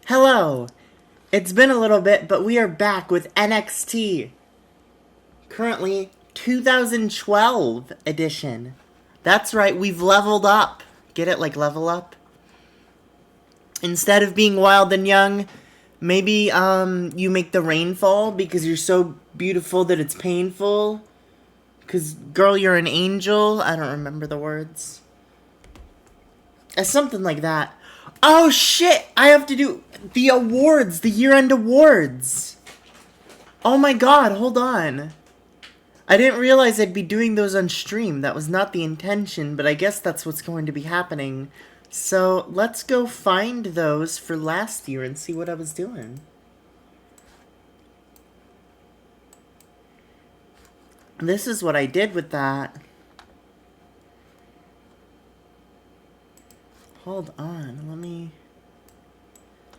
Hello! It's been a little bit, but we are back with NXT. Currently, 2012 edition. That's right, we've leveled up. Get it, like level up? Instead of being wild and young, maybe you make the rain fall because you're so beautiful that it's painful. Because, girl, you're an angel. I don't remember the words. Something like that. Oh shit! I have to do the awards, the year-end awards. Oh my god, hold on. I didn't realize I'd be doing those on stream. That was not the intention, but I guess that's what's going to be happening. So let's go find those for last year and see what I was doing. This is what I did with that. Hold on, let me...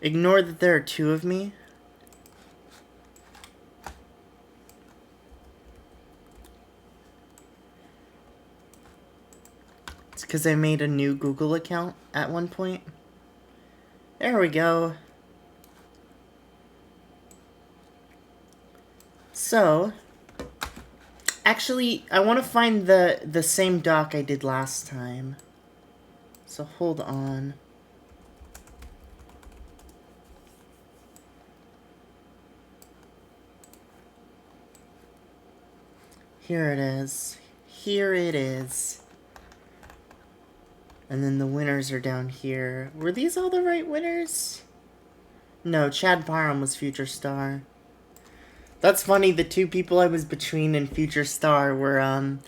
Ignore that there are two of me. It's because I made a new Google account at one point. There we go. So, actually, I want to find the same doc I did last time. So hold on. Here it is. Here it is. And then the winners are down here. Were these all the right winners? No, Chad Parham was Future Star. That's funny, the two people I was between in Future Star were,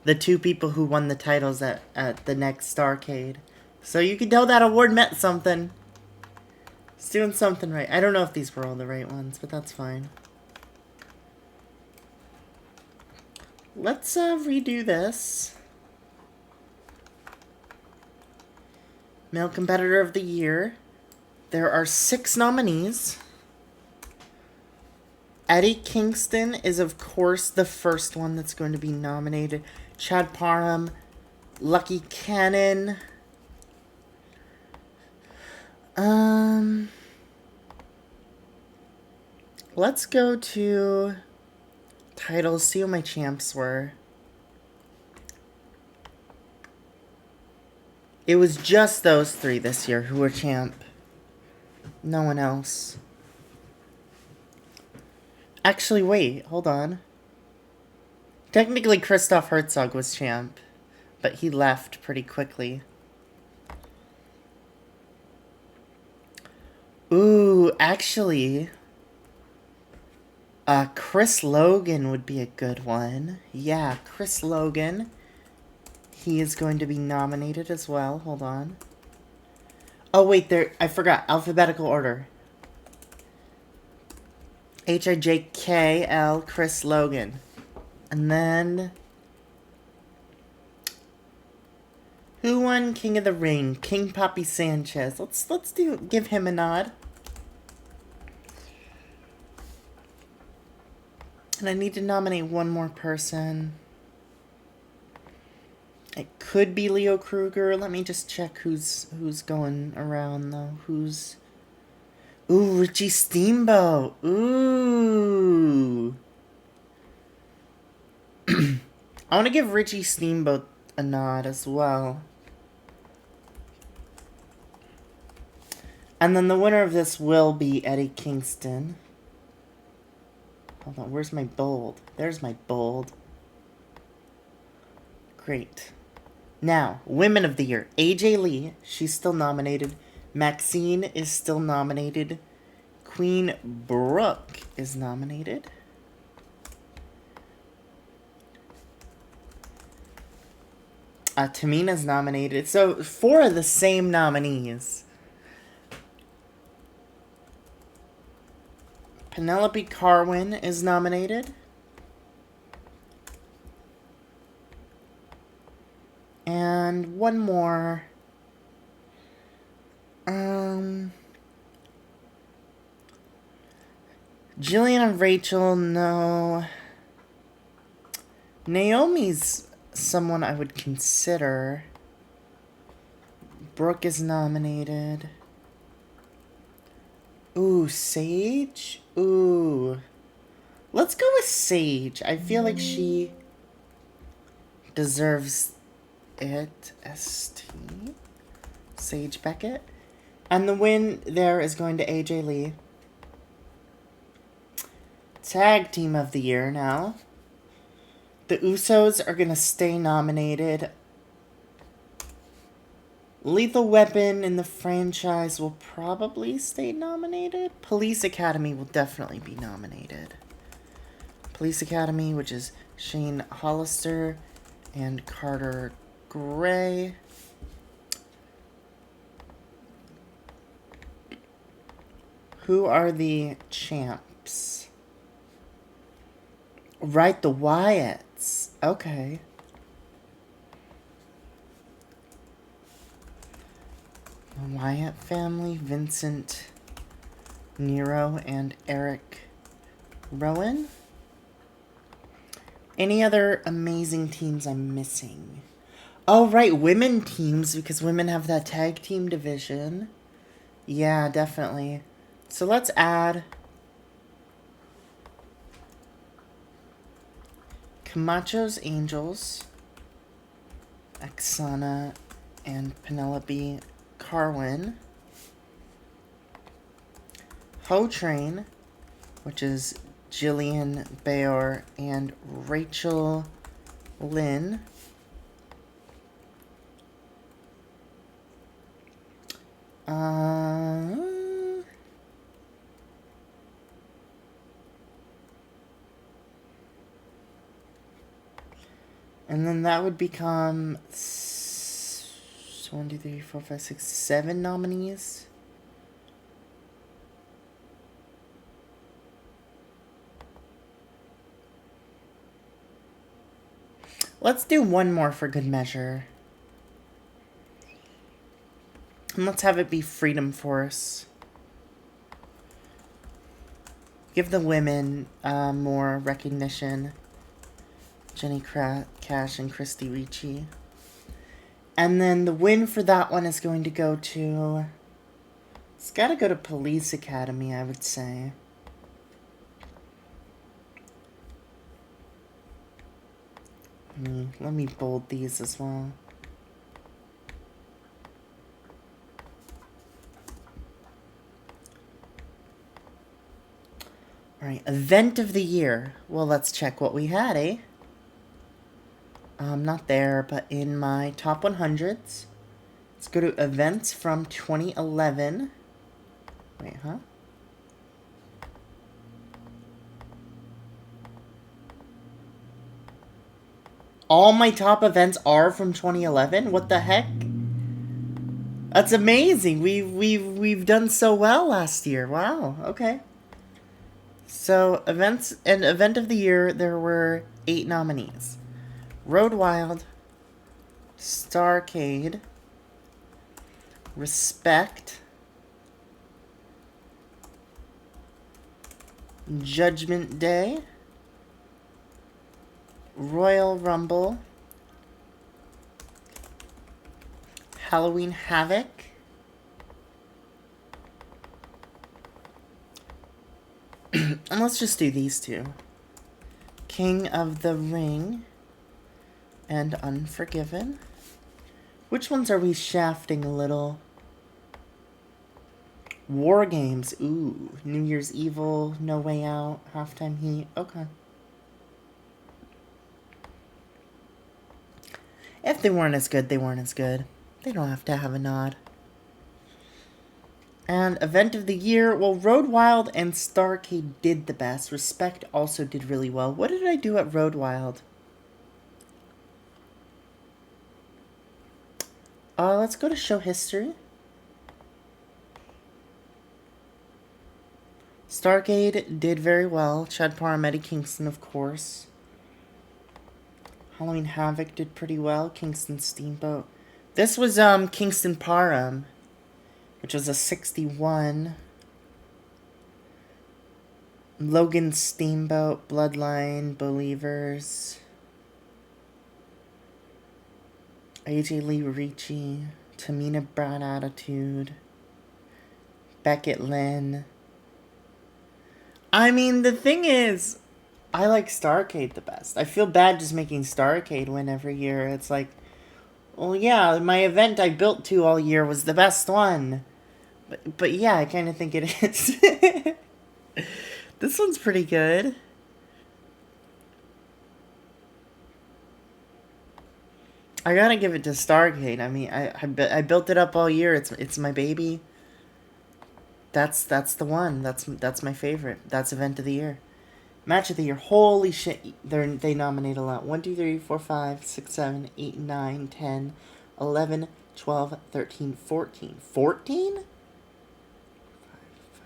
the two people who won the titles at the next Starcade. So you can tell that award meant something. It's doing something right. I don't know if these were all the right ones, but that's fine. Let's, redo this. Male Competitor of the Year. There are 6 nominees. Eddie Kingston is, of course, the first one that's going to be nominated. Chad Parham, Lucky Cannon. Let's go to titles, see who my champs were. It was just those 3 this year who were champ. No one else. Actually, wait, hold on. Technically, Christoph Herzog was champ, but he left pretty quickly. Ooh, actually, Chris Logan would be a good one. Yeah, Chris Logan. He is going to be nominated as well. Hold on. Oh, wait, I forgot. Alphabetical order. H-I-J-K-L, Chris Logan. And then... Who won King of the Ring? King Papi Sanchez. Let's give him a nod. And I need to nominate one more person. It could be Leo Kruger. Let me just check who's going around though. Who's... Ooh, Richie Steamboat. Ooh. I want to give Richie Steamboat a nod as well. And then the winner of this will be Eddie Kingston. Hold on, where's my bold? There's my bold. Great. Now, Women of the Year. AJ Lee, she's still nominated. Maxine is still nominated. Queen Brooke is nominated. Tamina's nominated. So, 4 of the same nominees. Penelope Carwin is nominated. And one more. Jillian and Rachel, no. Naomi's someone I would consider. Brooke is nominated. Ooh, Sage? Ooh. Let's go with Sage. I feel like she deserves it. ST. Sage Beckett. And the win there is going to AJ Lee. Tag Team of the Year now. The Usos are going to stay nominated. Lethal Weapon in the franchise will probably stay nominated. Police Academy will definitely be nominated. Police Academy, which is Shane Hollister and Carter Gray. Who are the champs? Right, the Wyatts. Okay. The Wyatt family, Vincent Nero and Eric Rowan. Any other amazing teams I'm missing? Oh, right, women teams, because women have that tag team division. Yeah, definitely. So let's add Camacho's Angels, Oksana and Penelope Carwin. Ho Train, which is Jillian Bayor and Rachel Lynn. And then that would become 1, 2, 3, 4, 5, 6, 7 nominees. Let's do one more for good measure. And let's have it be Freedom Force. Give the women more recognition. Jenny Cash and Christy Ricci. And then the win for that one is going to go to... It's got to go to Police Academy, I would say. Let me bold these as well. Alright, Event of the Year. Well, let's check what we had, eh? Not there, but in my top 100s. Let's go to events from 2011. Wait, huh? All my top events are from 2011? What the heck? That's amazing. We've done so well last year. Wow. Okay. So, events and Event of the Year, there were 8 nominees. Road Wild, Starcade, Respect, Judgment Day, Royal Rumble, Halloween Havoc, and let's just do these two. King of the Ring and Unforgiven. Which ones are we shafting a little? War Games. Ooh. New Year's Evil, No Way Out, Halftime Heat. Okay. If they weren't as good, they weren't as good. They don't have to have a nod. And Event of the Year. Well, Road Wild and Starcade did the best. Respect also did really well. What did I do at Road Wild? Let's go to Show History. Starcade did very well. Chad Parham, Eddie Kingston, of course. Halloween Havoc did pretty well. Kingston Steamboat. This was Kingston Parham, which was a 61. Logan Steamboat, Bloodline, Believers. AJ Lee Ricci, Tamina Brown Attitude, Beckett Lynn, I mean, the thing is, I like Starrcade the best. I feel bad just making Starrcade win every year. It's like, well, yeah, my event I built to all year was the best one. But yeah, I kind of think it is. This one's pretty good. I gotta give it to Stargate. I mean, I built it up all year. It's my baby. That's the one. That's my favorite. That's event of the year. Match of the year. Holy shit! They nominate a lot. 1, 2, 3, 4, 5, 6, 7, 8, 9, 10, 11, 12, 13, 14. 14? 5,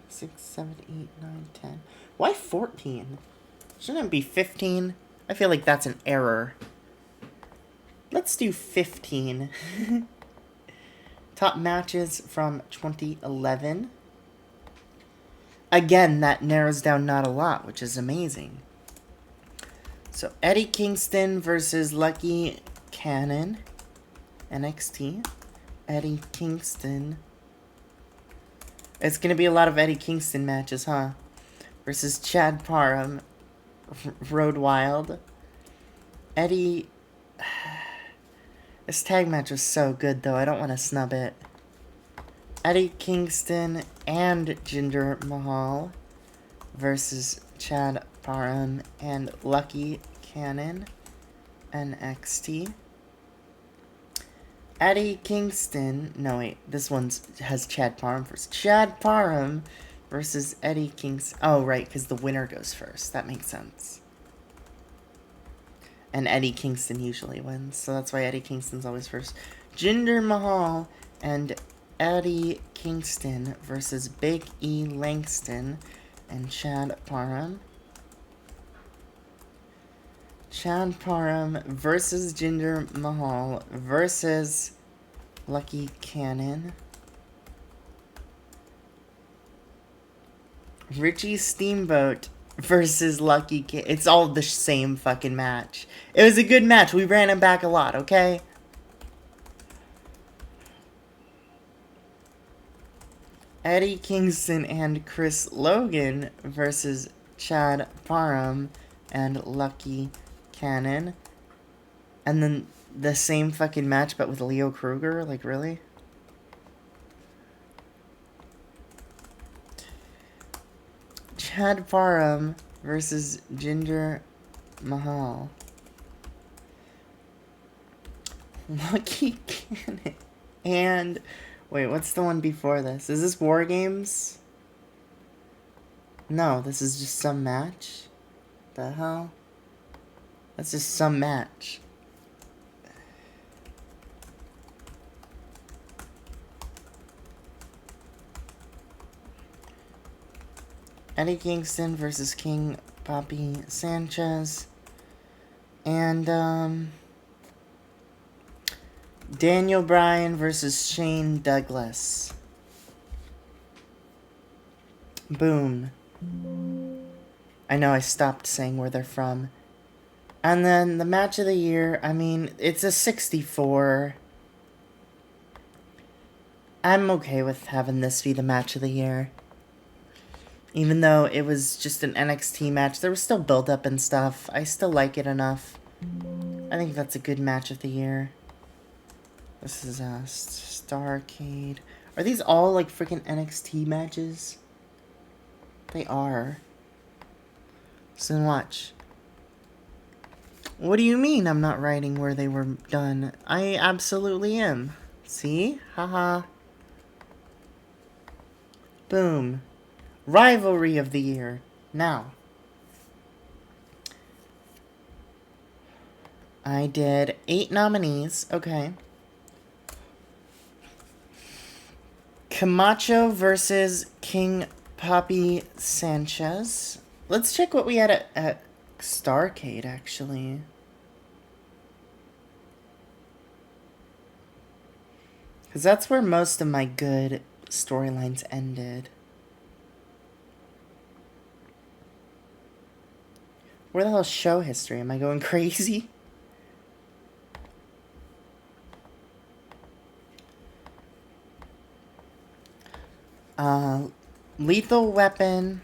6, 7, 8, 9, 10. Why 14? Shouldn't it be 15? I feel like that's an error. Let's do 15. Top matches from 2011. Again, that narrows down not a lot, which is amazing. So, Eddie Kingston versus Lucky Cannon. NXT. Eddie Kingston. It's going to be a lot of Eddie Kingston matches, huh? Versus Chad Parham. Road Wild. Eddie... This tag match was so good, though. I don't want to snub it. Eddie Kingston and Jinder Mahal versus Chad Parham and Lucky Cannon. NXT. Eddie Kingston... No, wait. This one has Chad Parham first. Chad Parham versus Eddie Kingston. Oh, right, because the winner goes first. That makes sense. And Eddie Kingston usually wins, so that's why Eddie Kingston's always first. Jinder Mahal and Eddie Kingston versus Big E Langston and Chad Parham. Chad Parham versus Jinder Mahal versus Lucky Cannon. Richie Steamboat versus Lucky Kid. It's all the same fucking match. It was a good match. We ran him back a lot, okay? Eddie Kingston and Chris Logan versus Chad Parham and Lucky Cannon. And then the same fucking match but with Leo Kruger? Like, really? Chad Parham versus Jinder Mahal. Lucky Cannon. And... Wait, what's the one before this? Is this War Games? No, this is just some match. The hell? That's just some match. Eddie Kingston versus King Papi Sanchez. And, Daniel Bryan versus Shane Douglas. Boom. I know I stopped saying where they're from. And then the match of the year, I mean, it's a 64. I'm okay with having this be the match of the year. Even though it was just an NXT match, there was still build-up and stuff. I still like it enough. I think that's a good match of the year. This is a Starrcade. Are these all like freaking NXT matches? They are. So then watch. What do you mean I'm not writing where they were done? I absolutely am. See? Haha. Boom. Rivalry of the year. Now. I did 8 nominees. Okay. Camacho versus King Papi Sanchez. Let's check what we had at Starrcade, actually. Because that's where most of my good storylines ended. Where the hell's show history? Am I going crazy? Lethal Weapon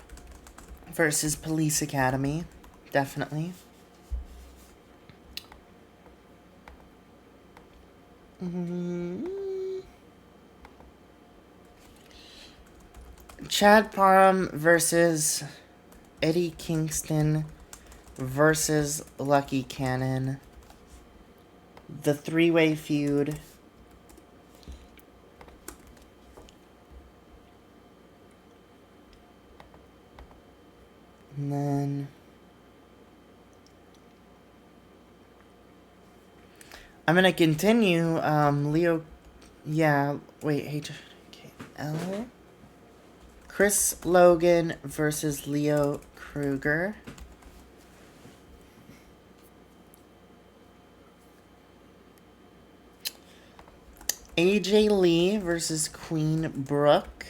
versus Police Academy. Definitely. Chad Parham versus Eddie Kingston versus Lucky Cannon. The three-way feud. And then I'm gonna continue Leo. Yeah, wait, HKL. Chris Logan versus Leo Kruger. AJ Lee versus Queen Brooke.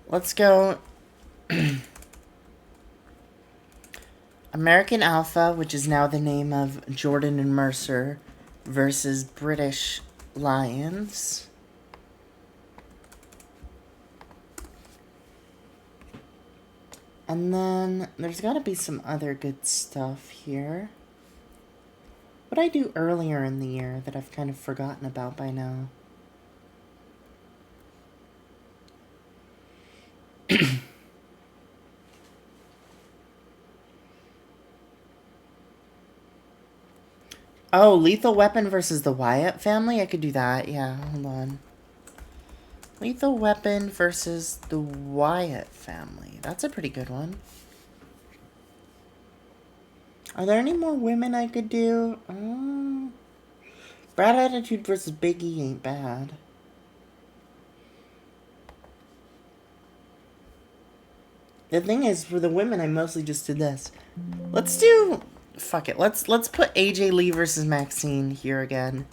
Let's go American Alpha, which is now the name of Jordan and Mercer, versus British Lions. And then there's got to be some other good stuff here. What did I do earlier in the year that I've kind of forgotten about by now? Oh, Lethal Weapon versus the Wyatt family? I could do that. Yeah, hold on. Lethal Weapon versus the Wyatt family. That's a pretty good one. Are there any more women I could do? Brad Attitude versus Big E ain't bad. The thing is, for the women, I mostly just did this. Let's do... Fuck it. Let's put AJ Lee versus Maxine here again.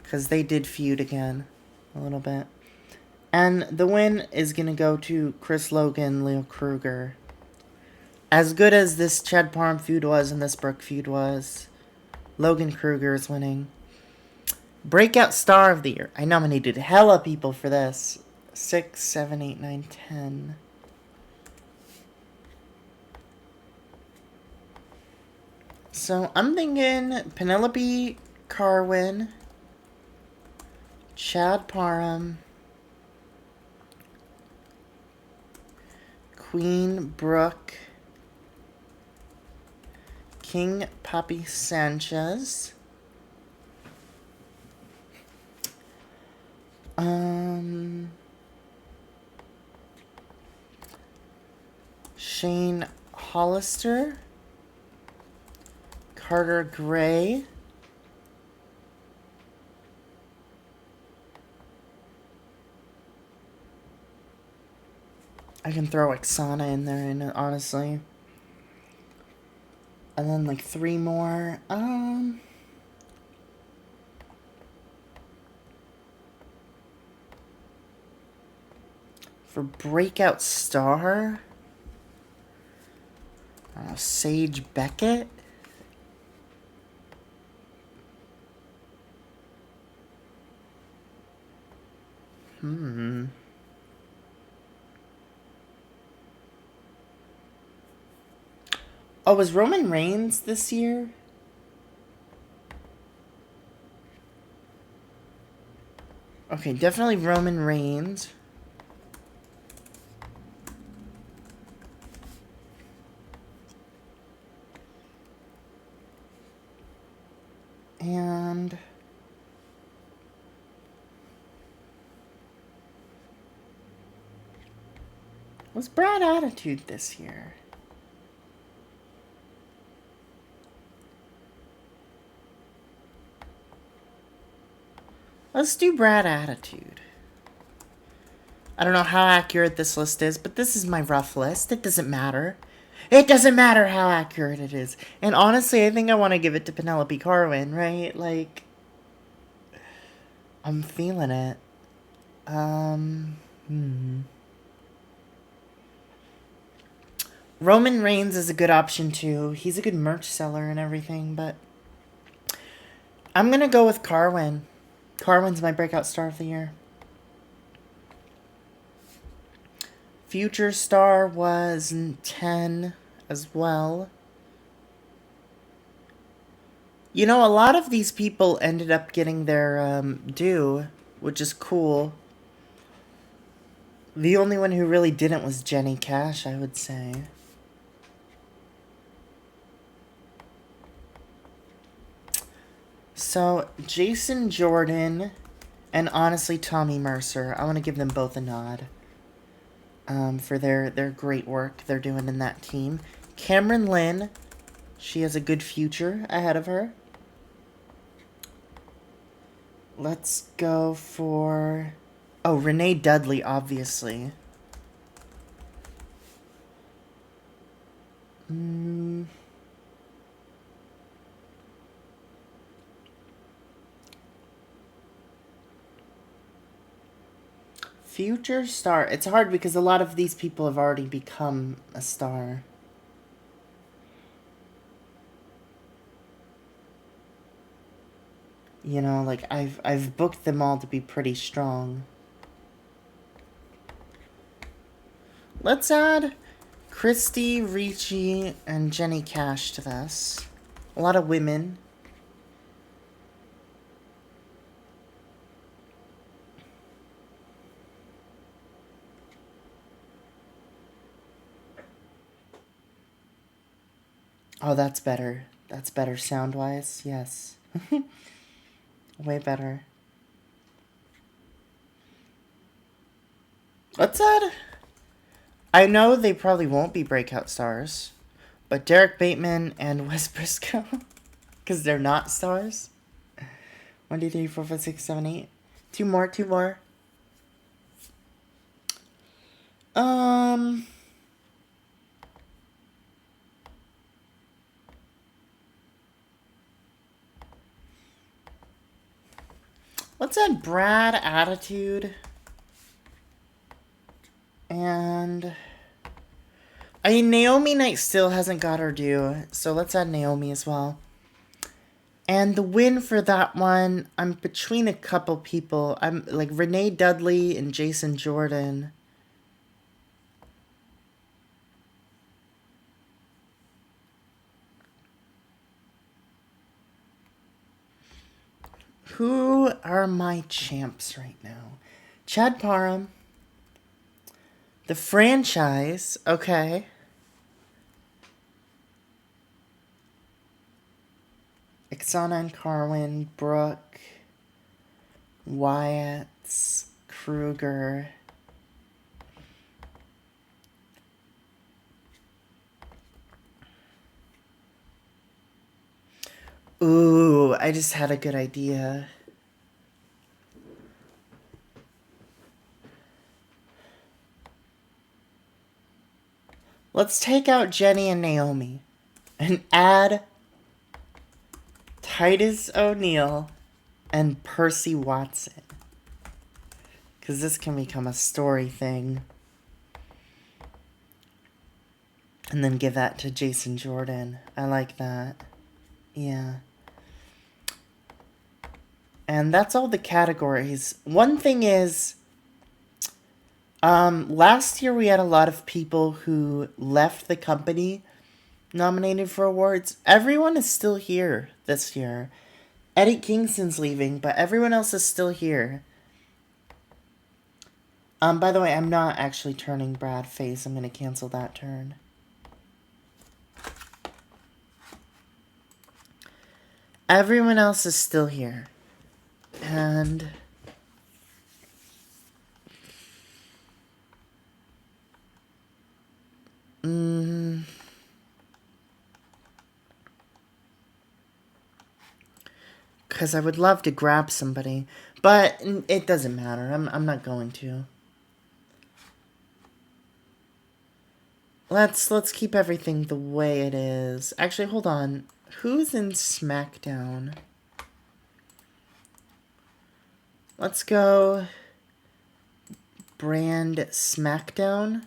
Because they did feud again. A little bit. And the win is going to go to Chris Logan, Leo Kruger. As good as this Chad Parham feud was and this Brooke feud was, Logan Kruger is winning. Breakout Star of the Year. I nominated hella people for this. 6, 7, 8, 9, 10. So I'm thinking Penelope Carwin, Chad Parham, Queen Brooke, King Papi Sanchez, Shane Hollister, Carter Gray, I can throw Oksana in there, honestly. And then like 3 more. For Breakout Star, I don't know, Sage Beckett. Oh, was Roman Reigns this year? Okay, definitely Roman Reigns. And was Brad Attitude this year? Let's do Brad Attitude. I don't know how accurate this list is, but this is my rough list. It doesn't matter. It doesn't matter how accurate it is. And honestly, I think I want to give it to Penelope Carwin, right? Like, I'm feeling it. Roman Reigns is a good option too. He's a good merch seller and everything, but I'm gonna go with Carwin. Carwin's my breakout star of the year. Future star was 10 as well. You know, a lot of these people ended up getting their due, which is cool. The only one who really didn't was Jenny Cash, I would say. So, Jason Jordan and honestly Tommy Mercer. I want to give them both a nod for their great work they're doing in that team. Cameron Lynn, she has a good future ahead of her. Let's go for... Oh, Renee Dudley, obviously. Future star. It's hard because a lot of these people have already become a star. You know, like I've booked them all to be pretty strong. Let's add Christy, Ricci, and Jenny Cash to this. A lot of women. Oh, that's better. That's better sound-wise. Yes. Way better. Let's add... I know they probably won't be breakout stars, but Derek Bateman and Wes Briscoe, because they're not stars. 1, 2, 3, 4, 5, 6, 7, 8. Two more. Let's add Brad Attitude. And... I mean, Naomi Knight still hasn't got her due, so let's add Naomi as well. And the win for that one, I'm between a couple people. I'm like Renee Dudley and Jason Jordan. Who are my champs right now? Chad Parham. The franchise. Okay. Ixana and Carwin. Brooke. Wyatt. Kruger. Ooh, I just had a good idea. Let's take out Jenny and Naomi and add Titus O'Neil and Percy Watson. Because this can become a story thing. And then give that to Jason Jordan. I like that. Yeah. And that's all the categories. One thing is, last year we had a lot of people who left the company nominated for awards. Everyone is still here this year. Eddie Kingston's leaving, but everyone else is still here. By the way, I'm not actually turning Brad face. I'm going to cancel that turn. Everyone else is still here. And... because I would love to grab somebody. But it doesn't matter. I'm not going to. Let's keep everything the way it is. Actually, hold on. Who's in SmackDown? Let's go brand SmackDown.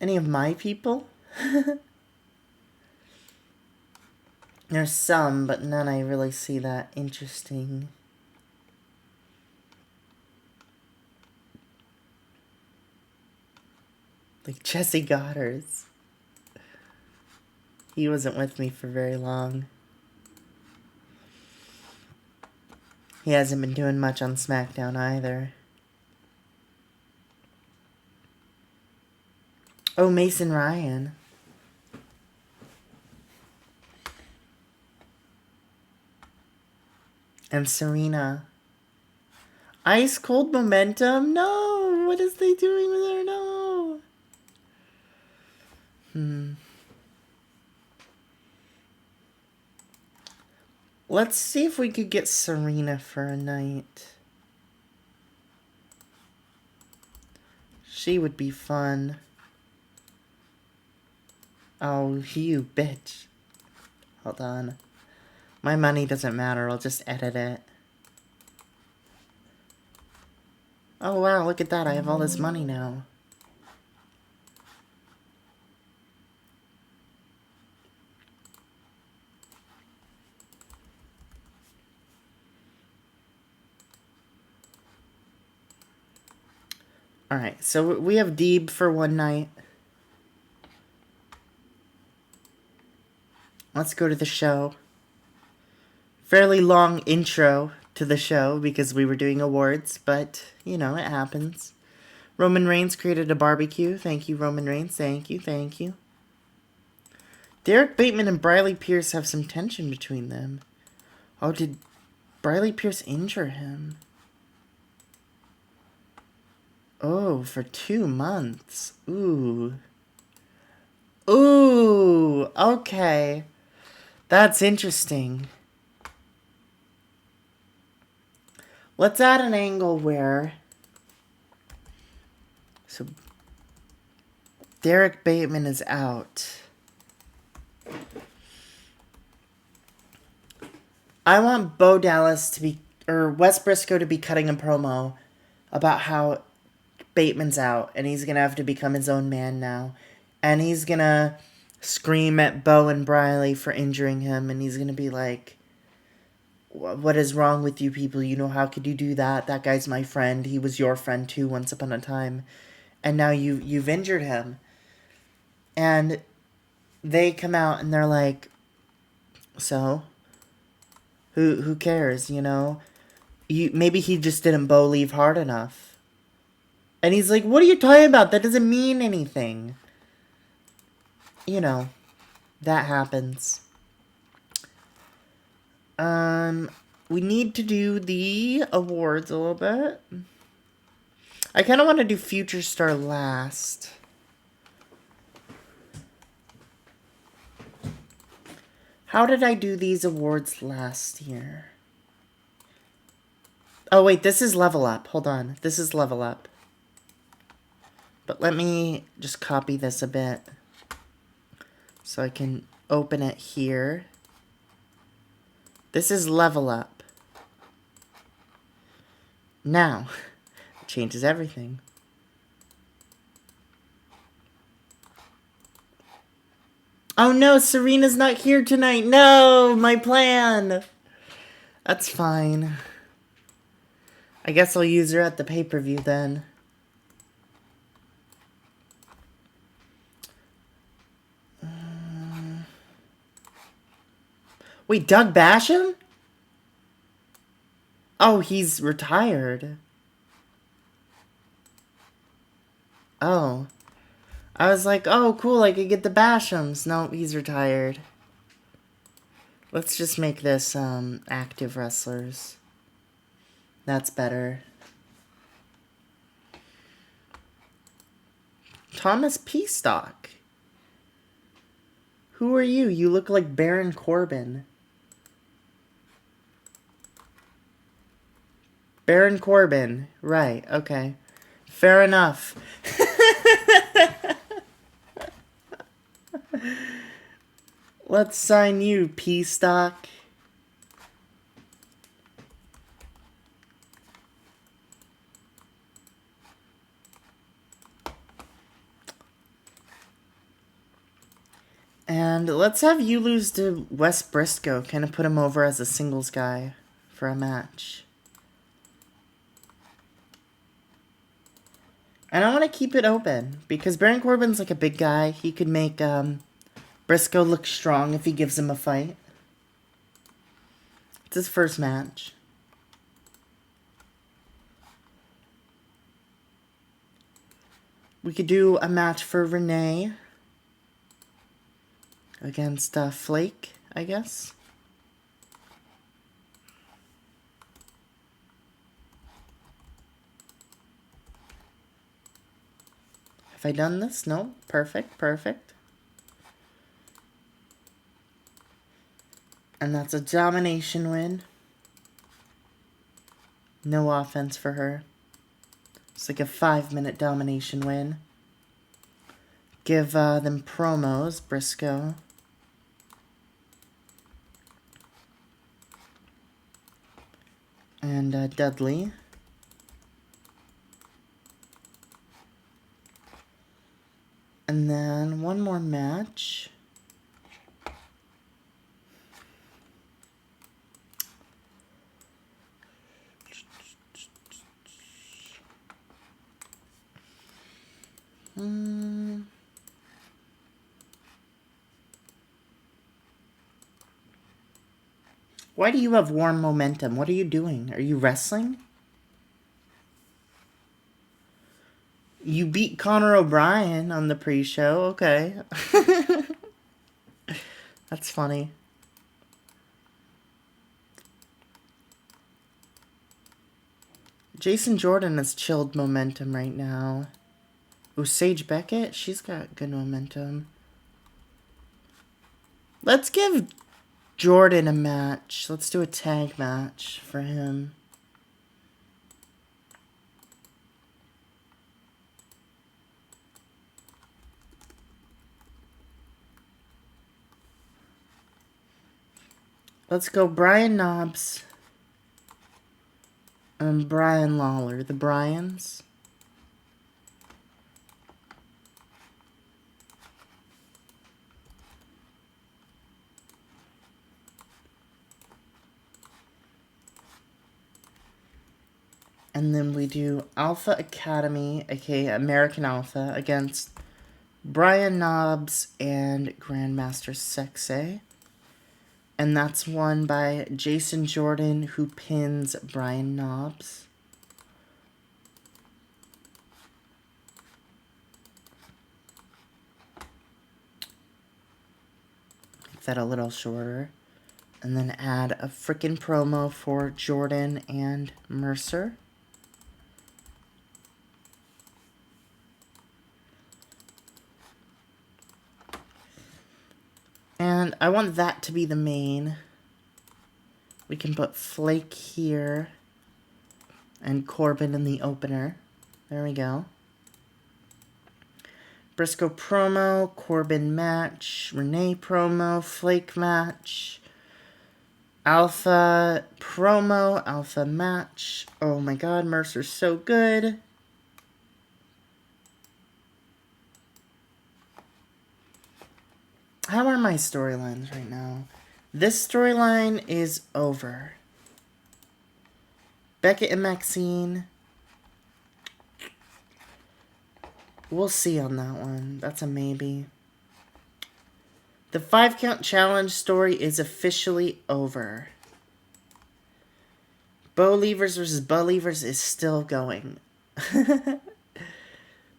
Any of my people? There's some, but none I really see that interesting. Like Jesse Goddard's. He wasn't with me for very long. He hasn't been doing much on SmackDown either. Oh, Mason Ryan. And Serena. Ice Cold Momentum? No! What is they doing with her? No! Let's see if we could get Serena for a night. She would be fun. Oh, you bitch. Hold on. My money doesn't matter. I'll just edit it. Oh, wow. Look at that. I have all this money now. Alright, so we have Deeb for one night. Let's go to the show. Fairly long intro to the show because we were doing awards, but, you know, it happens. Roman Reigns created a barbecue. Thank you, Roman Reigns. Thank you, thank you. Derek Bateman and Briley Pierce have some tension between them. Oh, did Briley Pierce injure him? Oh, for 2 months. Ooh. Ooh, okay. That's interesting. Let's add an angle where... So, Derek Bateman is out. I want Bo Dallas to be... Or Wes Briscoe to be cutting a promo about how Bateman's out, and he's gonna have to become his own man now. And he's gonna scream at Bo and Briley for injuring him, and he's gonna be like, what is wrong with you people? You know, how could you do that? That guy's my friend. He was your friend too once upon a time. And now you've injured him. And they come out and they're like, so? Who cares, you know? Maybe he just didn't believe hard enough. And he's like, what are you talking about? That doesn't mean anything. You know, that happens. We need to do the awards a little bit. I kind of want to do Future Star last. How did I do these awards last year? Oh, wait, this is Level Up. Hold on. This is Level Up. But let me just copy this a bit. So I can open it here. This is Level Up. Now, it changes everything. Oh no, Serena's not here tonight. No, my plan. That's fine. I guess I'll use her at the pay-per-view then. Wait, Doug Basham? Oh, he's retired. Oh. I was like, oh, cool, I could get the Bashams. No, he's retired. Let's just make this, active wrestlers. That's better. Thomas P. Stock. Who are you? You look like Baron Corbin. Baron Corbin. Right, okay. Fair enough. Let's sign you, P-Stock. And let's have you lose to Wes Briscoe. Kind of put him over as a singles guy for a match. And I want to keep it open because Baron Corbin's like a big guy. He could make Briscoe look strong if he gives him a fight. It's his first match. We could do a match for Renee against Flake, I guess. Have I done this? No? Perfect, perfect. And that's a domination win. No offense for her. It's like a 5-minute domination win. Give them promos, Briscoe. And Dudley. And then one more match. Why do you have warm momentum? What are you doing? Are you wrestling? You beat Conor O'Brien on the pre-show. Okay. That's funny. Jason Jordan has chilled momentum right now. Ooh, Sage Beckett? She's got good momentum. Let's give Jordan a match. Let's do a tag match for him. Let's go Brian Knobbs and Brian Lawler. The Bryans. And then we do Alpha Academy, aka American Alpha, against Brian Knobbs and Grandmaster Sexay. And that's won by Jason Jordan, who pins Brian Knobbs. Make that a little shorter. And then add a frickin' promo for Jordan and Mercer. And I want that to be the main. We can put Flake here. And Corbin in the opener. There we go. Briscoe promo, Corbin match, Renee promo, Flake match, Alpha promo, Alpha match. Oh my god, Mercer's so good. How are my storylines right now? This storyline is over. Beckett and Maxine. We'll see on that one. That's a maybe. The 5-count challenge story is officially over. Bo Levers versus Bo Levers is still going.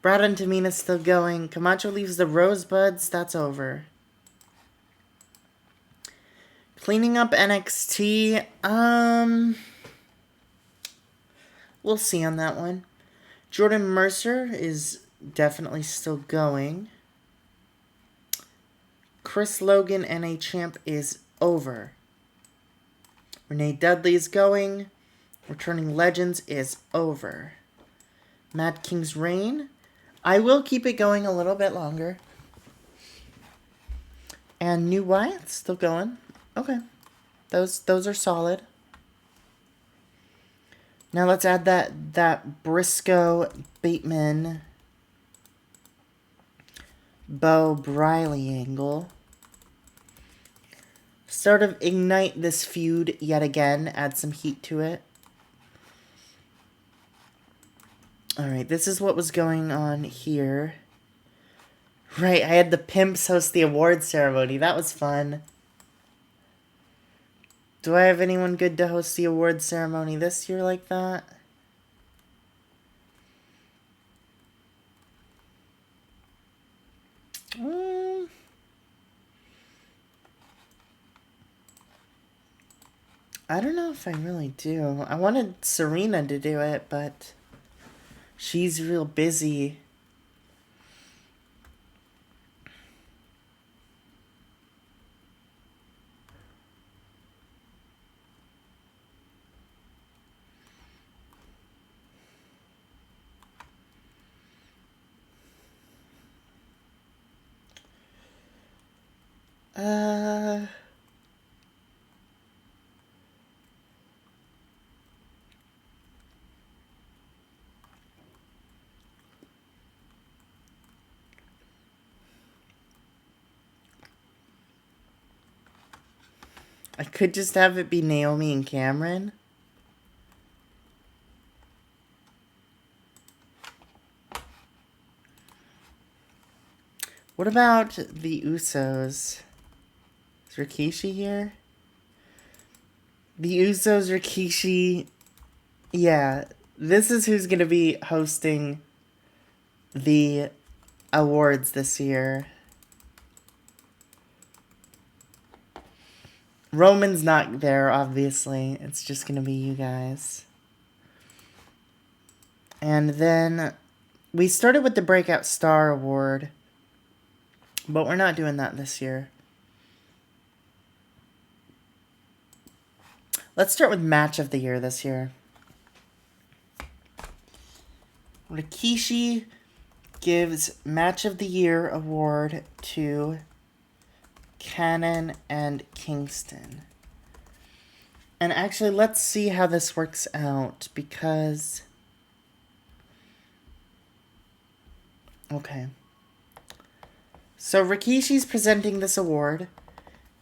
Brad and Tamina's still going. Camacho leaves the Rosebuds. That's over. Cleaning up NXT. We'll see on that one. Jordan Mercer is definitely still going. Chris Logan NA champ is over. Renee Dudley's going. Returning Legends is over. Mad King's reign. I will keep it going a little bit longer. And New Wyatt still going. Okay. Those are solid. Now let's add that Briscoe Bateman Bo Briley angle. Sort of ignite this feud yet again. Add some heat to it. Alright, this is what was going on here. Right, I had the pimps host the award ceremony. That was fun. Do I have anyone good to host the award ceremony this year like that? I don't know if I really do. I wanted Serena to do it, but she's real busy. I could just have it be Naomi and Cameron. What about the Usos? Is Rikishi here? The Usos, Rikishi. Yeah, this is who's going to be hosting the awards this year. Roman's not there, obviously. It's just going to be you guys. And then we started with the Breakout Star Award, but we're not doing that this year. Let's start with Match of the Year this year. Rikishi gives Match of the Year award to Cannon and Kingston. And actually, let's see how this works out, because... Okay. So Rikishi's presenting this award,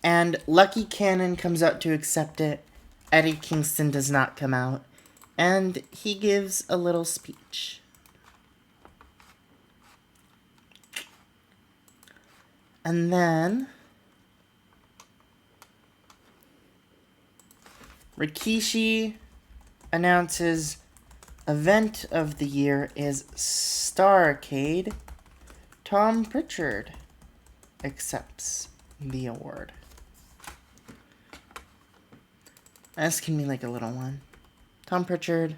and Lucky Cannon comes out to accept it. Eddie Kingston does not come out, and he gives a little speech. And then Rikishi announces event of the year is Starrcade. Tom Pritchard accepts the award. This can be like a little one. Tom Pritchard,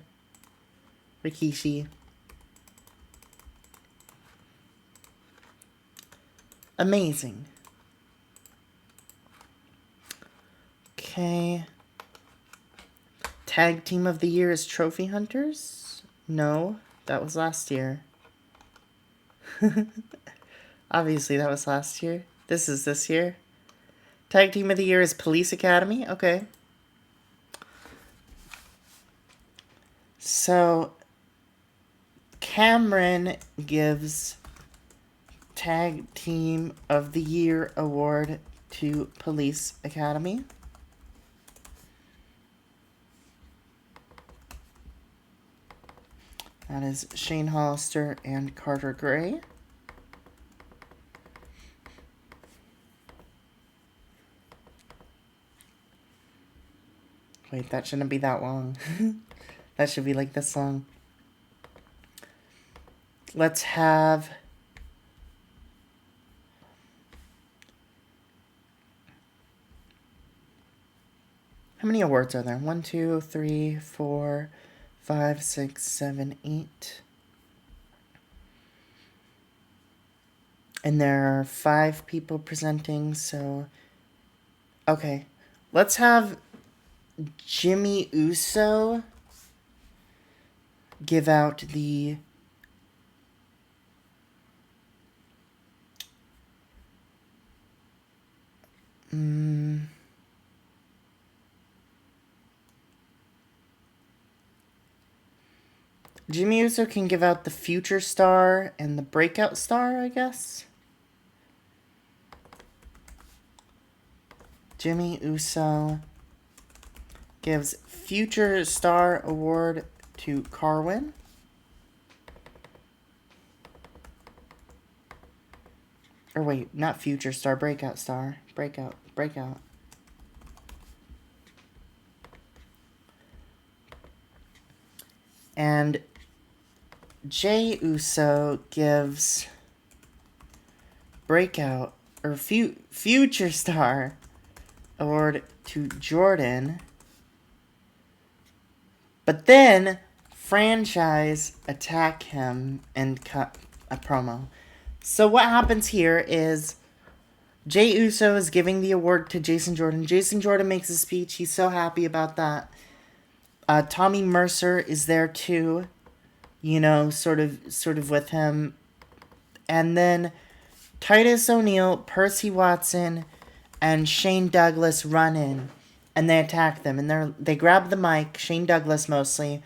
Rikishi. Amazing. Okay. Tag Team of the Year is Trophy Hunters? No, that was last year. Obviously, that was last year. This is this year. Tag Team of the Year is Police Academy? Okay. So, Cameron gives Tag Team of the Year award to Police Academy. That is Shane Hollister and Carter Gray. Wait, that shouldn't be that long. That should be like this long. Let's have... How many awards are there? 1, 2, 3, 4, 5, 6, 7, 8. And there are 5 people presenting, so... Okay. Let's have Jimmy Uso give out the... Jimmy Uso can give out the Future Star and the Breakout Star, I guess. Jimmy Uso gives Future Star Award to Carwin. Or wait, not Future Star, Breakout Star. Breakout. And Jey Uso gives Breakout, or Future Star Award to Jordan. But then, Franchise attack him and cut a promo. So what happens here is Jey Uso is giving the award to Jason Jordan. Jason Jordan makes a speech. He's so happy about that. Tommy Mercer is there too, you know, sort of with him. And then Titus O'Neil, Percy Watson, and Shane Douglas run in, and they attack them. And they grab the mic, Shane Douglas mostly,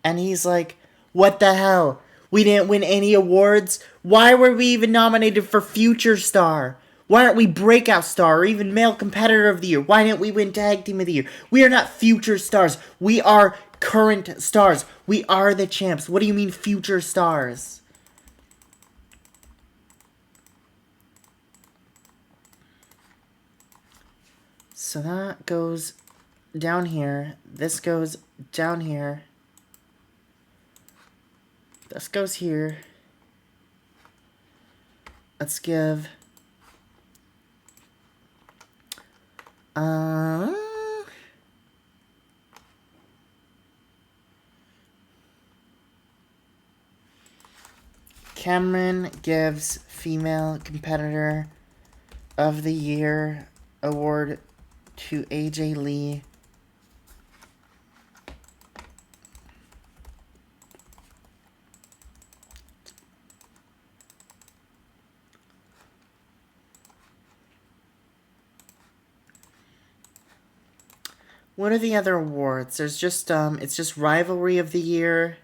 and he's like, "What the hell? We didn't win any awards? Why were we even nominated for Future Star? Why aren't we Breakout Star or even Male Competitor of the Year? Why didn't we win Tag Team of the Year? We are not Future Stars. We are current stars. We are the champs. What do you mean Future Stars?" So that goes down here. This goes down here. This goes here. Let's give... Cameron gives Female Competitor of the Year award to AJ Lee. What are the other awards? There's just it's just Rivalry of the Year.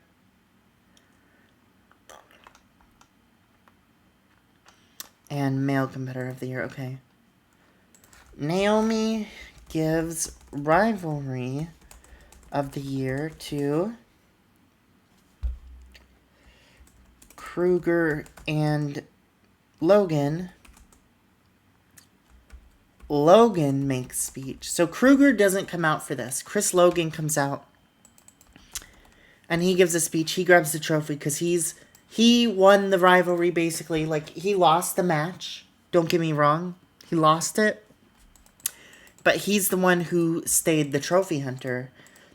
And Male Competitor of the Year, okay. Naomi gives Rivalry of the Year to Kruger and Logan. Logan makes speech. So Kruger doesn't come out for this. Chris Logan comes out. And he gives a speech. He grabs the trophy because he won the rivalry basically. Like, he lost the match. Don't get me wrong. He lost it. But he's the one who stayed the trophy hunter.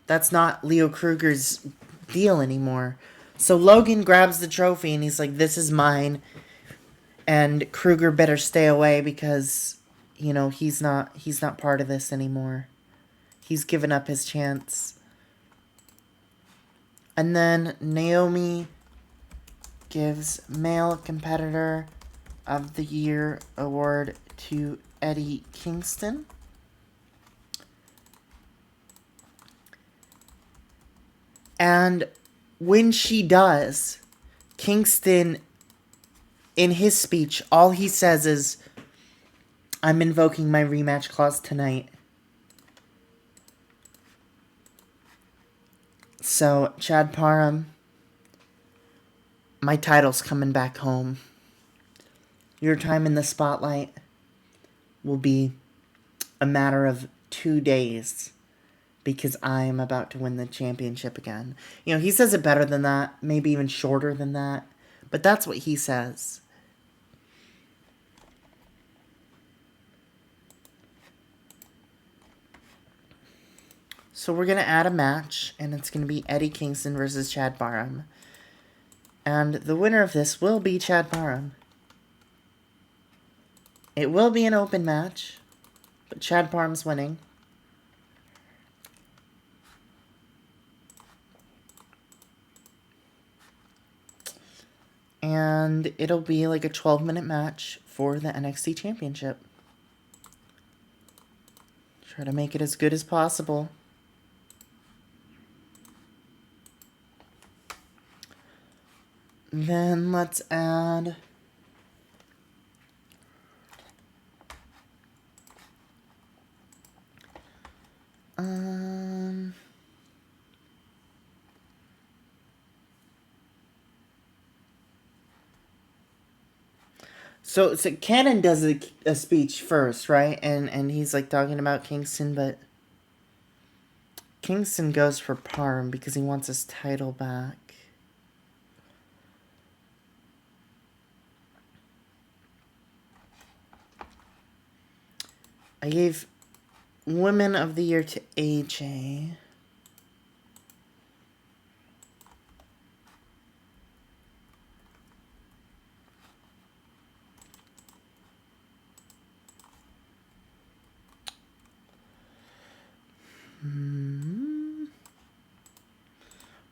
That's not Leo Kruger's deal anymore. So Logan grabs the trophy and he's like, "This is mine." And Kruger better stay away because, you know, he's not part of this anymore. He's given up his chance. And then Naomi gives Male Competitor of the Year award to Eddie Kingston. And when she does, Kingston, in his speech, all he says is, "I'm invoking my rematch clause tonight." So, Chad Parham, my title's coming back home. Your time in the spotlight will be a matter of 2 days because I'm about to win the championship again. You know, he says it better than that, maybe even shorter than that, but that's what he says. So we're going to add a match, and it's going to be Eddie Kingston versus Chad Parham. And the winner of this will be Chad Parham. It will be an open match, but Chad Parham's winning. And it'll be like a 12-minute match for the NXT Championship. Try to make it as good as possible. Then let's add... So Cannon does a speech first, right? And he's like talking about Kingston, but Kingston goes for Parham because he wants his title back. I gave Women of the Year to AJ.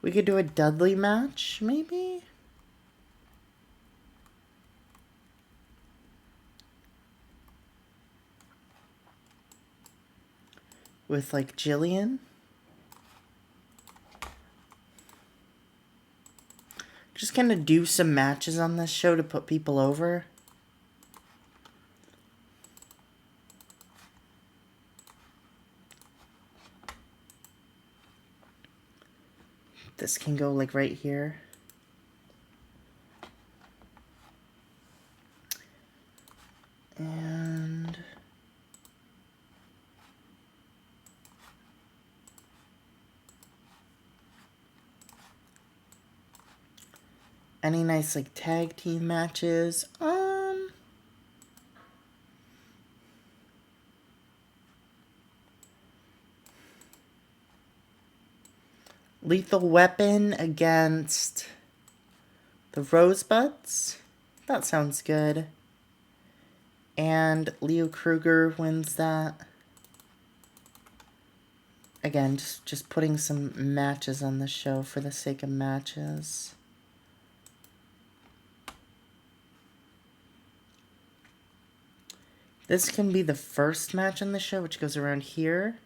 We could do a Dudley match, maybe? With, like, Jillian? Just kind of do some matches on this show to put people over. This can go, like, right here. And... any nice, like, tag team matches? Lethal Weapon against the Rosebuds? That sounds good. And Leo Kruger wins that. Again, just putting some matches on the show for the sake of matches. This can be the first match on the show, which goes around here.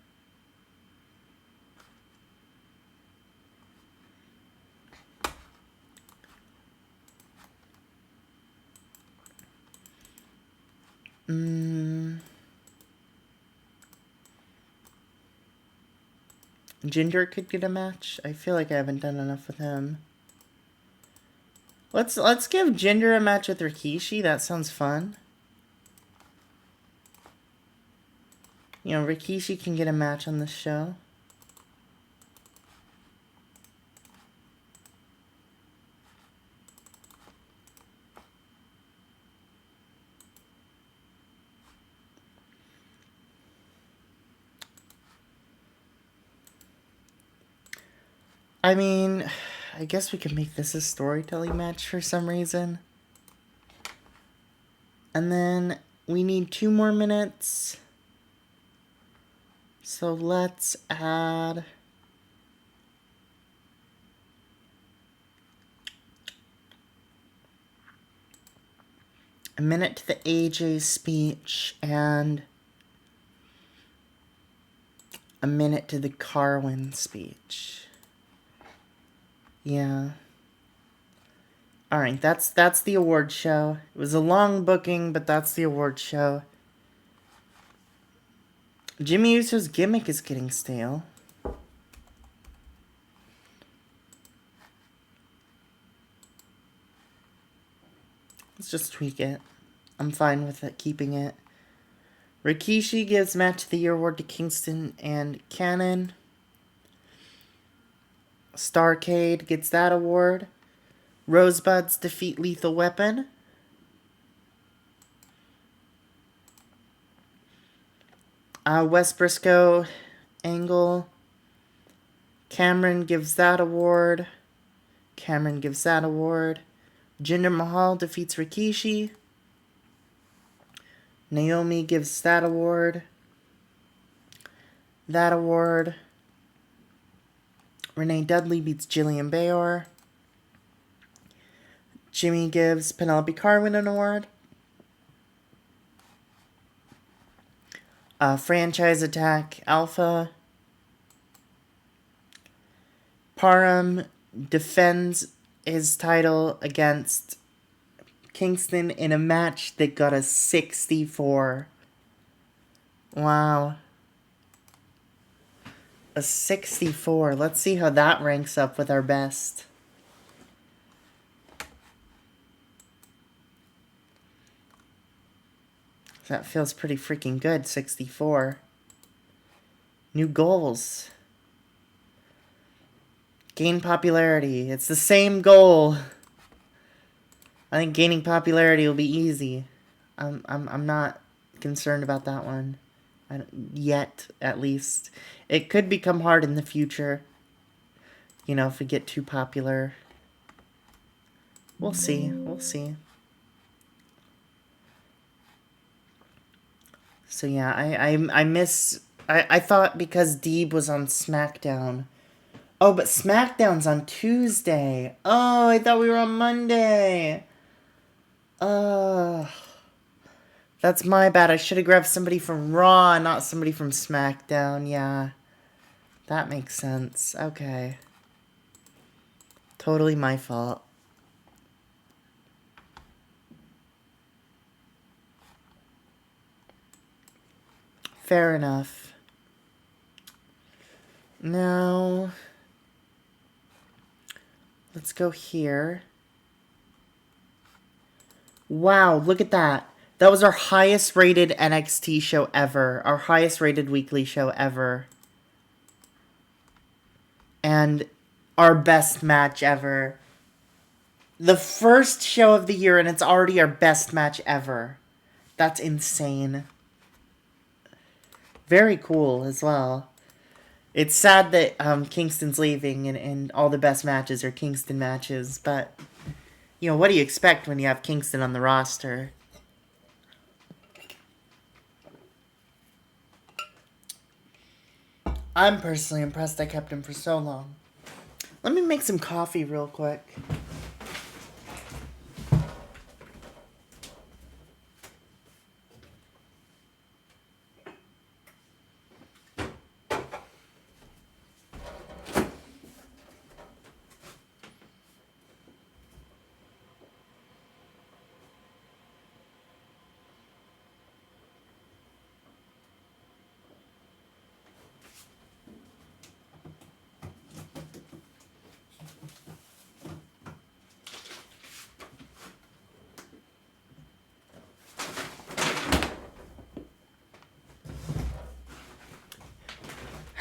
Ginger could get a match. I feel like I haven't done enough with him. Let's give Ginger a match with Rikishi. That sounds fun. You know, Rikishi can get a match on this show. I mean, I guess we could make this a storytelling match for some reason. And then we need 2 more minutes. So let's add... a minute to the AJ speech and a minute to the Carwin speech. Yeah. Alright, that's the award show. It was a long booking, but that's the award show. Jimmy Uso's gimmick is getting stale. Let's just tweak it. I'm fine with it, keeping it. Rikishi gives Match of the Year award to Kingston and Cannon. Starcade gets that award. Rosebuds defeat Lethal Weapon. Wes Briscoe, Angle. Cameron gives that award. Cameron gives that award. Jinder Mahal defeats Rikishi. Naomi gives that award. That award. Renee Dudley beats Jillian Bayor. Jimmy gives Penelope Carwin an award. Franchise Attack Alpha. Parham defends his title against Kingston in a match that got a 64. Wow. A 64. Let's see how that ranks up with our best. That feels pretty freaking good, 64. New goals. Gain popularity. It's the same goal. I think gaining popularity will be easy. I'm not concerned about that one. Yet, at least. It could become hard in the future. You know, if we get too popular. We'll see. We'll see. So yeah, I miss... I thought because Deeb was on SmackDown. Oh, but SmackDown's on Tuesday. Oh, I thought we were on Monday. That's my bad. I should have grabbed somebody from Raw, not somebody from SmackDown. Yeah. That makes sense. Okay. Totally my fault. Fair enough. Now, let's go here. Wow, look at that. That was our highest rated NXT show ever. Our highest rated weekly show ever. And our best match ever. The first show of the year, and it's already our best match ever. That's insane. Very cool as well. It's sad that Kingston's leaving and all the best matches are Kingston matches, but, you know, what do you expect when you have Kingston on the roster? I'm personally impressed I kept him for so long. Let me make some coffee real quick.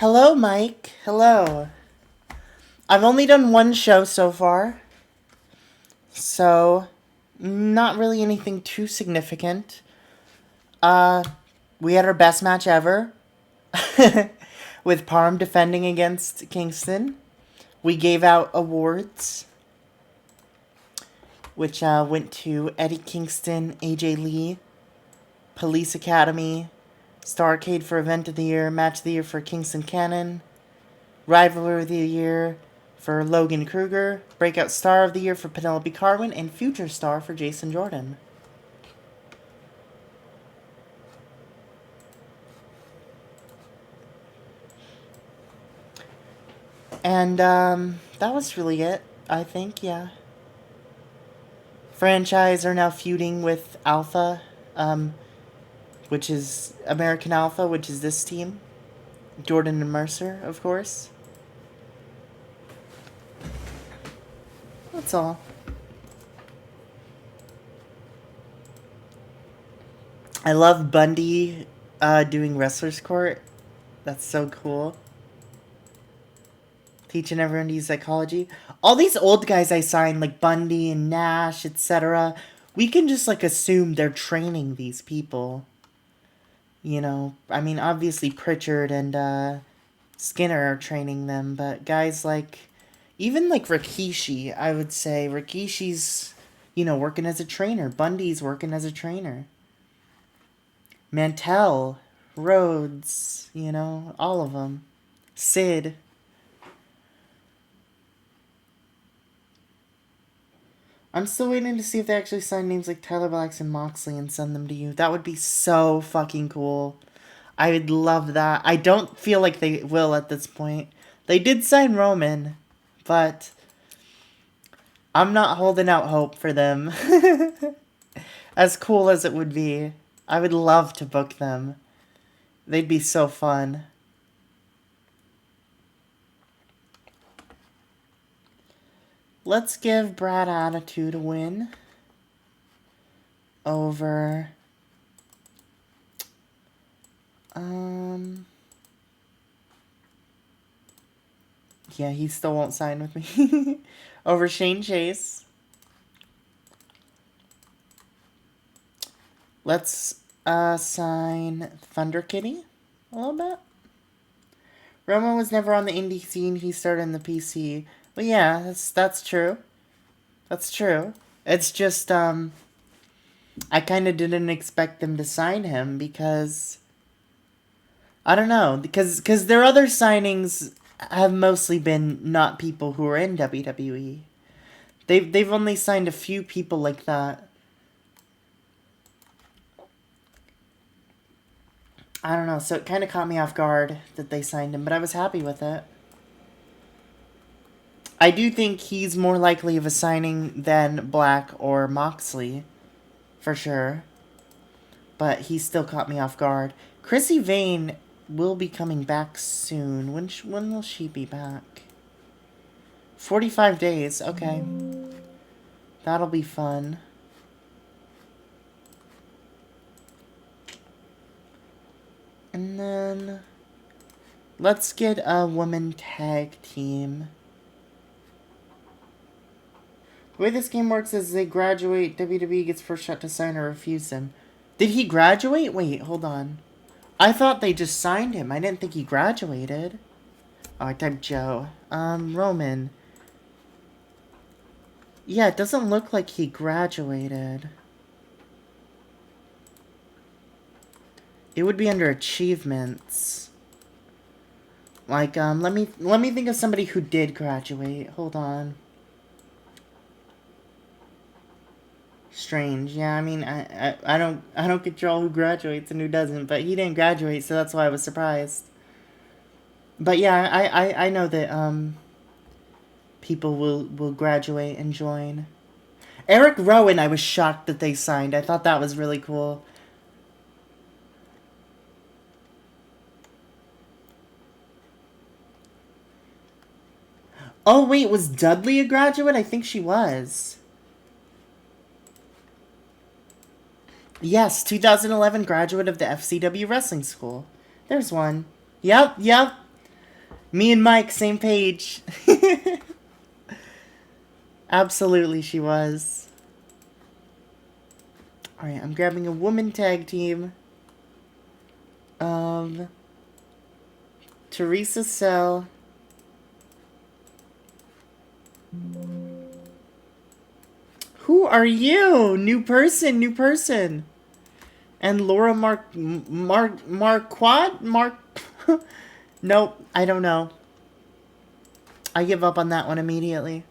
Hello, Mike. Hello. I've only done one show so far, so not really anything too significant. We had our best match ever with Parham defending against Kingston. We gave out awards, which went to Eddie Kingston, AJ Lee, Police Academy, Starrcade for Event of the Year, Match of the Year for Kingston Cannon, Rivalry of the Year for Logan Kruger, Breakout Star of the Year for Penelope Carwin, and Future Star for Jason Jordan. And that was really it, I think, yeah. Franchise are now feuding with Alpha, which is American Alpha, which is this team. Jordan and Mercer, of course. That's all. I love Bundy doing Wrestler's Court. That's so cool. Teaching everyone to use psychology. All these old guys I signed, like Bundy and Nash, etc., we can just, like, assume they're training these people. You know, I mean, obviously Pritchard and Skinner are training them, but guys like, even like Rikishi, I would say Rikishi's, you know, working as a trainer. Bundy's working as a trainer. Mantell, Rhodes, you know, all of them. Sid. I'm still waiting to see if they actually sign names like Tyler Blacks and Moxley and send them to you. That would be so fucking cool. I would love that. I don't feel like they will at this point. They did sign Roman, but I'm not holding out hope for them. As cool as it would be, I would love to book them. They'd be so fun. Let's give Brad Attitude a win over yeah, he still won't sign with me. Over Shane Chase. Let's sign Thunder Kitty a little bit. Roman was never on the indie scene. He started in the PC. But yeah, that's true. That's true. It's just I kind of didn't expect them to sign him because I don't know, because their other signings have mostly been not people who are in WWE. They've only signed a few people like that. I don't know, so it kind of caught me off guard that they signed him, but I was happy with it. I do think he's more likely of a signing than Black or Moxley, for sure. But he still caught me off guard. Chrissy Vane will be coming back soon. When will she be back? 45 days. Okay. That'll be fun. And then let's get a woman tag team. The way this game works is they graduate, WWE gets first shot to sign or refuse him. Did he graduate? Wait, hold on. I thought they just signed him. I didn't think he graduated. Oh, I typed Joe. Roman. Yeah, it doesn't look like he graduated. It would be under achievements. Like, let me think of somebody who did graduate. Hold on. Strange. Yeah, I mean, I don't control who graduates and who doesn't, but he didn't graduate, so that's why I was surprised. But yeah, I know that people will graduate and join. Eric Rowan, I was shocked that they signed. I thought that was really cool. Oh wait, was Dudley a graduate? I think she was. Yes, 2011 graduate of the FCW Wrestling School. There's one. Yep. Me and Mike, same page. Absolutely, she was. Alright, I'm grabbing a woman tag team of Teresa Sell. Who are you? New person. And Laura Marquardt? Nope, I don't know. I give up on that one immediately.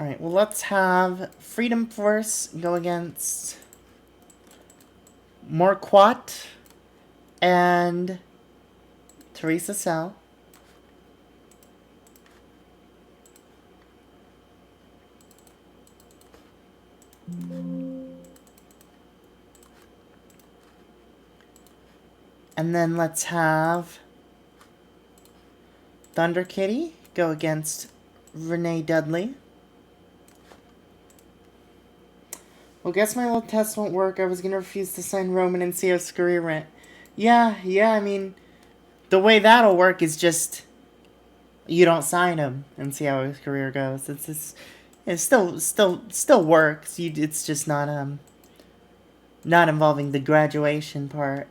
Alright, well, let's have Freedom Force go against Marquardt and Teresa Sell. And then let's have Thunder Kitty go against Renee Dudley. Well, guess my little test won't work. I was going to refuse to sign Roman and see how his career went. Yeah, I mean, the way that'll work is just you don't sign him and see how his career goes. It still works. It's just not involving the graduation part.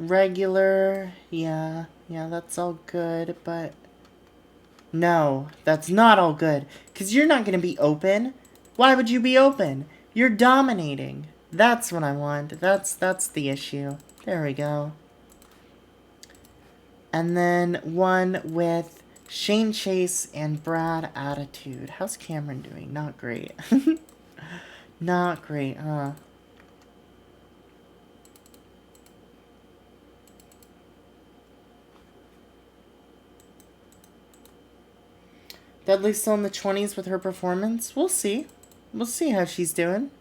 Regular. Yeah, that's all good, but... No, that's not all good. Because you're not going to be open. Why would you be open? You're dominating. That's what I want. That's the issue. There we go. And then one with Shane Chase and Brad Attitude. How's Cameron doing? Not great. Not great, huh? Dudley's still in the 20s with her performance. We'll see. We'll see how she's doing.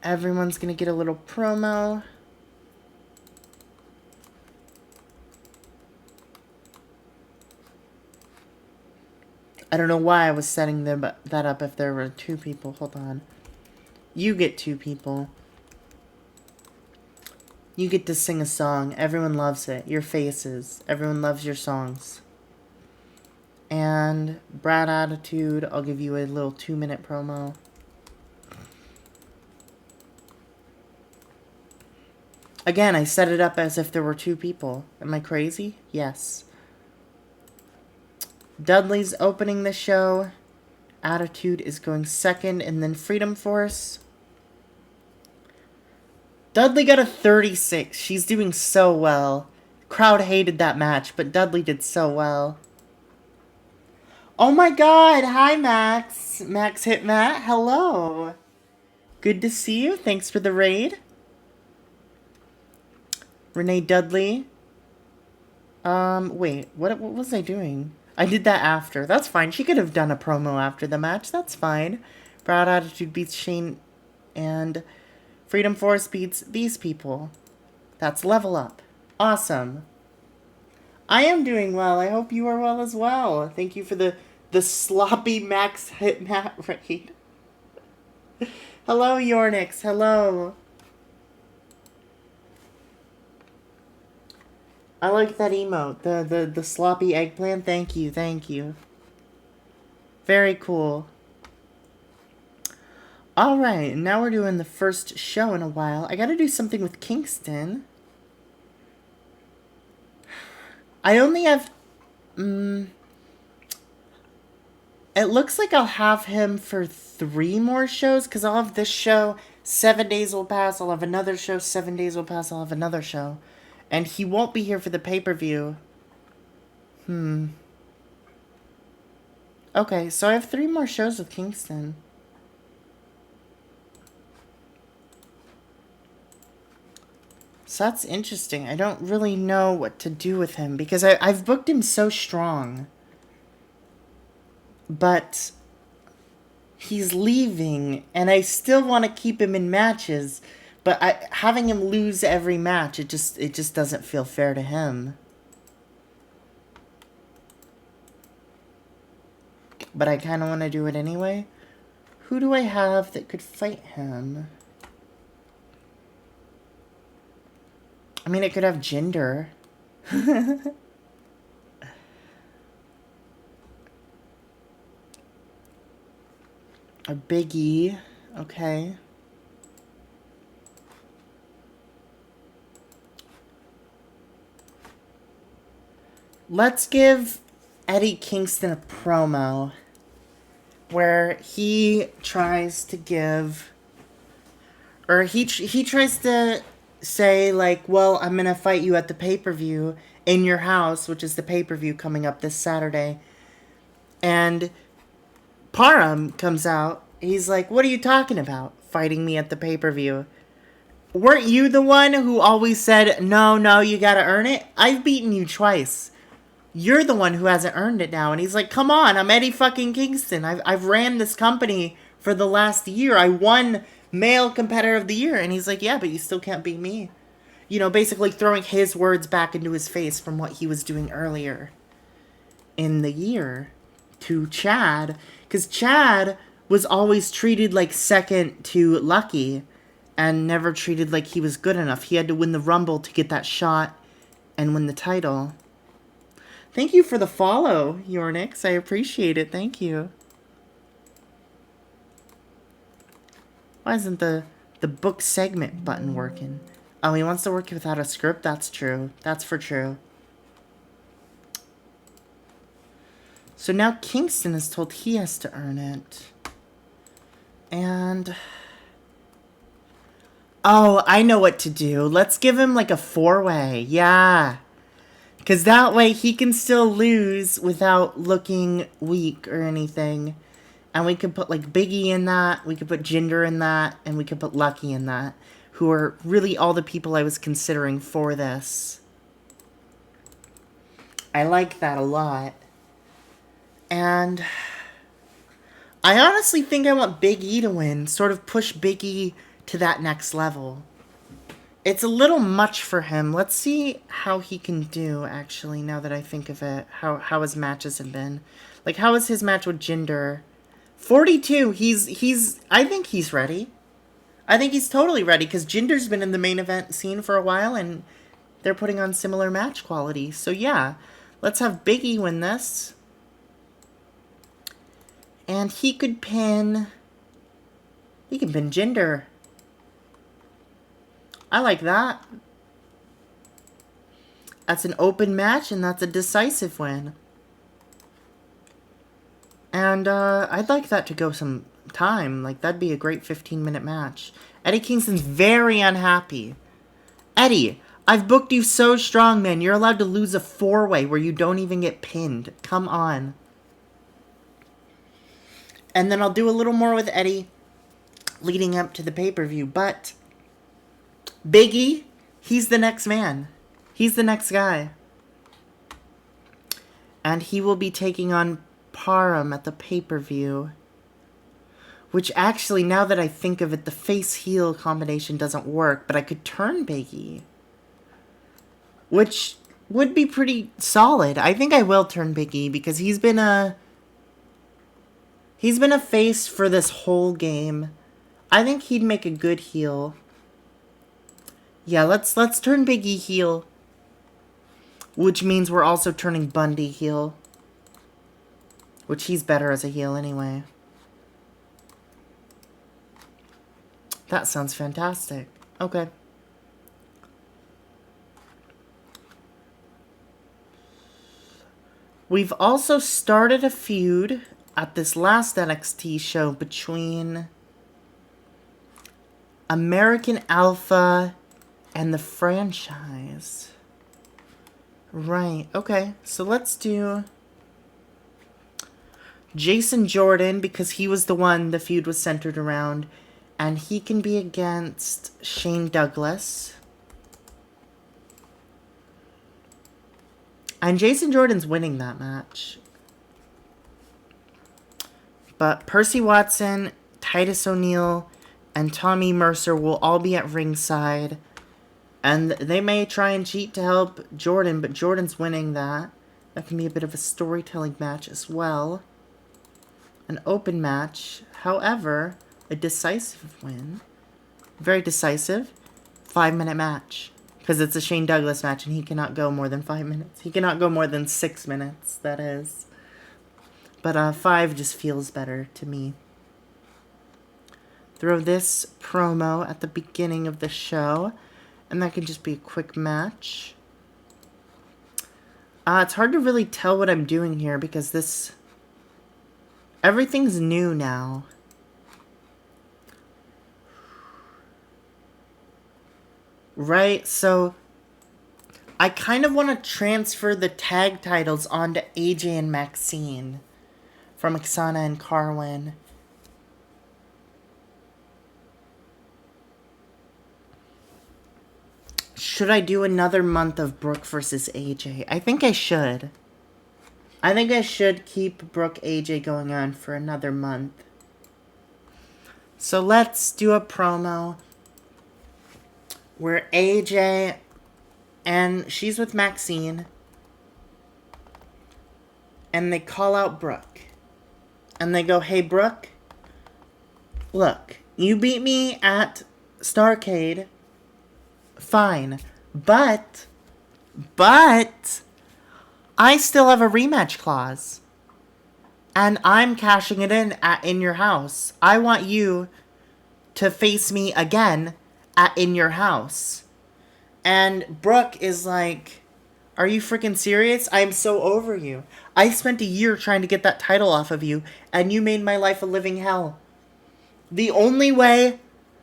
Everyone's gonna get a little promo. I don't know why I was setting that up if there were two people. Hold on. You get two people. You get to sing a song. Everyone loves it. Your faces. Everyone loves your songs. And Brad Attitude, I'll give you a little 2-minute promo. Again, I set it up as if there were two people. Am I crazy? Yes. Dudley's opening the show. Attitude is going second, and then Freedom Force. Dudley got a 36. She's doing so well. Crowd hated that match, but Dudley did so well. Oh my god! Hi, Max. Max Hit Matt. Hello. Good to see you. Thanks for the raid. Renee Dudley. Wait. What was I doing? I did that after. That's fine. She could have done a promo after the match. That's fine. Brad Attitude beats Shane, and Freedom Force beats these people. That's level up. Awesome. I am doing well. I hope you are well as well. Thank you for the sloppy Max Hit Matt raid. Hello, Yornix. Hello. I like that emote. The sloppy eggplant. Thank you. Thank you. Very cool. Alright, now we're doing the first show in a while. I gotta do something with Kingston. I only have... it looks like I'll have him for 3 more shows, because I'll have this show, 7 days will pass, I'll have another show, 7 days will pass, I'll have another show. And he won't be here for the pay-per-view. Okay, so I have 3 more shows with Kingston. So that's interesting. I don't really know what to do with him, because I've booked him so strong. But he's leaving, and I still want to keep him in matches. But having him lose every match, it just doesn't feel fair to him. But I kind of want to do it anyway. Who do I have that could fight him? I mean, it could have Jinder. A Big E. Okay. Let's give Eddie Kingston a promo where he tries to give, or he tries to say, like, well, I'm gonna fight you at the pay-per-view in your house, which is the pay-per-view coming up this Saturday. And Parham comes out. He's like, what are you talking about? Fighting me at the pay-per-view. Weren't you the one who always said, no, you gotta earn it? I've beaten you twice. You're the one who hasn't earned it now. And he's like, come on, I'm Eddie fucking Kingston. I've ran this company for the last year. I won Male Competitor of the Year. And he's like, yeah, but you still can't beat me. You know, basically throwing his words back into his face from what he was doing earlier in the year to Chad. Because Chad was always treated like second to Lucky and never treated like he was good enough. He had to win the Rumble to get that shot and win the title. Thank you for the follow, Yornix. I appreciate it. Thank you. Why isn't the book segment button working? Oh, he wants to work without a script? That's true. That's for true. So now Kingston is told he has to earn it. And... oh, I know what to do. Let's give him like a 4-way. Yeah. Because that way he can still lose without looking weak or anything. And we could put like Biggie in that. We could put Jinder in that. And we could put Lucky in that. Who are really all the people I was considering for this. I like that a lot. And I honestly think I want Big E to win. Sort of push Big E to that next level. It's a little much for him. Let's see how he can do, actually, now that I think of it. How his matches have been. Like, how is his match with Jinder? 42. I think he's ready. I think he's totally ready, because Jinder's been in the main event scene for a while, and they're putting on similar match quality. So, yeah. Let's have Big E win this. And he could pin... he can pin Jinder. I like that. That's an open match, and that's a decisive win. And I'd like that to go some time. Like, that'd be a great 15-minute match. Eddie Kingston's very unhappy. Eddie, I've booked you so strong, man. You're allowed to lose a 4-way where you don't even get pinned. Come on. And then I'll do a little more with Eddie leading up to the pay-per-view. But Big E, he's the next man. He's the next guy. And he will be taking on Parham at the pay-per-view. Which actually, now that I think of it, the face-heel combination doesn't work. But I could turn Big E. Which would be pretty solid. I think I will turn Big E because he's been a face for this whole game. I think he'd make a good heel. Yeah, let's turn Big E heel. Which means we're also turning Bundy heel. Which he's better as a heel anyway. That sounds fantastic. Okay. We've also started a feud at this last NXT show between American Alpha and the franchise. Right, okay. So let's do Jason Jordan, because he was the one the feud was centered around. And he can be against Shane Douglas. And Jason Jordan's winning that match. But Percy Watson, Titus O'Neil, and Tommy Mercer will all be at ringside. And they may try and cheat to help Jordan, but Jordan's winning that. That can be a bit of a storytelling match as well. An open match. However, a decisive win. Very decisive. 5-minute match. Because it's a Shane Douglas match and he cannot go more than 5 minutes. He cannot go more than 6 minutes, that is. But 5 just feels better to me. Throw this promo at the beginning of the show. And that can just be a quick match. It's hard to really tell what I'm doing here because this... everything's new now. Right, so I kind of want to transfer the tag titles onto AJ and Maxine from Oksana and Carwin. Should I do another month of Brooke versus AJ? I think I should. I think I should keep Brooke AJ going on for another month. So let's do a promo where AJ, and she's with Maxine, and they call out Brooke. And they go, hey, Brooke, look, you beat me at Starrcade, fine, but I still have a rematch clause. And I'm cashing it in your house. I want you to face me again in your house. And Brooke is like, are you freaking serious? I'm so over you. I spent a year trying to get that title off of you, and you made my life a living hell. The only way,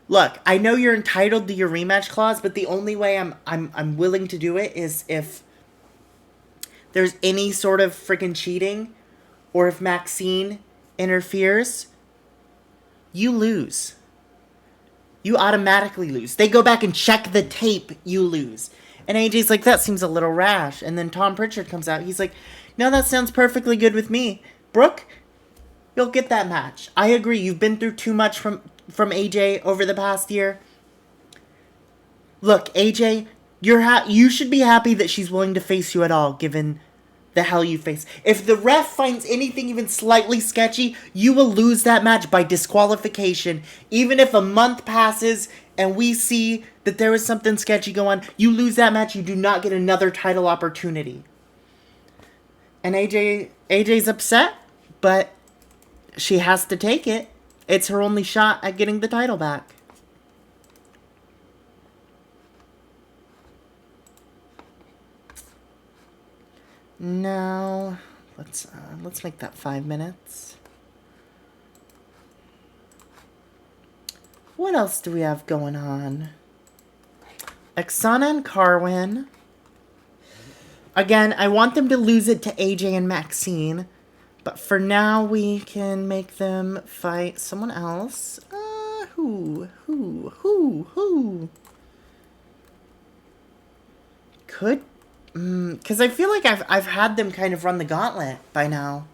look, I know you're entitled to your rematch clause, but the only way I'm willing to do it is if there's any sort of freaking cheating, or if Maxine interferes, you lose. You automatically lose. They go back and check the tape, you lose. And AJ's like, that seems a little rash. And then Tom Pritchard comes out. He's like, no, that sounds perfectly good with me. Brooke, you'll get that match. I agree. You've been through too much from AJ over the past year. Look, AJ, you should be happy that she's willing to face you at all, given the hell you face. If the ref finds anything even slightly sketchy, you will lose that match by disqualification. Even if a month passes and we see that there was something sketchy going on, you lose that match, you do not get another title opportunity. And AJ's upset, but she has to take it. It's her only shot at getting the title back. Now, let's make that 5 minutes. What else do we have going on? Oksana and Carwin. Again, I want them to lose it to AJ and Maxine. But for now, we can make them fight someone else. Who? Could... Because I feel like I've had them kind of run the gauntlet by now.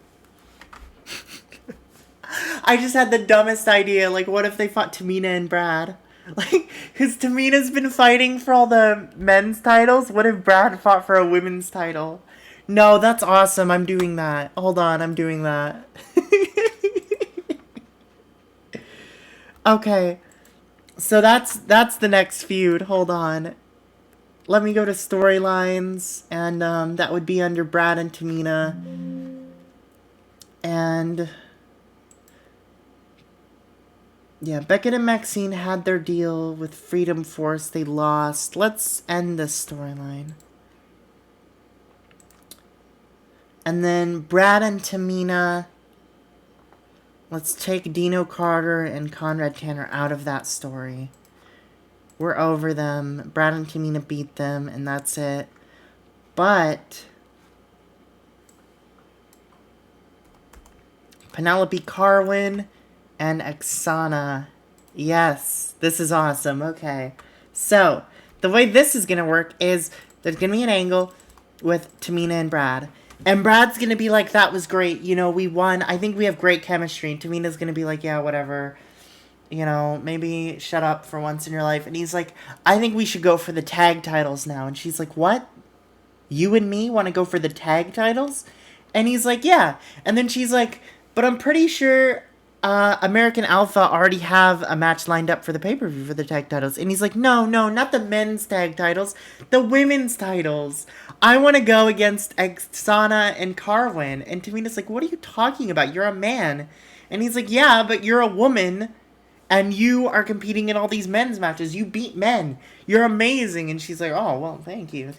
I just had the dumbest idea. Like, what if they fought Tamina and Brad? Like, because Tamina's been fighting for all the men's titles. What if Brad fought for a women's title? No, that's awesome. I'm doing that. Hold on, I'm doing that. Okay. So that's the next feud. Hold on. Let me go to storylines, and that would be under Brad and Tamina. And yeah, Beckett and Maxine had their deal with Freedom Force. They lost. Let's end this storyline. And then Brad and Tamina. Let's take Dino Carter and Conrad Tanner out of that story. We're over them. Brad and Tamina beat them, and that's it. But Penelope Carwin and Oksana. Yes, this is awesome. Okay. So, the way this is going to work is there's going to be an angle with Tamina and Brad. And Brad's going to be like, that was great. You know, we won. I think we have great chemistry. And Tamina's going to be like, yeah, whatever. You know, maybe shut up for once in your life. And he's like, I think we should go for the tag titles now. And she's like, what? You and me want to go for the tag titles? And he's like, yeah. And then she's like, but I'm pretty sure American Alpha already have a match lined up for the pay-per-view for the tag titles. And he's like, no, not the men's tag titles, the women's titles. I want to go against Oksana and Carwin. And Tamina's like, what are you talking about? You're a man. And he's like, yeah, but you're a woman. And you are competing in all these men's matches. You beat men. You're amazing. And she's like, oh, well, thank you.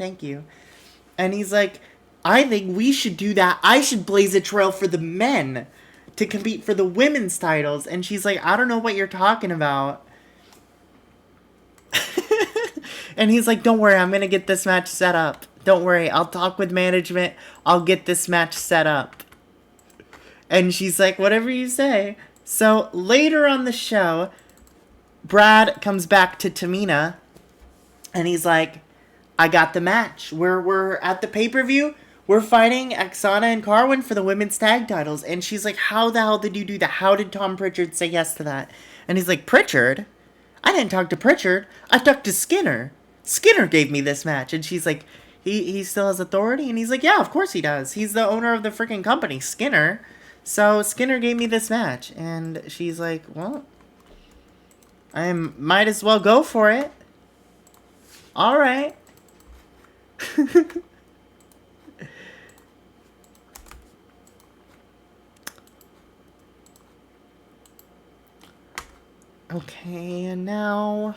And he's like, I think we should do that. I should blaze a trail for the men to compete for the women's titles. And she's like, I don't know what you're talking about. And he's like, don't worry, I'm going to get this match set up. Don't worry, I'll talk with management. I'll get this match set up. And she's like, whatever you say. So later on the show, Brad comes back to Tamina. And he's like, I got the match. We're at the pay-per-view. We're fighting Oksana and Carwin for the women's tag titles. And she's like, how the hell did you do that? How did Tom Pritchard say yes to that? And he's like, Pritchard? I didn't talk to Pritchard. I talked to Skinner. Skinner gave me this match. And she's like, he still has authority? And he's like, yeah, of course he does. He's the owner of the freaking company, Skinner. So Skinner gave me this match. And she's like, well, I might as well go for it. All right. Okay, and now...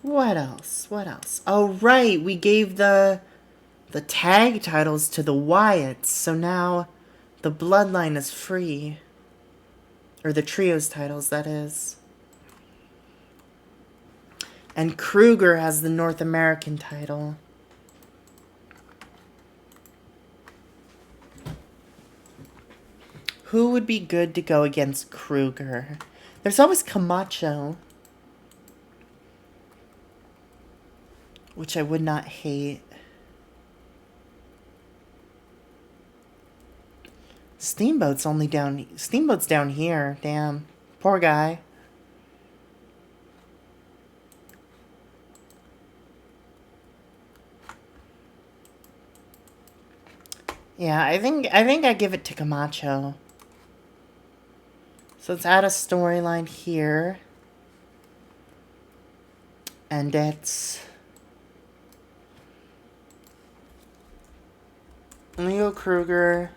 What else? What else? Oh, right, we gave the tag titles to the Wyatts, so now the Bloodline is free. Or the Trios titles, that is. And Kruger has the North American title. Who would be good to go against Kruger? There's always Camacho, which I would not hate. Steamboat's down here. Damn. Poor guy. Yeah, I think I give it to Camacho. So let's add a storyline here. And it's Leo Kruger,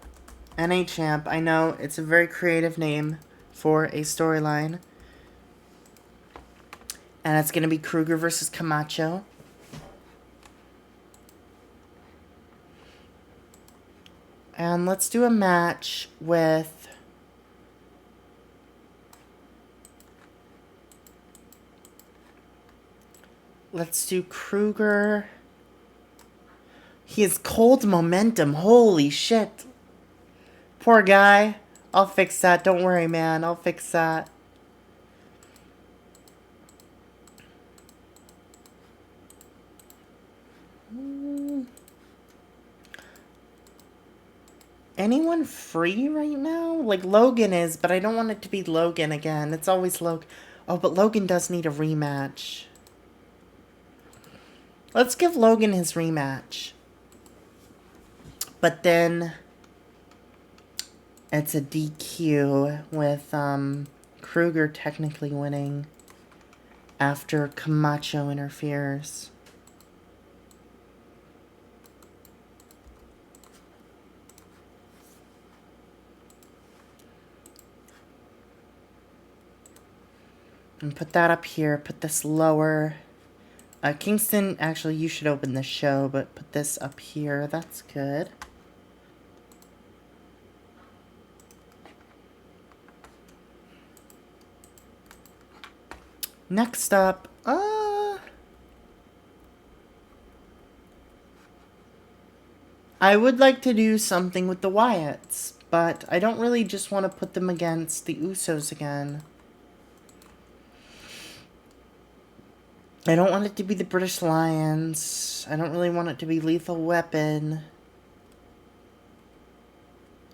NA Champ. I know, it's a very creative name for a storyline. And it's going to be Kruger versus Camacho. And let's do a match with... Let's do Kruger. He has cold momentum. Holy shit. Poor guy. I'll fix that. Don't worry, man. I'll fix that. Anyone free right now? Like, Logan is, but I don't want it to be Logan again. It's always Logan. Oh, but Logan does need a rematch. Let's give Logan his rematch. But then it's a DQ with Kruger technically winning after Camacho interferes. And put that up here, put this lower. Kingston, actually, you should open the show, but put this up here. That's good. Next up, I would like to do something with the Wyatts, but I don't really just want to put them against the Usos again. I don't want it to be the British Lions. I don't really want it to be Lethal Weapon.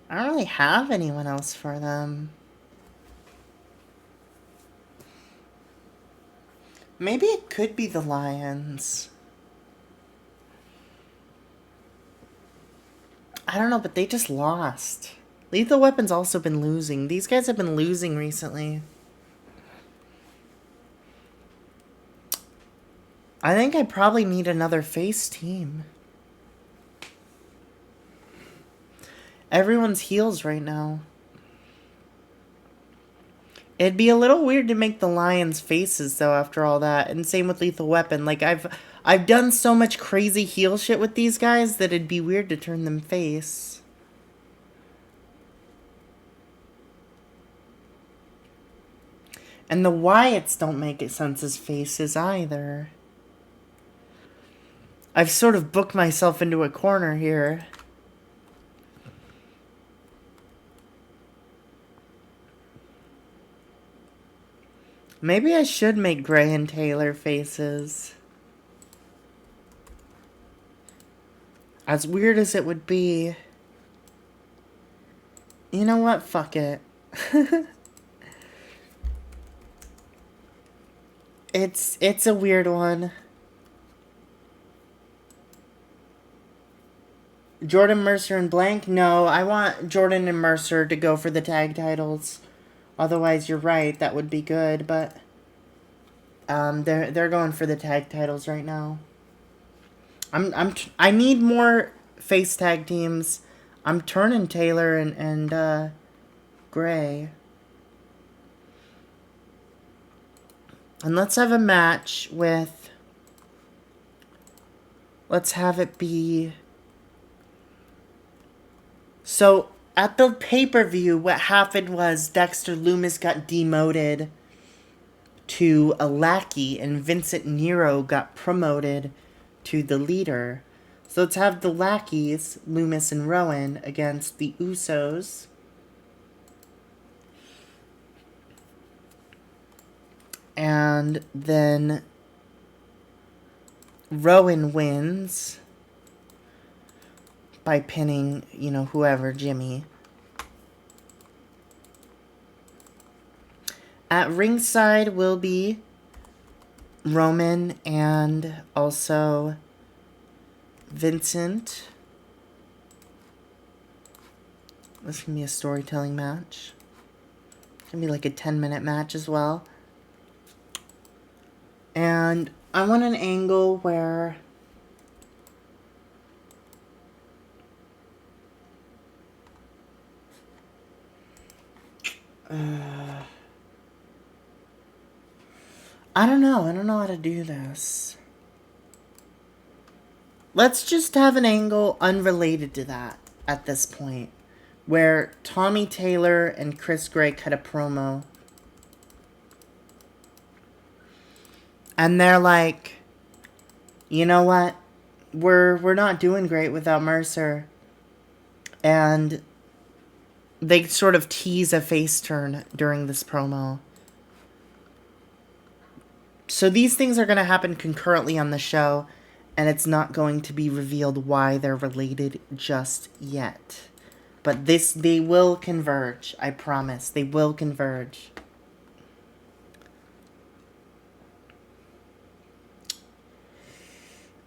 I don't really have anyone else for them. Maybe it could be the Lions. I don't know, but they just lost. Lethal Weapon's also been losing. These guys have been losing recently. I think I probably need another face team. Everyone's heels right now. It'd be a little weird to make the Lions faces, though, after all that. And same with Lethal Weapon. Like, I've done so much crazy heel shit with these guys that it'd be weird to turn them face. And the Wyatts don't make sense as faces either. I've sort of booked myself into a corner here. Maybe I should make Gray and Taylor faces. As weird as it would be. You know what? Fuck it. It's a weird one. Jordan, Mercer, and Blank? No, I want Jordan and Mercer to go for the tag titles. Otherwise, you're right, that would be good, but they're going for the tag titles right now. I need more face tag teams. I'm turning Taylor and Gray. And let's have a match with... Let's have it be... So, at the pay-per-view, what happened was Dexter Lumis got demoted to a lackey, and Vincent Nero got promoted to the leader. So let's have the lackeys, Lumis and Rowan, against the Usos. And then Rowan wins by pinning, whoever, Jimmy. At ringside will be Roman and also Vincent. This is going to be a storytelling match. It's going to be like a 10-minute match as well. And I want an angle where... I don't know how to do this. Let's just have an angle unrelated to that at this point, where Tommy Taylor and Chris Gray cut a promo. And they're like, you know what? We're not doing great without Mercer. And they sort of tease a face turn during this promo. So these things are going to happen concurrently on the show, and it's not going to be revealed why they're related just yet. But they will converge, I promise. They will converge.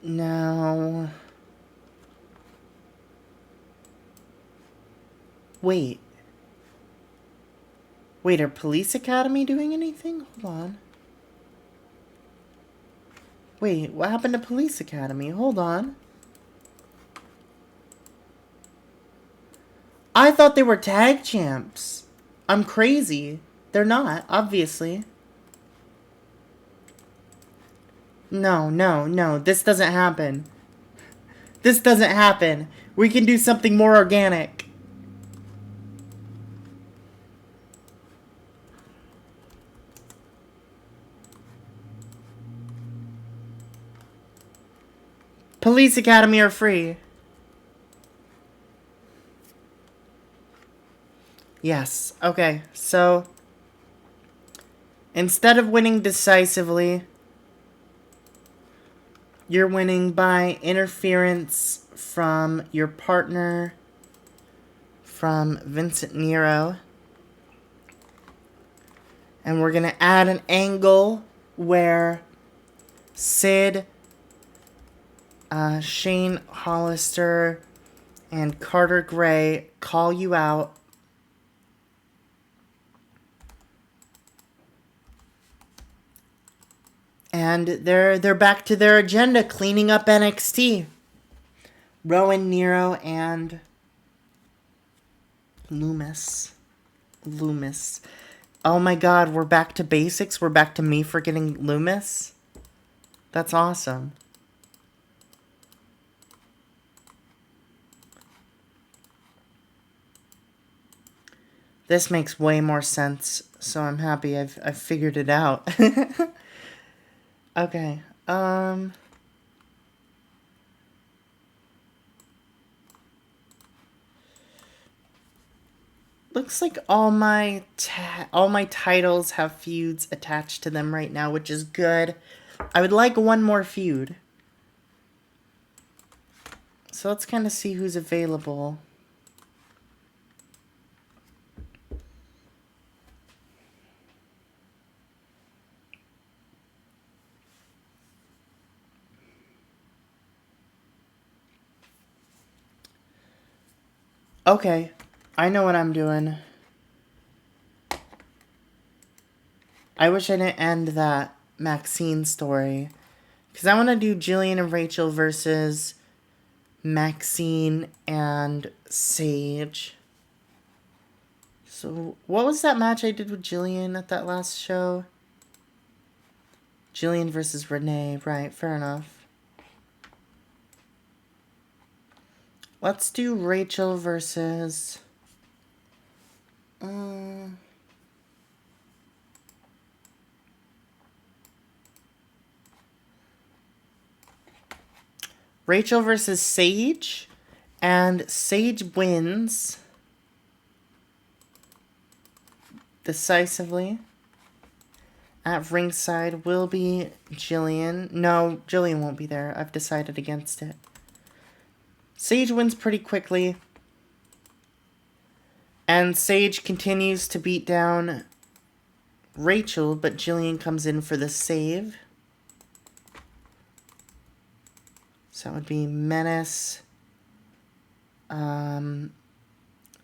Now... Wait, are Police Academy doing anything? Hold on. Wait, what happened to Police Academy? Hold on. I thought they were tag champs. I'm crazy. They're not, obviously. No. This doesn't happen. This doesn't happen. We can do something more organic. Police Academy are free. Yes. Okay. So, instead of winning decisively, you're winning by interference from your partner, from Vincent Nero. And we're going to add an angle where Sid, Shane Hollister, and Carter Gray call you out. And they're back to their agenda, cleaning up NXT. Rowan, Nero, and Lumis. Oh my god, we're back to basics? We're back to me forgetting Lumis? That's awesome. This makes way more sense, so I'm happy I've figured it out. Okay, looks like all my titles have feuds attached to them right now, which is good. I would like one more feud. So let's kind of see who's available. Okay, I know what I'm doing. I wish I didn't end that Maxine story. Because I want to do Jillian and Rachel versus Maxine and Sage. So, what was that match I did with Jillian at that last show? Jillian versus Renee. Right, fair enough. Let's do Rachel versus... Rachel versus Sage. And Sage wins decisively. At ringside will be Jillian. No, Jillian won't be there. I've decided against it. Sage wins pretty quickly. And Sage continues to beat down Rachel, but Jillian comes in for the save. So that would be Menace.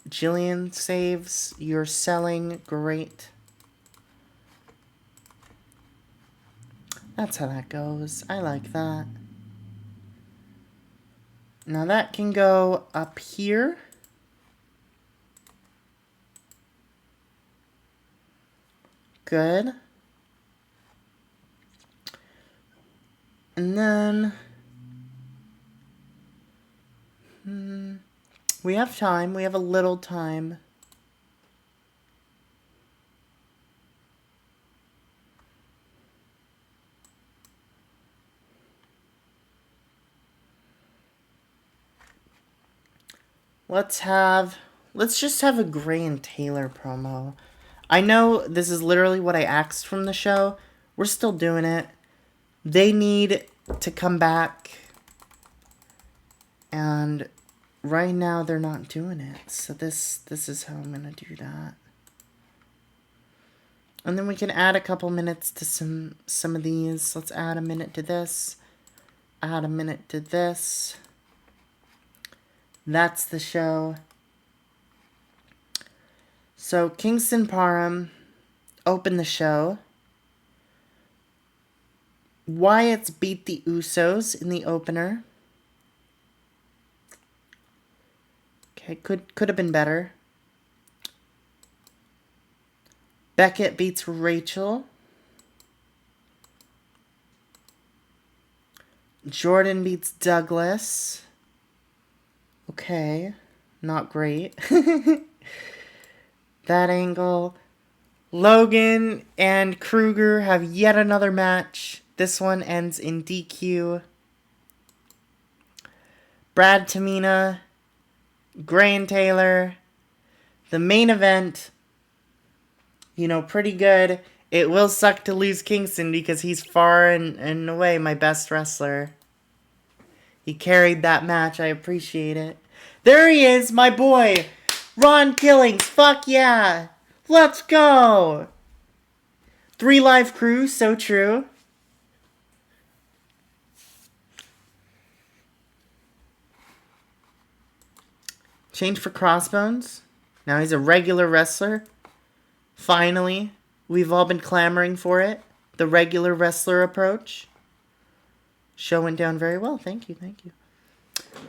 Jillian saves. You're selling. Great. That's how that goes. I like that. Now that can go up here. Good. And then... we have time. We have a little time. Let's just have a Gray and Taylor promo. I know this is literally what I asked from the show. We're still doing it. They need to come back. And right now they're not doing it. So this is how I'm going to do that. And then we can add a couple minutes to some of these. Let's add a minute to this. Add a minute to this. That's the show. So, Kingston Parham opened the show. Wyatt's beat the Usos in the opener. Okay, could have been better. Beckett beats Rachel. Jordan beats Douglas. Okay, not great. That angle. Logan and Kruger have yet another match. This one ends in DQ. Brad Tamina, Gray and Taylor. The main event, you know, pretty good. It will suck to lose Kingston because he's far and away my best wrestler. He carried that match. I appreciate it. There he is, my boy. Ron Killings. Fuck yeah. Let's go. 3 Live Crew. So true. Change for Crossbones. Now he's a regular wrestler. Finally. We've all been clamoring for it. The regular wrestler approach. Show went down very well. Thank you. Thank you.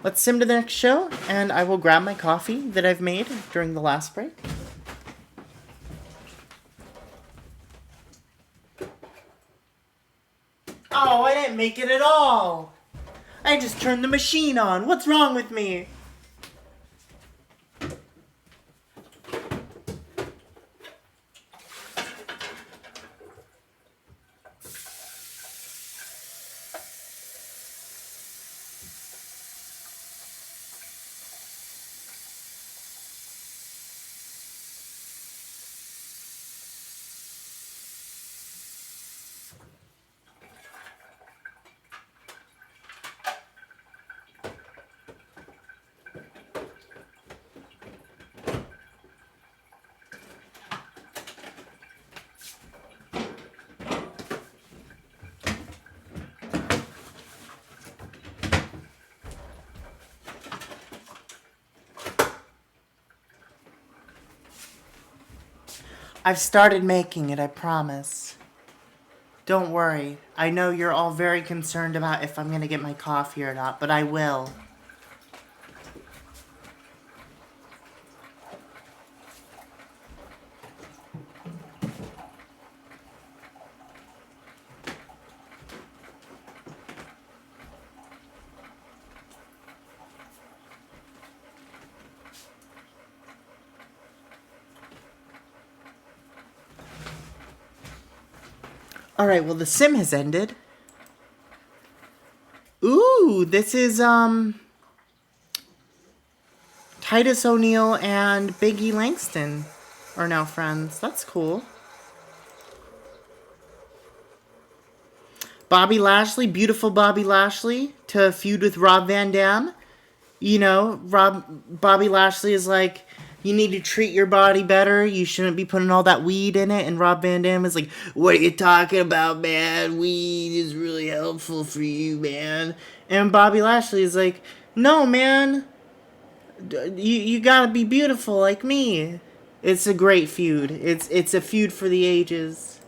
Let's sim to the next show, and I will grab my coffee that I've made during the last break. Oh, I didn't make it at all. I just turned the machine on. What's wrong with me? I've started making it, I promise. Don't worry. I know you're all very concerned about if I'm going to get my coffee or not, but I will. Alright, well, the sim has ended. Ooh, this is, Titus O'Neil and Big E Langston are now friends. That's cool. Bobby Lashley, beautiful Bobby Lashley, to feud with Rob Van Dam. You know, Bobby Lashley is like, you need to treat your body better. You shouldn't be putting all that weed in it. And Rob Van Dam is like, what are you talking about, man? Weed is really helpful for you, man. And Bobby Lashley is like, no, man. You gotta be beautiful like me. It's a great feud. It's a feud for the ages.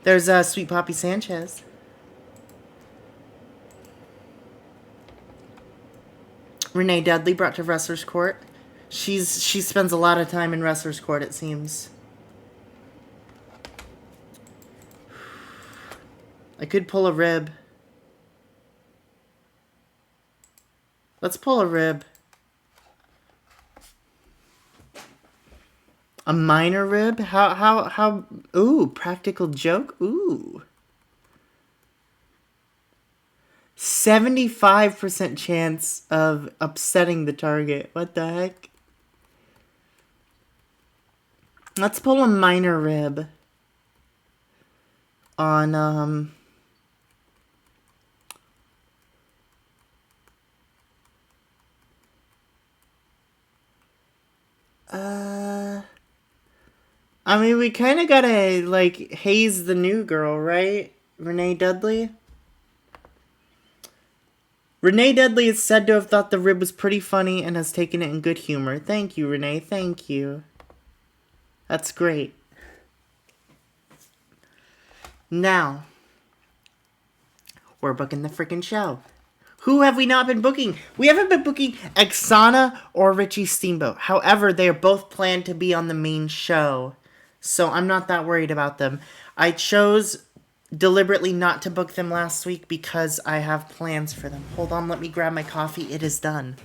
There's Sweet Poppy Sanchez. Renee Dudley brought to Wrestler's Court. She spends a lot of time in Wrestler's Court, it seems. I could pull a rib. Let's pull a rib. A minor rib? How? Ooh, practical joke? Ooh. 75% chance of upsetting the target. What the heck? Let's pull a minor rib. On, I mean, we kind of gotta, like, haze the new girl, right? Renee Dudley? Renee Dudley is said to have thought the rib was pretty funny and has taken it in good humor. Thank you, Renee. Thank you. That's great. Now, we're booking the freaking show. Who have we not been booking? We haven't been booking Exana or Richie Steamboat. However, they are both planned to be on the main show. So I'm not that worried about them. I chose deliberately not to book them last week because I have plans for them. Hold on, let me grab my coffee. It is done.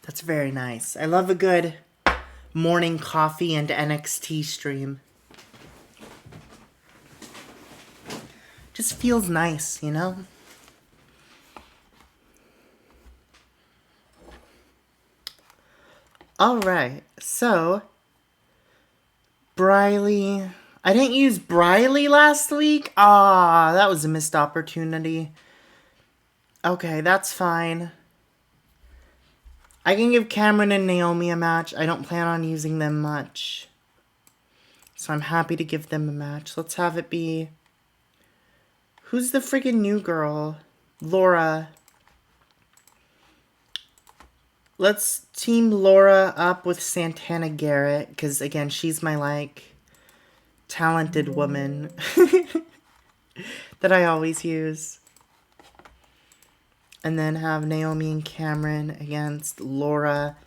That's very nice. I love a good morning coffee and NXT stream. Just feels nice, you know? Alright, so Briley. I didn't use Briley last week. Ah, that was a missed opportunity. Okay, that's fine. I can give Cameron and Naomi a match. I don't plan on using them much. So I'm happy to give them a match. Let's have it be... Who's the friggin' new girl? Laura. Let's team Laura up with Santana Garrett. Because, again, she's my, like, talented woman that I always use. And then have Naomi and Cameron against Laura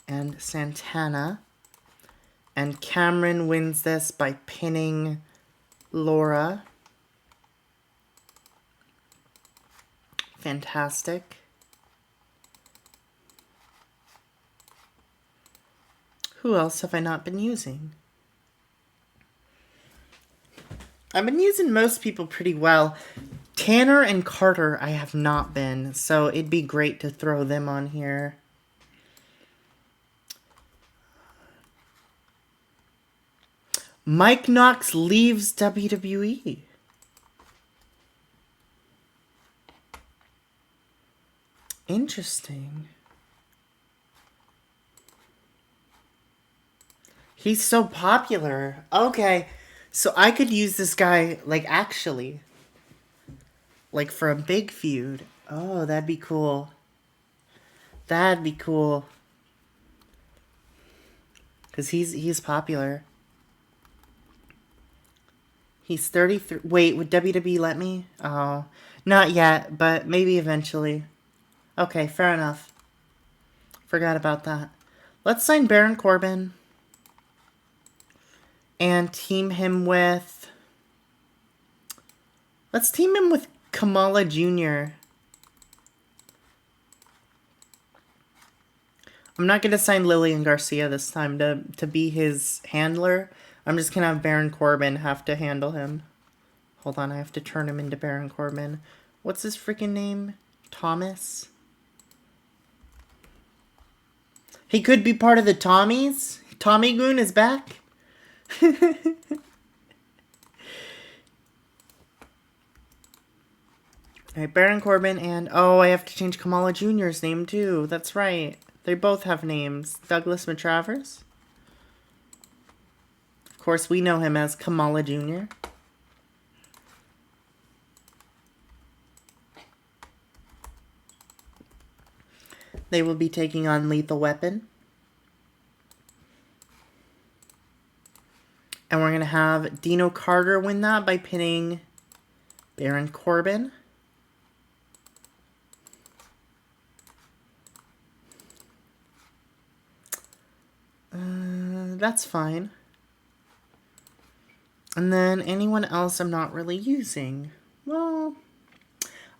and Santana. And Cameron wins this by pinning Laura. Fantastic. Who else have I not been using? I've been using most people pretty well. Tanner and Carter I have not been, so it'd be great to throw them on here. Mike Knox leaves WWE. Interesting. He's so popular. Okay, so I could use this guy, like, actually. Like, for a big feud. Oh, that'd be cool. That'd be cool. Because he's popular. He's 33. Wait, would WWE let me? Oh, not yet, but maybe eventually. Okay, fair enough. Forgot about that. Let's sign Baron Corbin. And team him with... Let's team him with Kamala Jr. I'm not going to sign Lillian Garcia this time to be his handler. I'm just going to have Baron Corbin have to handle him. Hold on, I have to turn him into Baron Corbin. What's his freaking name? Thomas? He could be part of the Tommies? Tommy Goon is back? Alright, Baron Corbin and... Oh, I have to change Kamala Jr.'s name too. That's right. They both have names. Douglas Matravers. Of course, we know him as Kamala Jr. They will be taking on Lethal Weapon. And we're going to have Dino Carter win that by pinning Baron Corbin. That's fine. And then anyone else I'm not really using. Well,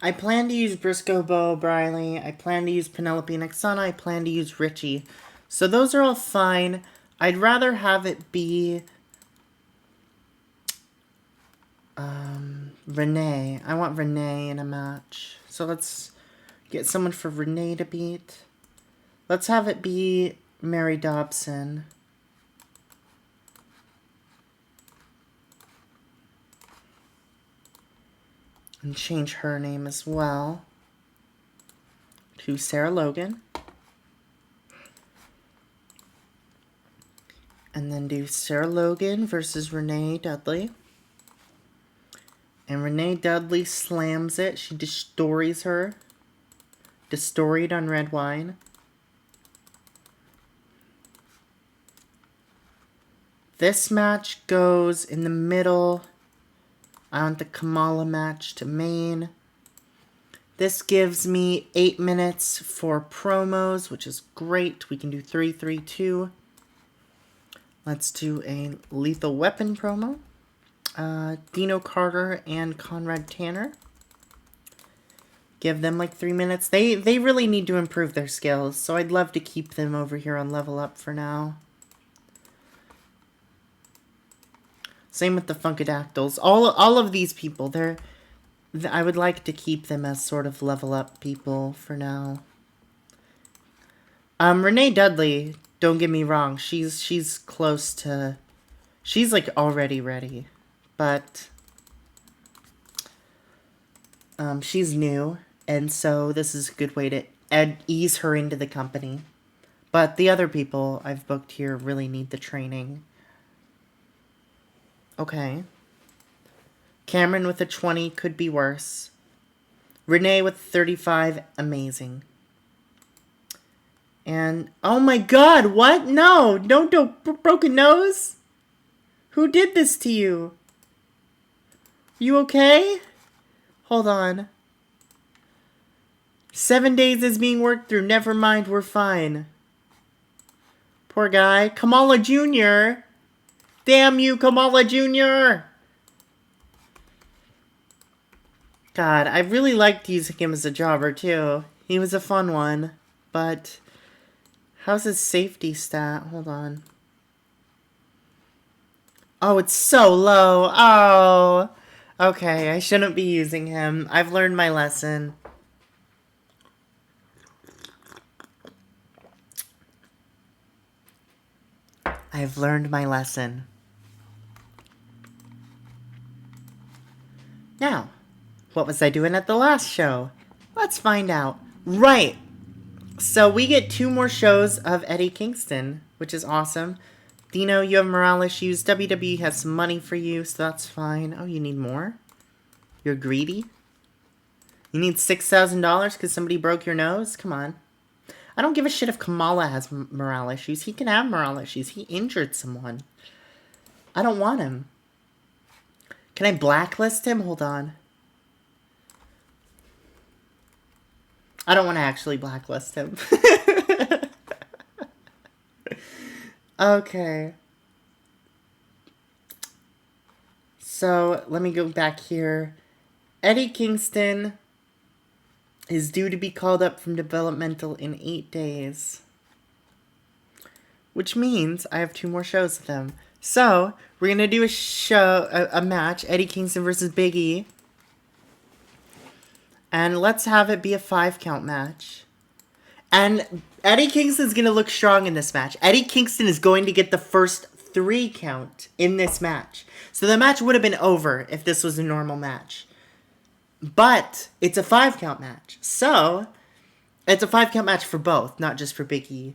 I plan to use Briscoe Bo Briley. I plan to use Penelope Nexana. I plan to use Richie. So those are all fine. I'd rather have it be Renee. I want Renee in a match. So let's get someone for Renee to beat. Let's have it be Mary Dobson. And change her name as well to Sarah Logan. And then do Sarah Logan versus Renee Dudley. And Renee Dudley slams it. She destroys her. Destoried on red wine. This match goes in the middle. I want the Kamala match to main. This gives me 8 minutes for promos, which is great. We can do 3, 3, 2. Let's do a Lethal Weapon promo. Dino Carter and Conrad Tanner. Give them like 3 minutes. They really need to improve their skills, so I'd love to keep them over here on Level Up for now. Same with the Funkadactyls. All of these people, I would like to keep them as sort of Level Up people for now. Renee Dudley, don't get me wrong, she's close to... She's like already ready. But she's new, and so this is a good way to ease her into the company. But the other people I've booked here really need the training. Okay. Cameron with a 20 could be worse. Renee with 35, amazing. And, oh my god, what? No, don't broken nose? Who did this to you? You okay? Hold on. 7 days is being worked through. Never mind, we're fine. Poor guy. Kamala Jr. Damn you, Kamala Jr. God, I really liked using him as a jobber, too. He was a fun one. But, how's his safety stat? Hold on. Oh, it's so low. Oh. Okay, I shouldn't be using him. I've learned my lesson. I've learned my lesson. Now, what was I doing at the last show? Let's find out. Right. So we get 2 more shows of Eddie Kingston, which is awesome. Dino, you have morale issues. WWE has some money for you, so that's fine. Oh, you need more? You're greedy? You need $6,000 because somebody broke your nose? Come on. I don't give a shit if Kamala has morale issues. He can have morale issues. He injured someone. I don't want him. Can I blacklist him? Hold on. I don't want to actually blacklist him. Okay. So, let me go back here. Eddie Kingston is due to be called up from developmental in 8 days. Which means I have 2 more shows with him. So, we're going to do a match, Eddie Kingston versus Big E. And let's have it be a 5 count match. And Eddie Kingston's going to look strong in this match. Eddie Kingston is going to get the first 3 count in this match. So the match would have been over if this was a normal match. But it's a 5 count match. So, it's a 5 count match for both, not just for Big E.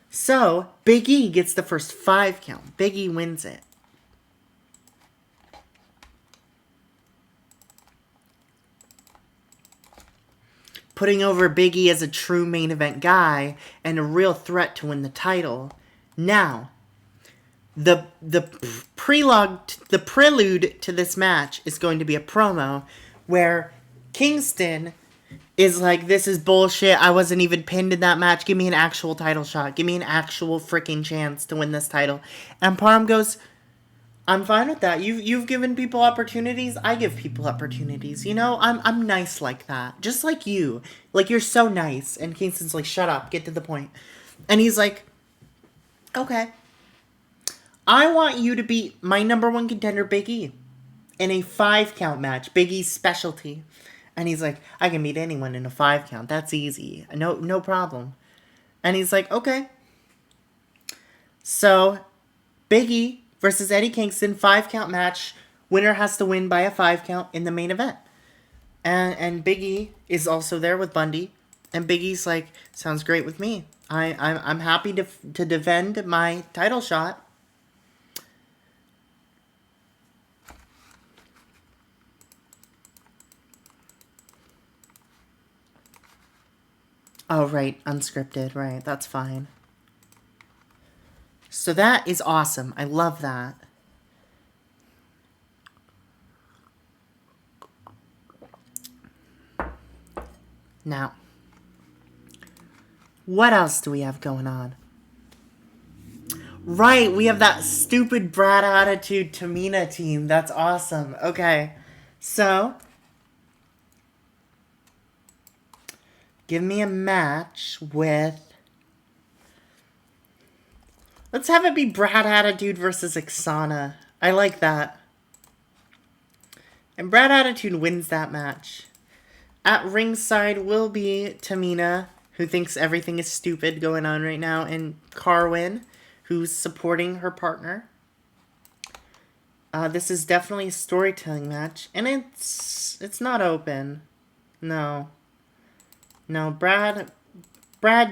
So, Big E gets the first 5 count. Big E wins it. Putting over Big E as a true main event guy and a real threat to win the title. Now, the prelude to this match is going to be a promo where Kingston is like, this is bullshit. I wasn't even pinned in that match. Give me an actual title shot. Give me an actual freaking chance to win this title. And Parham goes, I'm fine with that. You've given people opportunities. I give people opportunities. You know, I'm nice like that. Just like you. Like, you're so nice. And Kingston's like, shut up. Get to the point. And he's like, okay. I want you to beat my number 1 contender, Big E, in a 5 count match. Big E's specialty. And he's like, I can beat anyone in a 5 count. That's easy. No problem. And he's like, okay. So, Big E versus Eddie Kingston, 5 count match. Winner has to win by a 5 count in the main event. And Big E is also there with Bundy. And Big E's like, sounds great with me. I'm happy to defend my title shot. Oh, right. Unscripted. Right. That's fine. So that is awesome. I love that. Now, what else do we have going on? Right, we have that stupid Brad Attitude Tamina team. That's awesome. Okay, so give me a match with... Let's have it be Brad Attitude versus Ixana. I like that. And Brad Attitude wins that match. At ringside will be Tamina, who thinks everything is stupid going on right now, and Carwin, who's supporting her partner. This is definitely a storytelling match, and it's not open. No, Brad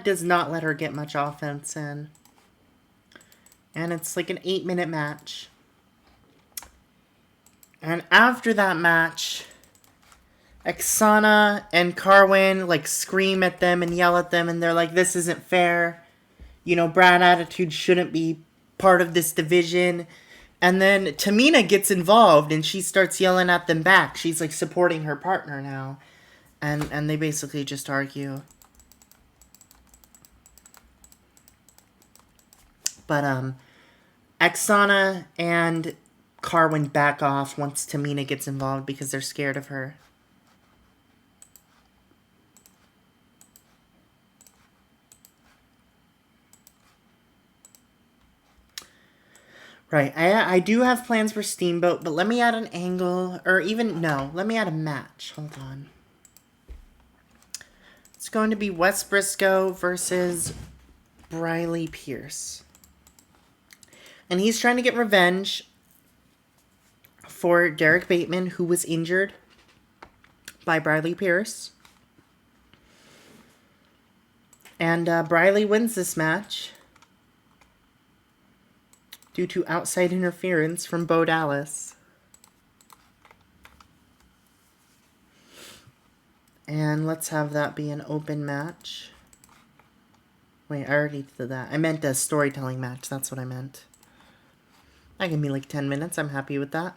does not let her get much offense in. And it's like an 8-minute match. And after that match, Ixana and Carwin like scream at them and yell at them, and they're like, this isn't fair. You know, Brad Attitude shouldn't be part of this division. And then Tamina gets involved and she starts yelling at them back. She's like supporting her partner now. And they basically just argue. But Ixana and Carwin back off once Tamina gets involved because they're scared of her. Right, I do have plans for Steamboat, but let me add an angle, or even, no, let me add a match. Hold on. It's going to be Wes Briscoe versus Briley Pierce. And he's trying to get revenge for Derek Bateman, who was injured by Briley Pierce. And Briley wins this match due to outside interference from Bo Dallas. And let's have that be an open match. Wait, I already did that. I meant a storytelling match. That's what I meant. That can be like 10 minutes. I'm happy with that.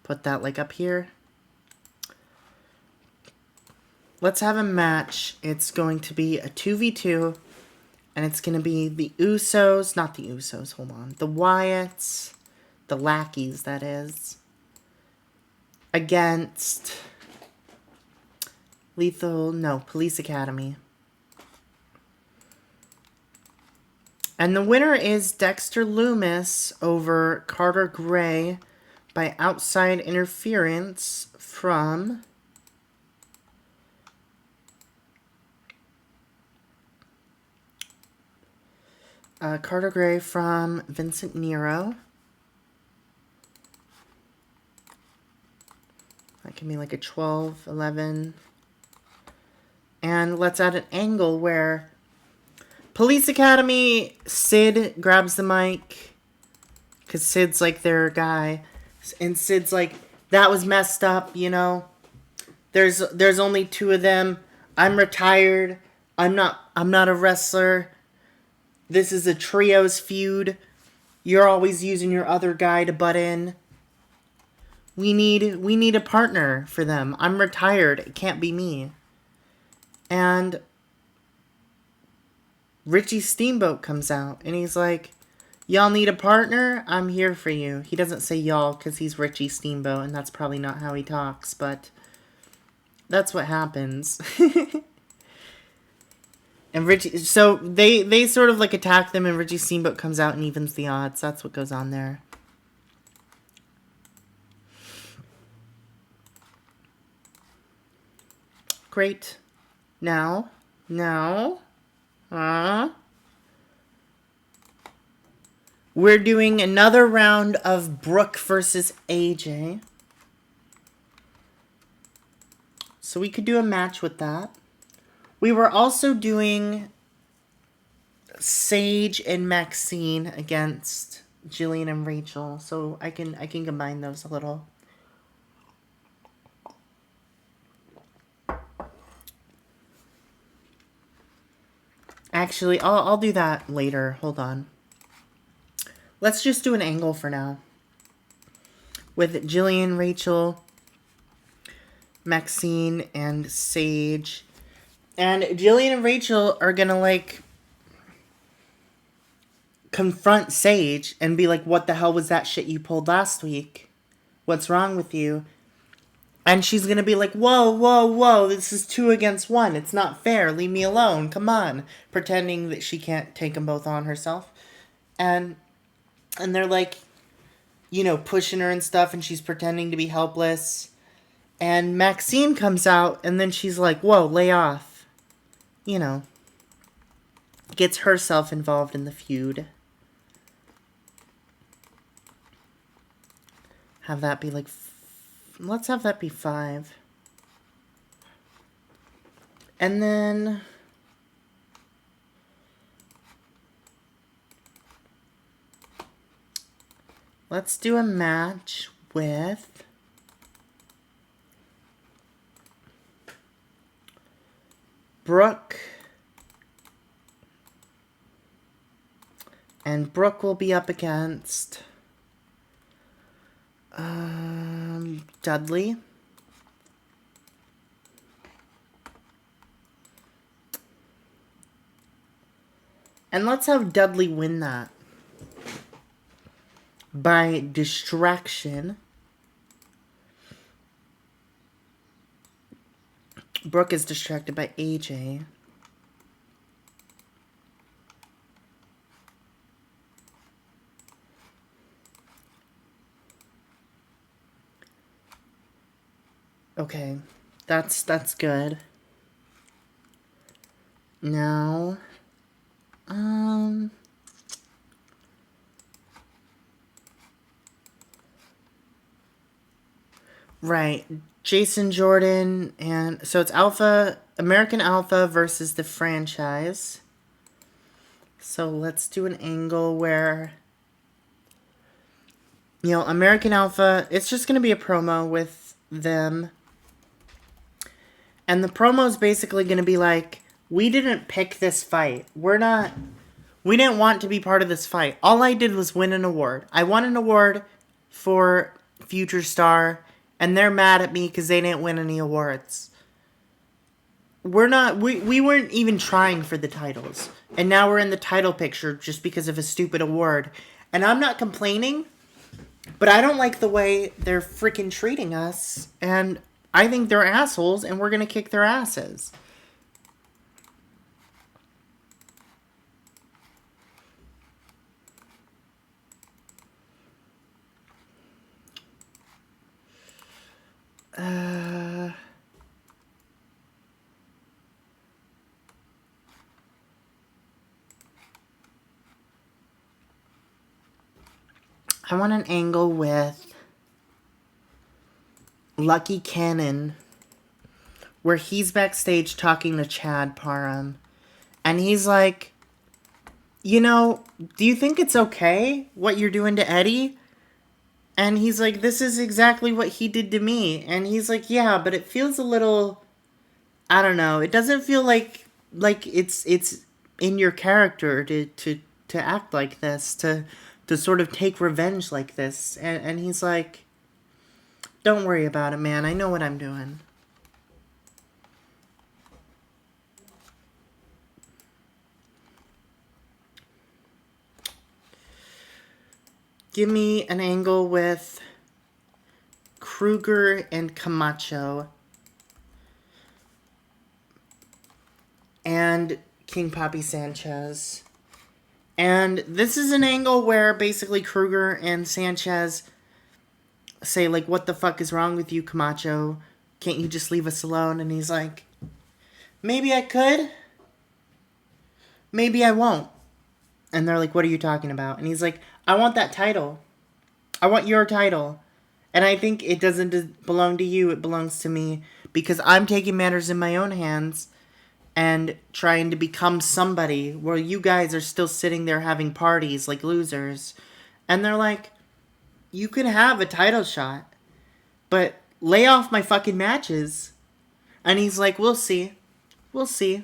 Put that like up here. Let's have a match. It's going to be a 2v2. And it's going to be the Usos. Not the Usos. Hold on. The Wyatts. The lackeys, that is. Against Police Academy. And the winner is Dexter Loomis over Carter Gray by outside interference from Carter Gray from Vincent Nero. That can be like a 12, 11. And let's add an angle where Police Academy, Sid grabs the mic. Because Sid's like their guy. And Sid's like, that was messed up, you know. There's only 2 of them. I'm retired. I'm not a wrestler. This is a trios feud. You're always using your other guy to butt in. We need a partner for them. I'm retired. It can't be me. And Richie Steamboat comes out and he's like, y'all need a partner? I'm here for you. He doesn't say y'all because he's Richie Steamboat and that's probably not how he talks, but that's what happens. And Richie, so they sort of like attack them and Richie Steamboat comes out and evens the odds. That's what goes on there. Great. Now, we're doing another round of Brooke versus AJ. So we could do a match with that. We were also doing Sage and Maxine against Jillian and Rachel. So I can combine those a little. Actually, I'll do that later. Hold on. Let's just do an angle for now. With Jillian, Rachel, Maxine, and Sage. And Jillian and Rachel are gonna, like, confront Sage and be like, what the hell was that shit you pulled last week? What's wrong with you? And she's gonna be like, whoa, this is 2 against 1. It's not fair. Leave me alone. Come on. Pretending that she can't take them both on herself. And they're like, you know, pushing her and stuff, and she's pretending to be helpless. And Maxine comes out, and then she's like, whoa, lay off. You know. Gets herself involved in the feud. Have that be like... Let's have that be 5. And then... let's do a match with... Brooke. And Brooke will be up against... Dudley. And let's have Dudley win that. By distraction. Brooke is distracted by AJ. Okay, that's good. Now, right, Jason Jordan, and so it's American Alpha versus the franchise. So let's do an angle where, you know, American Alpha, it's just going to be a promo with them. And the promo's basically going to be like, we didn't pick this fight. We didn't want to be part of this fight. All I did was win an award. I won an award for Future Star, and they're mad at me because they didn't win any awards. We weren't even trying for the titles. And now we're in the title picture just because of a stupid award. And I'm not complaining, but I don't like the way they're freaking treating us. And I think they're assholes, and we're going to kick their asses. I want an angle with Lucky Cannon where he's backstage talking to Chad Parham. And he's like, you know, do you think it's okay what you're doing to Eddie? And he's like, this is exactly what he did to me. And he's like, yeah, but it feels a little, I don't know. It doesn't feel like it's in your character to act like this, to sort of take revenge like this. And he's like, don't worry about it, man. I know what I'm doing. Give me an angle with Kruger and Camacho. And King Papi Sanchez. And this is an angle where basically Kruger and Sanchez say, like, what the fuck is wrong with you, Camacho? Can't you just leave us alone? And he's like, maybe I could. Maybe I won't. And they're like, what are you talking about? And he's like, I want that title. I want your title. And I think it doesn't belong to you. It belongs to me. Because I'm taking matters in my own hands and trying to become somebody where you guys are still sitting there having parties like losers. And they're like, you could have a title shot, but lay off my fucking matches. And he's like, we'll see. We'll see.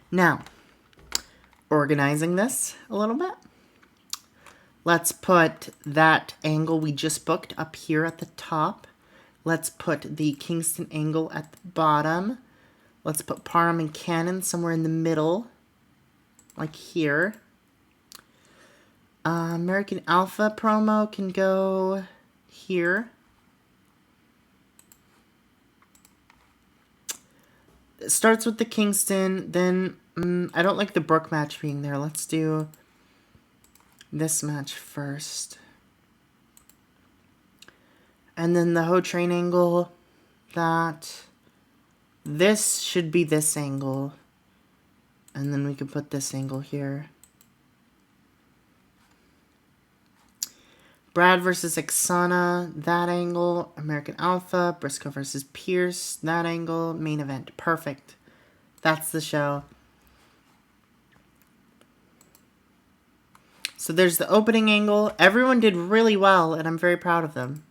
Now, organizing this a little bit. Let's put that angle we just booked up here at the top. Let's put the Kingston angle at the bottom. Let's put Parham and Cannon somewhere in the middle, like here. American Alpha promo can go here. It starts with the Kingston, then I don't like the Brooke match being there. Let's do this match first. And then the Ho Train angle, this should be this angle. And then we can put this angle here. Brad versus Exana, that angle. American Alpha, Briscoe versus Pierce, that angle. Main event, perfect. That's the show. So there's the opening angle. Everyone did really well, and I'm very proud of them.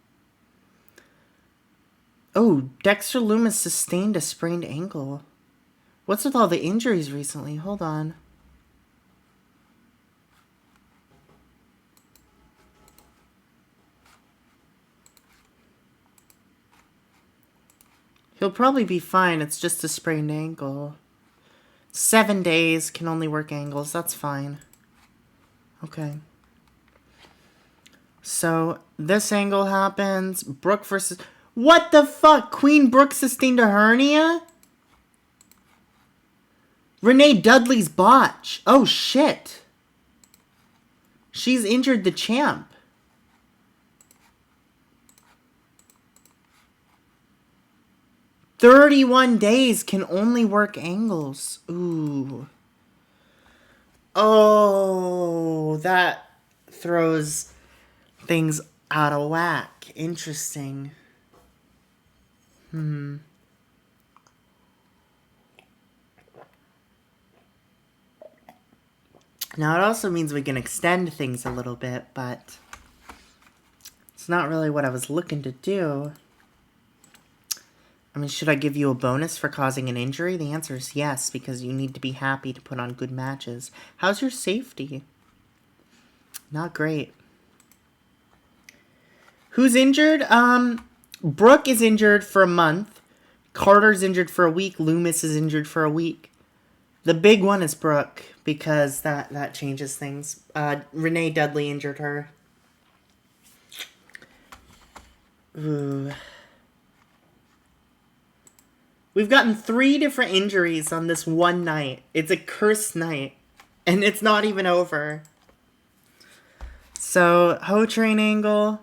Oh, Dexter Lumis sustained a sprained ankle. What's with all the injuries recently? Hold on. He'll probably be fine. It's just a sprained ankle. 7 days, can only work angles. That's fine. Okay. So, this angle happens. Brooke versus... What the fuck? Queen Brooke sustained a hernia? Renee Dudley's botch. Oh, shit. She's injured the champ. "31 days can only work angles." Ooh. Oh, that throws things out of whack. Interesting. Now, it also means we can extend things a little bit, but It's not really what I was looking to do. I mean, should I give you a bonus for causing an injury? The answer is yes, because you need to be happy to put on good matches. How's your safety? Not great. Who's injured? Brooke is injured for a month. Carter's injured for a week. Loomis is injured for a week. The big one is Brooke, because that changes things. Renee Dudley injured her. Ooh. We've gotten 3 different injuries on this one night. It's a cursed night. And it's not even over. So, Ho Train Angle.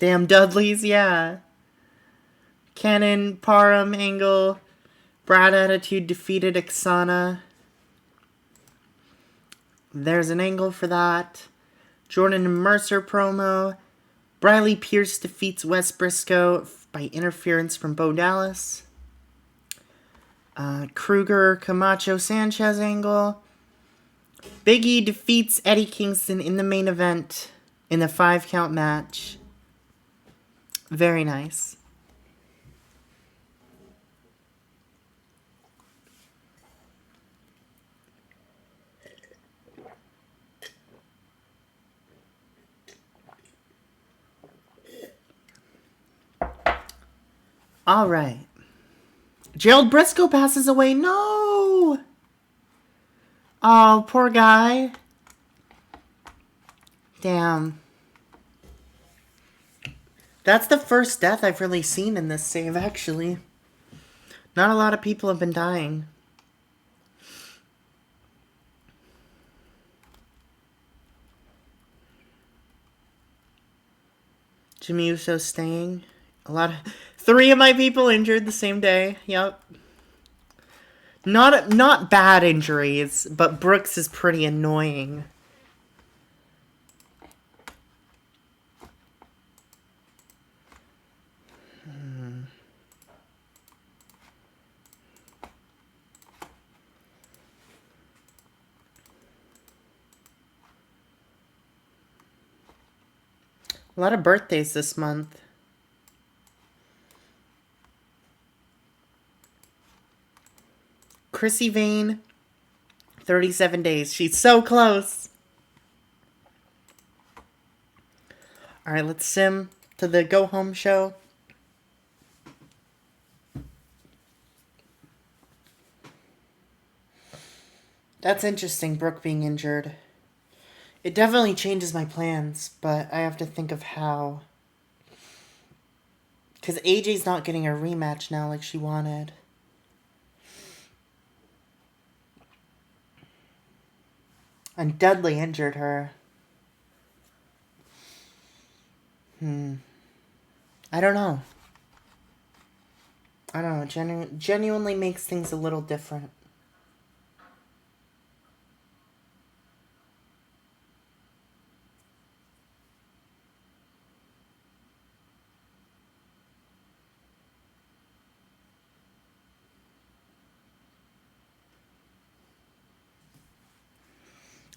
Damn Dudleys, yeah. Cannon, Parham, Angle. Brad Attitude defeated Ixana. There's an angle for that. Jordan and Mercer promo. Briley Pierce defeats Wes Briscoe by interference from Bo Dallas. Kruger, Camacho, Sanchez angle. Big E defeats Eddie Kingston in the main event in the 5-count match. Very nice. All right. Gerald Briscoe passes away. No! Oh, poor guy. Damn. That's the first death I've really seen in this save, actually. Not a lot of people have been dying. Jimmy Uso staying. 3 of my people injured the same day. Yep. Not bad injuries, but Brooks is pretty annoying. A lot of birthdays this month. Chrissy Vane, 37 days. She's so close. Alright, let's sim to the go home show. That's interesting, Brooke being injured. It definitely changes my plans, but I have to think of how. Because AJ's not getting a rematch now like she wanted. And Dudley injured her. I don't know. Genuinely makes things a little different.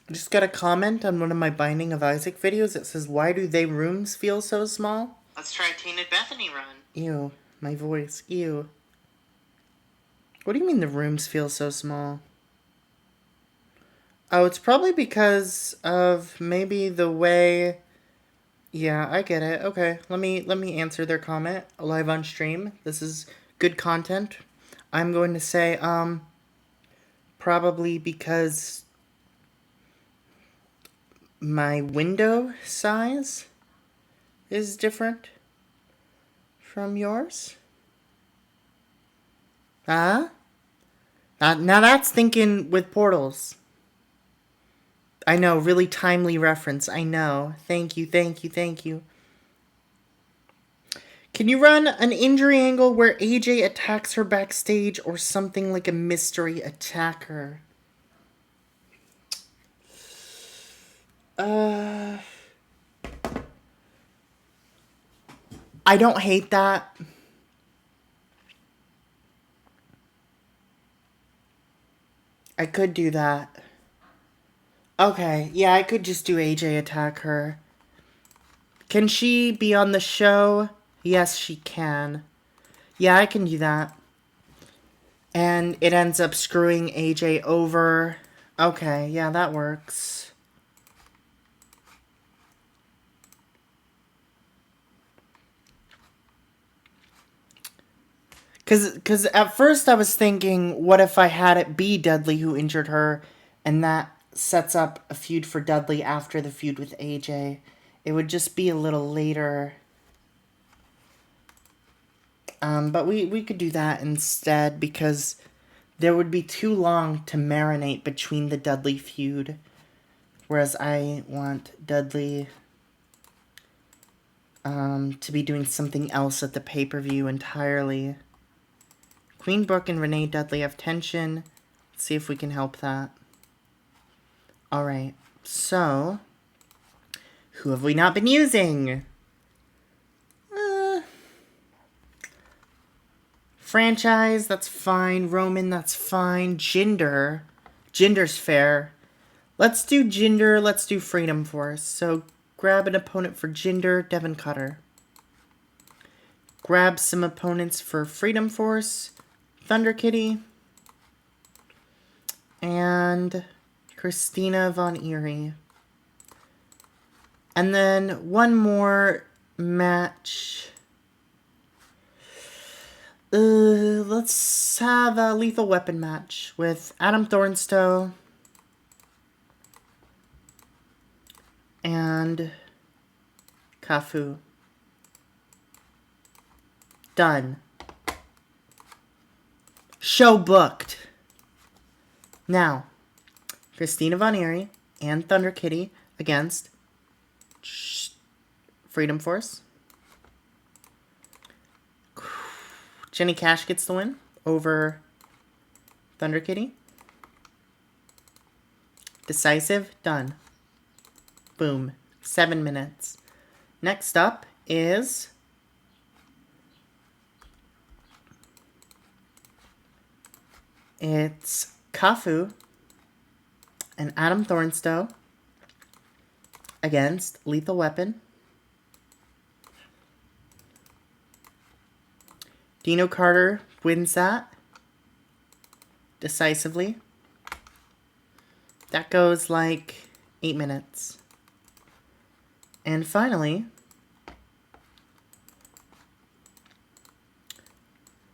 I just got a comment on one of my Binding of Isaac videos that says, why do they rooms feel so small? Let's try a Tainted Bethany run. Ew, my voice. Ew. What do you mean the rooms feel so small? Oh, it's probably because of maybe the way... Yeah, I get it. Okay, let me answer their comment live on stream. This is good content. I'm going to say, probably because... my window size is different from yours. Huh? Now that's thinking with portals. I know, really timely reference. I know. Thank you. Can you run an injury angle where AJ attacks her backstage or something like a mystery attacker? I don't hate that. I could do that. Okay, yeah, I could just do AJ attack her. Can she be on the show? Yes, she can. Yeah, I can do that. And it ends up screwing AJ over. Okay, yeah, that works. Because at first I was thinking, what if I had it be Dudley who injured her, and that sets up a feud for Dudley after the feud with AJ. It would just be a little later. But we could do that instead, because there would be too long to marinate between the Dudley feud. Whereas I want Dudley to be doing something else at the pay-per-view entirely. Queen Brooke and Renee Dudley have tension. Let's see if we can help that. Alright, so who have we not been using? Franchise, that's fine. Roman, that's fine. Jinder's fair. Let's do Jinder, let's do Freedom Force. So grab an opponent for Jinder, Devin Cutter. Grab some opponents for Freedom Force, Thunder Kitty, and Christina Von Eerie. And then one more match. Let's have a Lethal Weapon match with Adam Thornstowe and Cafu. Done. Show booked. Now, Christina Von Eerie and Thunder Kitty against Freedom Force. Jenny Cash gets the win over Thunder Kitty. Decisive, done. Boom. 7 minutes. Next up is it's Cafu and Adam Thornstowe against Lethal Weapon. Dino Carter wins that decisively. That goes like 8 minutes. And finally,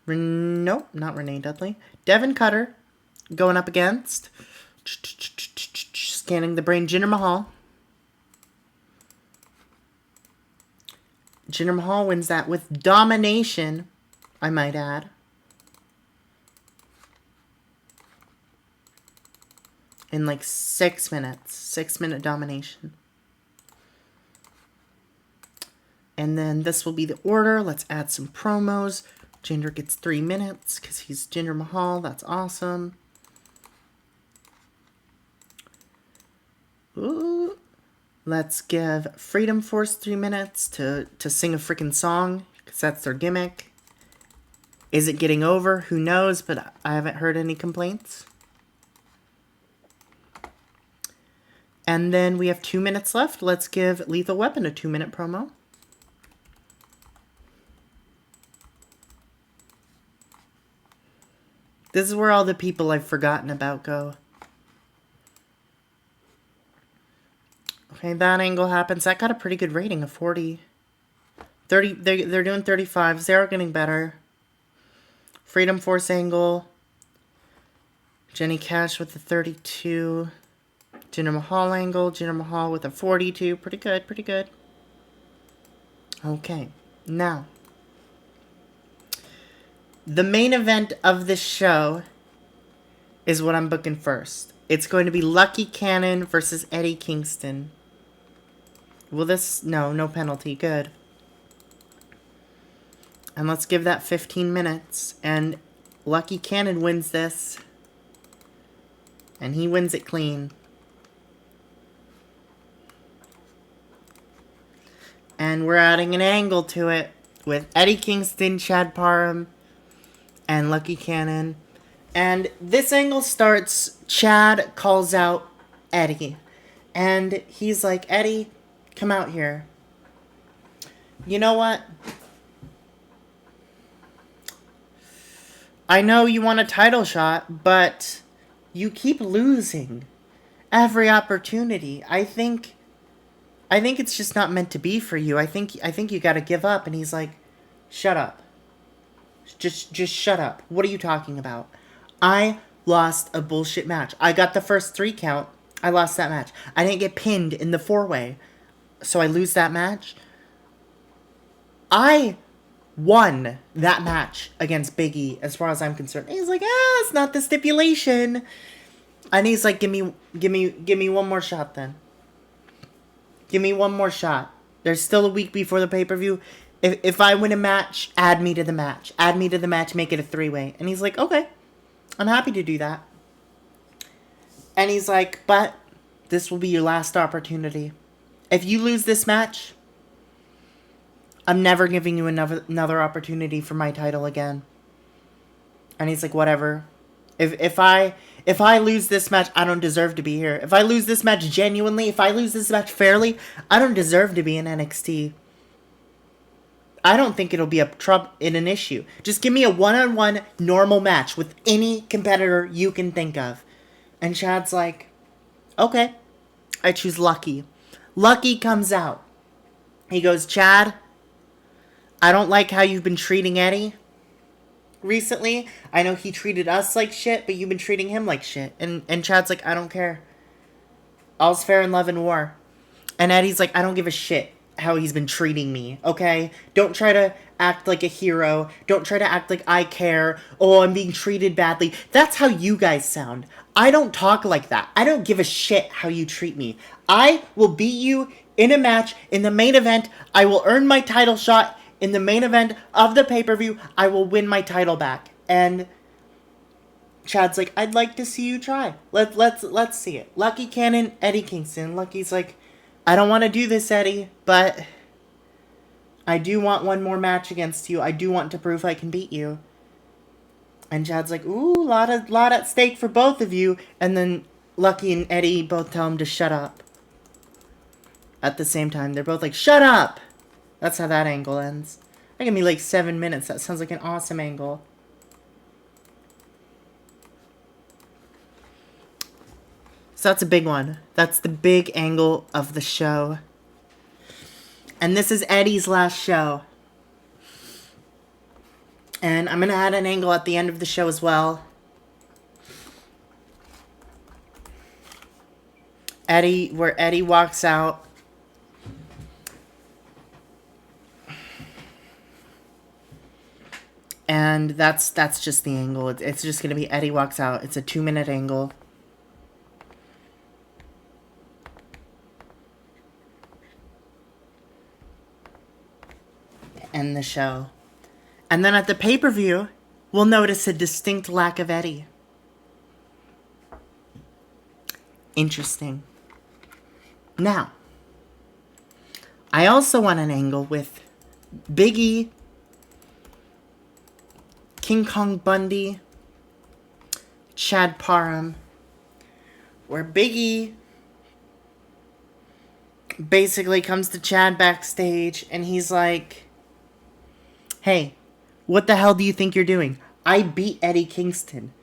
nope, not Renee Dudley. Devin Cutter going up against, scanning the brain, Jinder Mahal. Jinder Mahal wins that with domination, I might add. In like 6 minutes. 6-minute domination. And then this will be the order. Let's add some promos. Jinder gets 3 minutes because he's Jinder Mahal. That's awesome. Ooh. Let's give Freedom Force 3 minutes to sing a freaking song, because that's their gimmick. Is it getting over? Who knows, but I haven't heard any complaints. And then we have 2 minutes left. Let's give Lethal Weapon a 2-minute promo. This is where all the people I've forgotten about go. Okay, that angle happens. That got a pretty good rating of 40. 30, they're doing 35s. They are getting better. Freedom Force angle. Jenny Cash with the 32. Jinder Mahal angle. Jinder Mahal with a 42. Pretty good, pretty good. Okay, now. The main event of this show is what I'm booking first. It's going to be Lucky Cannon versus Eddie Kingston. Will this... No penalty. Good. And let's give that 15 minutes. And Lucky Cannon wins this. And he wins it clean. And we're adding an angle to it with Eddie Kingston, Chad Parham, and Lucky Cannon. And this angle starts, Chad calls out Eddie. And he's like, Eddie, come out here. You know what? I know you want a title shot, but you keep losing every opportunity. I think it's just not meant to be for you. I think you got to give up." And he's like, "Shut up. Just shut up. What are you talking about? I lost a bullshit match. I got the first 3 count. I lost that match. I didn't get pinned in the 4-way. So I lose that match. I won that match against Big E, as far as I'm concerned." And he's like, it's not the stipulation. And he's like, give me one more shot then. Give me one more shot. There's still a week before the pay-per-view. If I win a match, add me to the match. Add me to the match, make it a 3-way. And he's like, okay, I'm happy to do that. And he's like, but this will be your last opportunity. If you lose this match, I'm never giving you another opportunity for my title again. And he's like, whatever. If I lose this match, I don't deserve to be here. If I lose this match genuinely, if I lose this match fairly, I don't deserve to be in NXT. I don't think it'll be an issue. Just give me a one-on-one normal match with any competitor you can think of. And Chad's like, okay, I choose Lucky. Lucky comes out. He goes, "Chad, I don't like how you've been treating Eddie recently. I know he treated us like shit, but you've been treating him like shit." And Chad's like, "I don't care. All's fair in love and war." And Eddie's like, "I don't give a shit how he's been treating me, okay? Don't try to act like a hero. Don't try to act like I care. Oh, I'm being treated badly." That's how you guys sound. I don't talk like that. I don't give a shit how you treat me. I will beat you in a match in the main event. I will earn my title shot in the main event of the pay-per-view. I will win my title back. And Chad's like, "I'd like to see you try. Let's see it." Lucky Cannon, Eddie Kingston. Lucky's like, "I don't want to do this, Eddie, but I do want one more match against you. I do want to prove I can beat you." And Chad's like, "Ooh, lot at stake for both of you." And then Lucky and Eddie both tell him to shut up. At the same time, they're both like, "Shut up!" That's how that angle ends. That gave me like 7 minutes. That sounds like an awesome angle. So that's a big one. That's the big angle of the show. And this is Eddie's last show. And I'm going to add an angle at the end of the show as well. Where Eddie walks out. And that's just the angle. It's just going to be Eddie walks out. It's a 2-minute angle. End the show. And then at the pay-per-view, we'll notice a distinct lack of Eddie. Interesting. Now, I also want an angle with Big E, King Kong Bundy, Chad Parham, where Big E basically comes to Chad backstage and he's like, "Hey, what the hell do you think you're doing? I beat Eddie Kingston.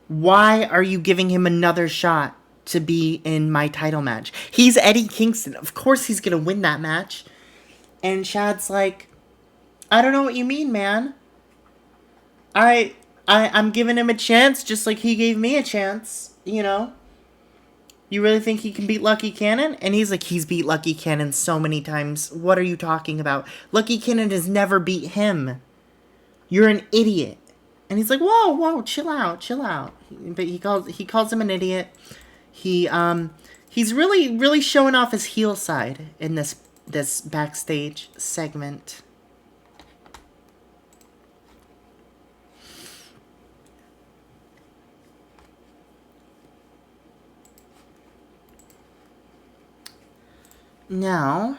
Why are you giving him another shot to be in my title match? He's Eddie Kingston. Of course he's going to win that match." And Chad's like, "I don't know what you mean, man. I'm giving him a chance just like he gave me a chance, you know? You really think he can beat Lucky Cannon?" And he's like, "He's beat Lucky Cannon so many times. What are you talking about? Lucky Cannon has never beat him. You're an idiot." And he's like, whoa, chill out. But he calls him an idiot. He's really showing off his heel side in this backstage segment. Now,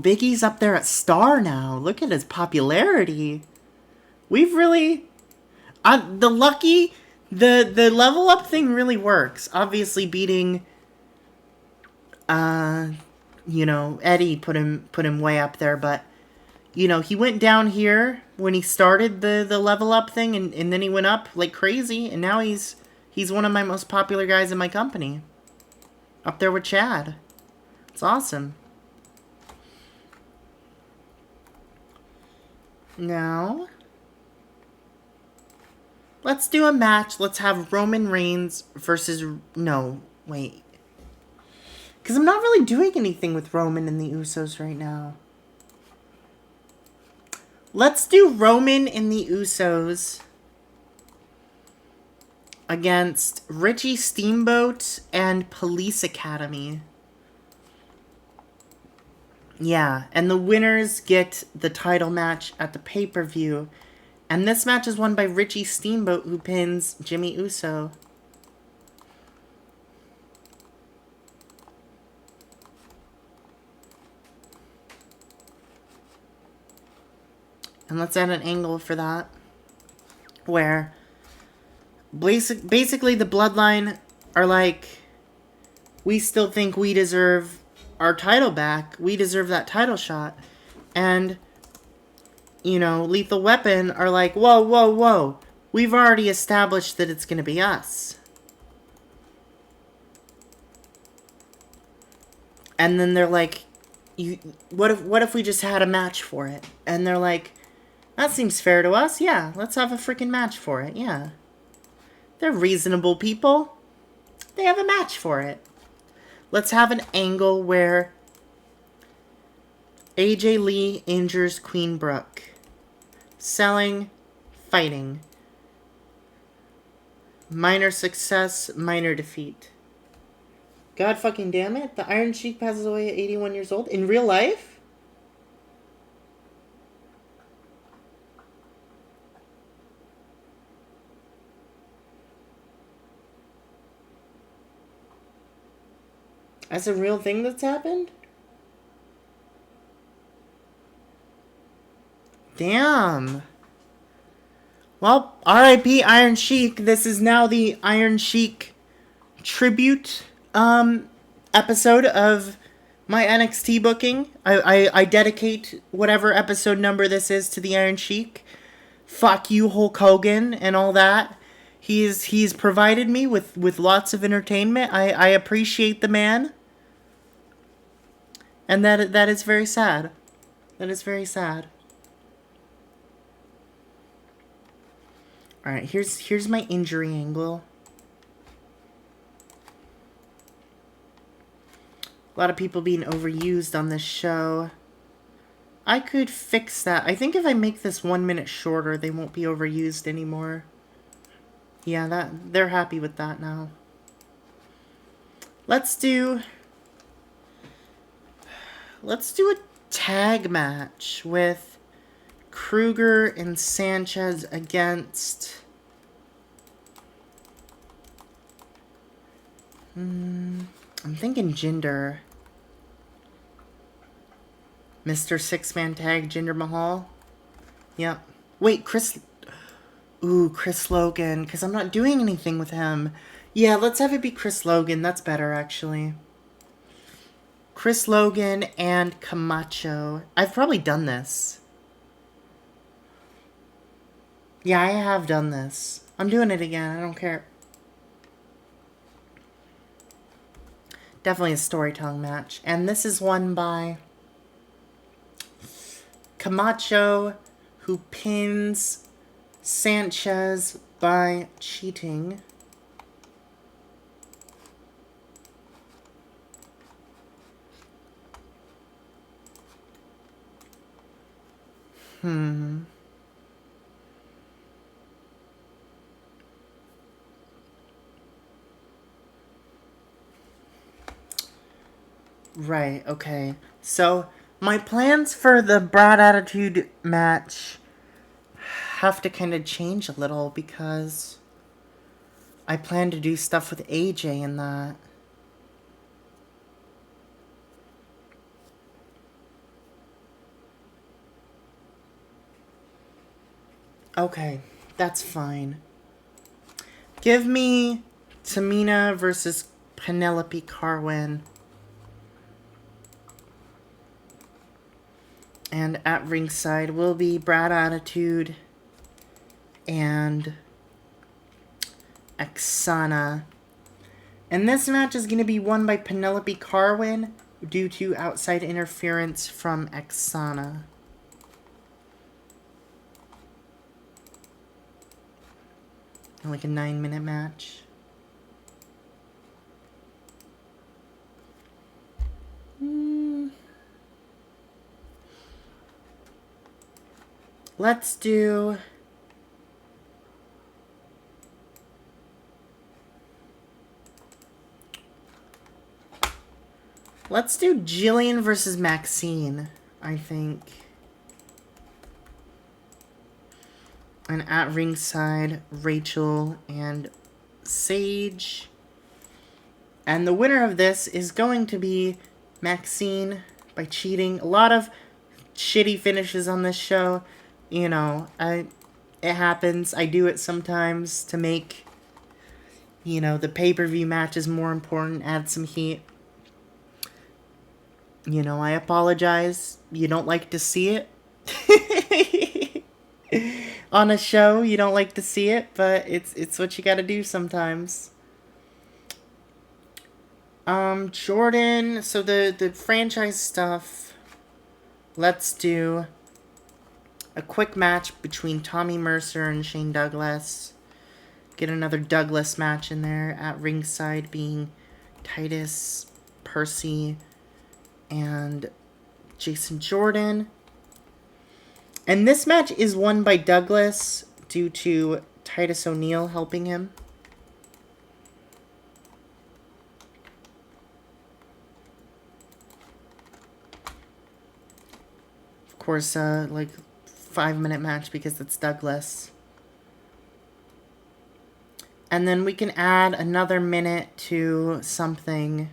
Big E's up there at star now. Look at his popularity. We've really... the level up thing really works. Obviously beating you know, Eddie put him way up there, but you know, he went down here when he started the level up thing, and then he went up like crazy, and now he's one of my most popular guys in my company. Up there with Chad. It's awesome. Now, let's do a match. Let's have Roman Reigns versus... No, wait. Because I'm not really doing anything with Roman and the Usos right now. Let's do Roman and the Usos against Richie Steamboat and Police Academy. Yeah, and the winners get the title match at the pay-per-view. And this match is won by Richie Steamboat, who pins Jimmy Uso. And let's add an angle for that. Where basically the Bloodline are like, we still think we deserve our title back. We deserve that title shot. And, you know, Lethal Weapon are like, whoa, whoa, whoa. We've already established that it's going to be us. And then they're like, what if we just had a match for it? And they're like, that seems fair to us. Yeah, let's have a freaking match for it. Yeah. They're reasonable people. They have a match for it. Let's have an angle where AJ Lee injures Queen Brooke. Selling, fighting. Minor success, minor defeat. God fucking damn it. The Iron Sheik passes away at 81 years old. In real life? That's a real thing that's happened? Damn. Well, R.I.P. Iron Sheik. This is now the Iron Sheik tribute episode of my NXT booking. I dedicate whatever episode number this is to the Iron Sheik. Fuck you, Hulk Hogan, and all that. He's provided me with lots of entertainment. I appreciate the man. And that is very sad. That is very sad. Alright, here's my injury angle. A lot of people being overused on this show. I could fix that. I think if I make this 1 minute shorter, they won't be overused anymore. Yeah, they're happy with that now. Let's do a tag match with Kruger and Sanchez against... I'm thinking Jinder. Mr. Six-Man Tag, Jinder Mahal. Yep. Wait, Chris... Ooh, Chris Logan, because I'm not doing anything with him. Yeah, let's have it be Chris Logan. That's better, actually. Chris Logan and Camacho. I've probably done this. Yeah, I have done this. I'm doing it again. I don't care. Definitely a storytelling match. And this is won by Camacho, who pins Sanchez by cheating. Right, okay. So, my plans for the Broad Attitude match have to kind of change a little because I plan to do stuff with AJ in that. Okay, that's fine. Give me Tamina versus Penelope Carwin. And at ringside will be Brad Attitude and Aksana. And this match is going to be won by Penelope Carwin due to outside interference from Aksana. Like a 9-minute match. Let's do... Let's do Jillian versus Maxine, I think. And at ringside, Rachel and Sage. And the winner of this is going to be Maxine by cheating. A lot of shitty finishes on this show. You know, it happens. I do it sometimes to make, you know, the pay-per-view matches more important, add some heat. You know, I apologize. You don't like to see it. On a show, you don't like to see it, but it's what you gotta do sometimes. Jordan, so the franchise stuff, let's do a quick match between Tommy Mercer and Shane Douglas. Get another Douglas match in there, at ringside being Titus, Percy, and Jason Jordan. And this match is won by Douglas due to Titus O'Neil helping him. Of course, like 5-minute match because it's Douglas. And then we can add another minute to something.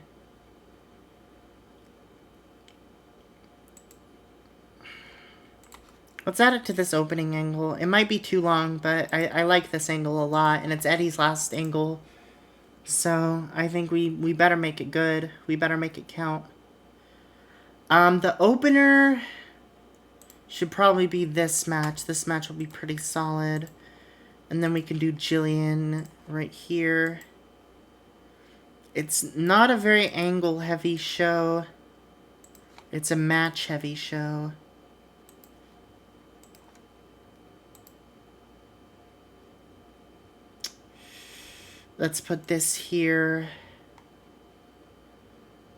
Let's add it to this opening angle. It might be too long, but I like this angle a lot, and it's Eddie's last angle. So I think we better make it good. We better make it count. The opener should probably be this match. This match will be pretty solid. And then we can do Jillian right here. It's not a very angle-heavy show. It's a match-heavy show. Let's put this here.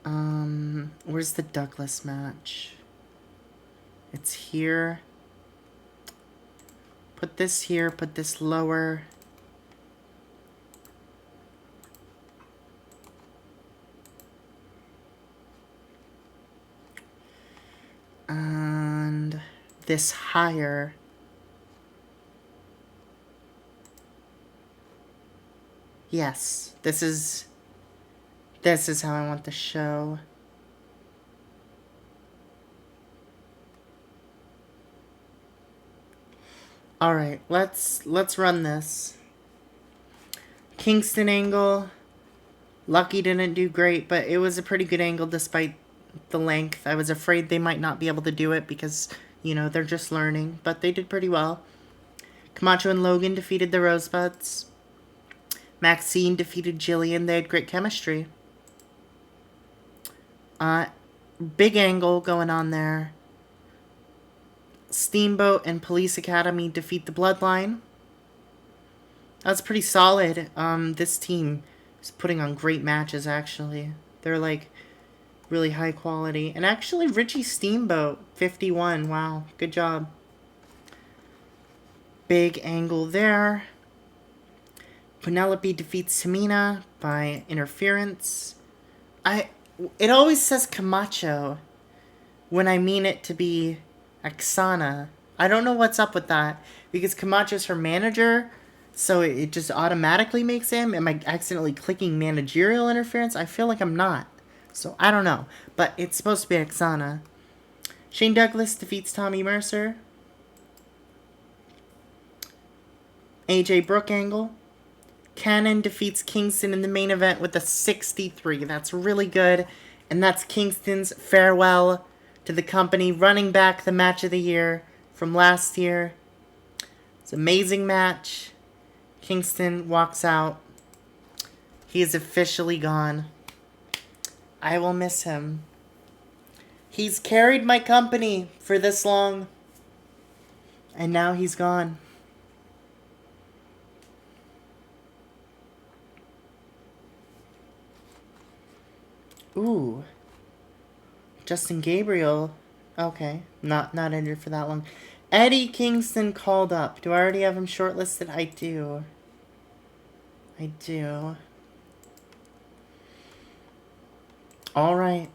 Where's the Douglas match? It's here. Put this here, put this lower. And this higher. Yes, this is how I want the show. Alright, let's run this. Kingston angle. Lucky didn't do great, but it was a pretty good angle despite the length. I was afraid they might not be able to do it because, you know, they're just learning, but they did pretty well. Camacho and Logan defeated the Rosebuds. Maxine defeated Jillian. They had great chemistry. Big angle going on there. Steamboat and Police Academy defeat the Bloodline. That's pretty solid. This team is putting on great matches, actually. They're, like, really high quality. And actually, Richie Steamboat, 51. Wow, good job. Big angle there. Penelope defeats Tamina by interference. It always says Camacho when I mean it to be Aksana. I don't know what's up with that, because Camacho's her manager, so it just automatically makes him. Am I accidentally clicking managerial interference? I feel like I'm not. So I don't know, but it's supposed to be Aksana. Shane Douglas defeats Tommy Mercer. AJ Brooke angle. Cannon defeats Kingston in the main event with a 63. That's really good. And that's Kingston's farewell to the company, running back the match of the year from last year. It's an amazing match. Kingston walks out. He is officially gone. I will miss him. He's carried my company for this long. And now he's gone. Ooh. Justin Gabriel. Okay. Not injured for that long. Eddie Kingston called up. Do I already have him shortlisted? I do. I do. Alright.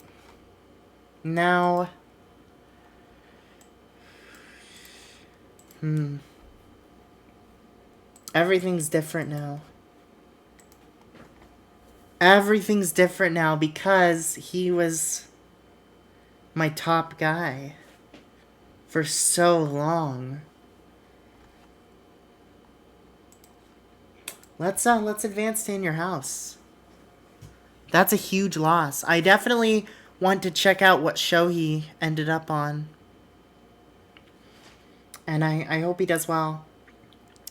Now. Everything's different now. Everything's different now because he was my top guy for so long. Let's advance to In Your House. That's a huge loss. I definitely want to check out what show he ended up on. And I hope he does well.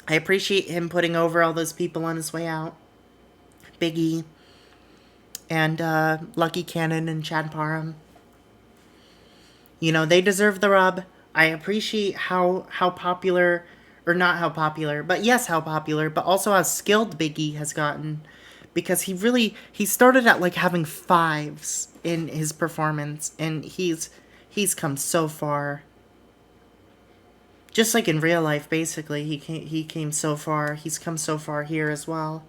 I appreciate him putting over all those people on his way out. Big E. And Lucky Cannon and Chad Parham. You know, they deserve the rub. I appreciate how popular, or not how popular, but yes, how popular, but also how skilled Big E has gotten. Because he started at like having 5s in his performance, and he's come so far. Just like in real life, basically, he came so far. He's come so far here as well.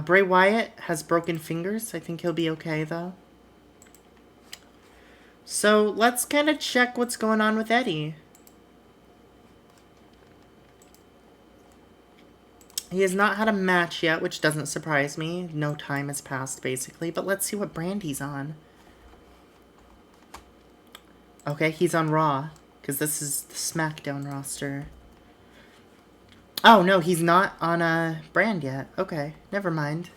Bray Wyatt has broken fingers. I think he'll be okay, though. So, let's kind of check what's going on with Eddie. He has not had a match yet, which doesn't surprise me. No time has passed, basically. But let's see what brand he's on. Okay, he's on Raw. Because this is the SmackDown roster. Oh, no, he's not on a brand yet. Okay, never mind.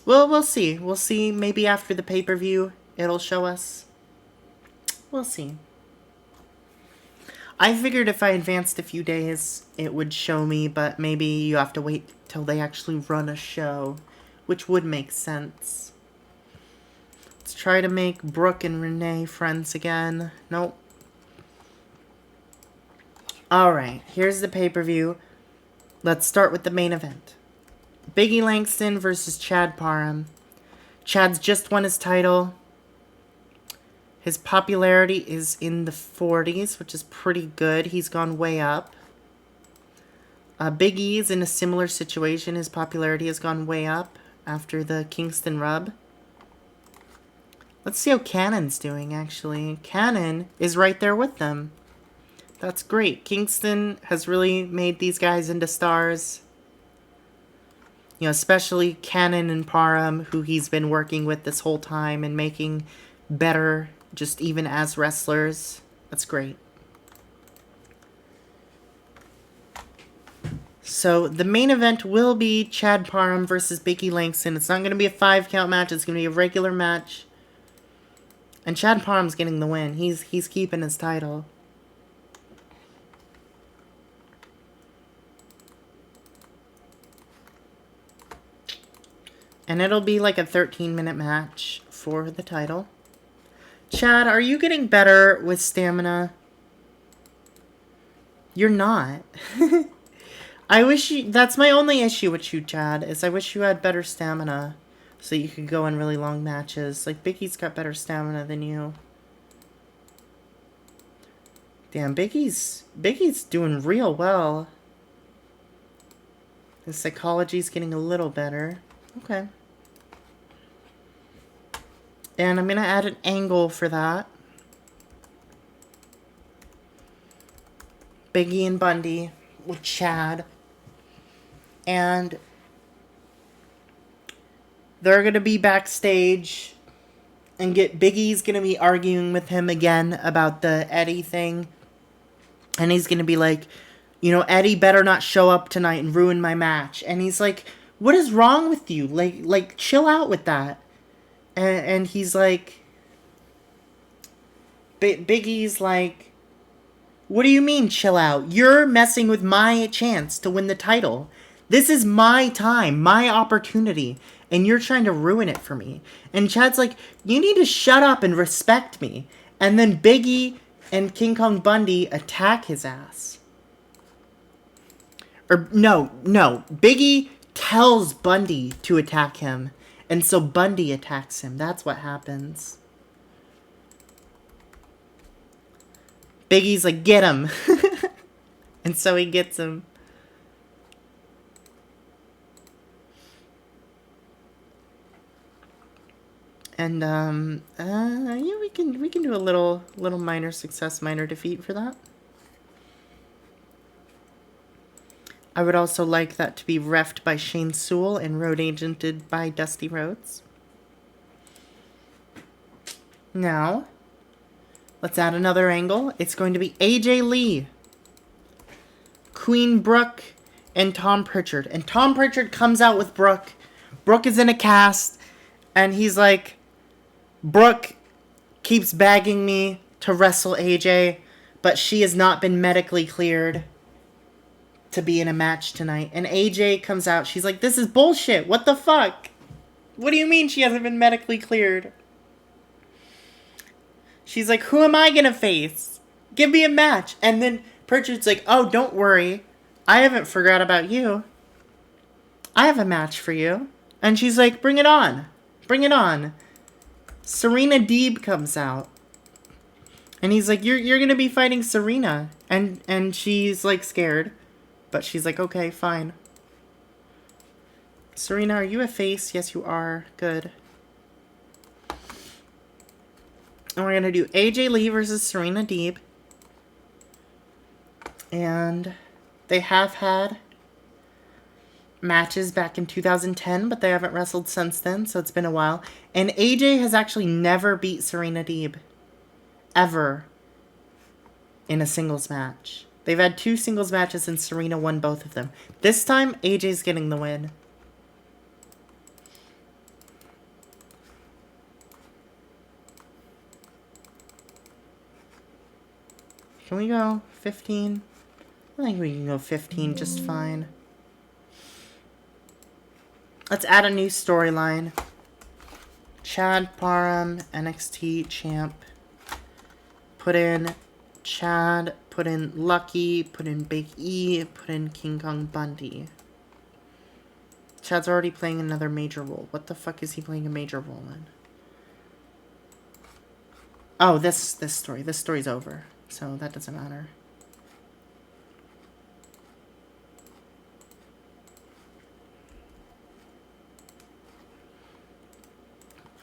Well, we'll see. We'll see. Maybe after the pay-per-view, it'll show us. We'll see. I figured if I advanced a few days, it would show me, but maybe you have to wait till they actually run a show, which would make sense. Let's try to make Brooke and Renee friends again. Nope. Alright, here's the pay-per-view. Let's start with the main event. Big E Langston versus Chad Parham. Chad's just won his title. His popularity is in the 40s, which is pretty good. He's gone way up. Big E is in a similar situation. His popularity has gone way up after the Kingston rub. Let's see how Cannon's doing, actually. Cannon is right there with them. That's great. Kingston has really made these guys into stars. You know, especially Cannon and Parham, who he's been working with this whole time and making better, just even as wrestlers. That's great. So, the main event will be Chad Parham versus Big E Langston. It's not going to be a 5-count match. It's going to be a regular match. And Chad Parham's getting the win. He's keeping his title. And it'll be like a 13-minute match for the title. Chad, are you getting better with stamina? You're not. I wish you... That's my only issue with you, Chad, is I wish you had better stamina so you could go in really long matches. Like, Big E's got better stamina than you. Damn, Big E's doing real well. His psychology's getting a little better. Okay. And I'm going to add an angle for that. Big E and Bundy with Chad. And they're going to be backstage. And Big E's going to be arguing with him again about the Eddie thing. And he's going to be like, you know, Eddie better not show up tonight and ruin my match. And he's like, what is wrong with you? Like chill out with that. And he's like, Big E's like, what do you mean, chill out? You're messing with my chance to win the title. This is my time, my opportunity, and you're trying to ruin it for me. And Chad's like, you need to shut up and respect me. And then Big E and King Kong Bundy attack his ass. Or, no. Big E tells Bundy to attack him. And so Bundy attacks him. That's what happens. Big E's like, get him. And so he gets him. And yeah, we can do a little minor success, minor defeat for that. I would also like that to be reffed by Shane Sewell and road agented by Dusty Rhodes. Now, let's add another angle. It's going to be AJ Lee, Queen Brooke, and Tom Pritchard. And Tom Pritchard comes out with Brooke. Brooke is in a cast, and he's like, Brooke keeps begging me to wrestle AJ, but she has not been medically cleared to be in a match tonight. And AJ comes out. She's like, this is bullshit. What the fuck? What do you mean she hasn't been medically cleared? She's like, who am I gonna face? Give me a match. And then Pritchard's like, oh, don't worry. I haven't forgot about you. I have a match for you. And she's like, bring it on. Bring it on. Serena Deeb comes out. And he's like, you're gonna be fighting Serena. And she's like scared. But she's like, okay, fine. Serena, are you a face? Yes, you are. Good. And we're gonna do AJ Lee versus Serena Deeb. And they have had matches back in 2010, but they haven't wrestled since then, so it's been a while. And AJ has actually never beat Serena Deeb. Ever. In a singles match. They've had 2 singles matches and Serena won both of them. This time, AJ's getting the win. Can we go 15? I think we can go 15 just fine. Let's add a new storyline. Chad Parham, NXT champ. Put in Chad, put in Lucky, put in Big E, put in King Kong Bundy. Chad's already playing another major role. What the fuck is he playing a major role in? Oh, this story. This story's over. So that doesn't matter.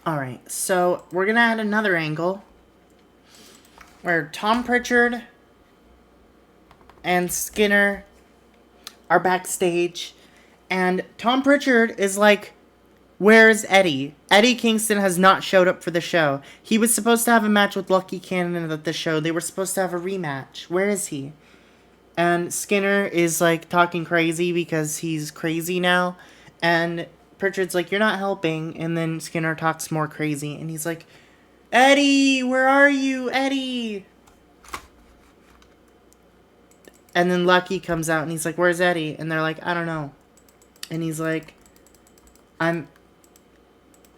Alright, so we're gonna add another angle where Tom Pritchard and Skinner are backstage, and Tom Pritchard is like, where's Eddie? Eddie Kingston has not showed up for the show. He was supposed to have a match with Lucky Cannon at the show. They were supposed to have a rematch. Where is he? And Skinner is like talking crazy because he's crazy now, and Pritchard's like, you're not helping. And then Skinner talks more crazy, and he's like, Eddie, where are you, Eddie? And then Lucky comes out, and he's like, where's Eddie? And they're like, I don't know. And he's like,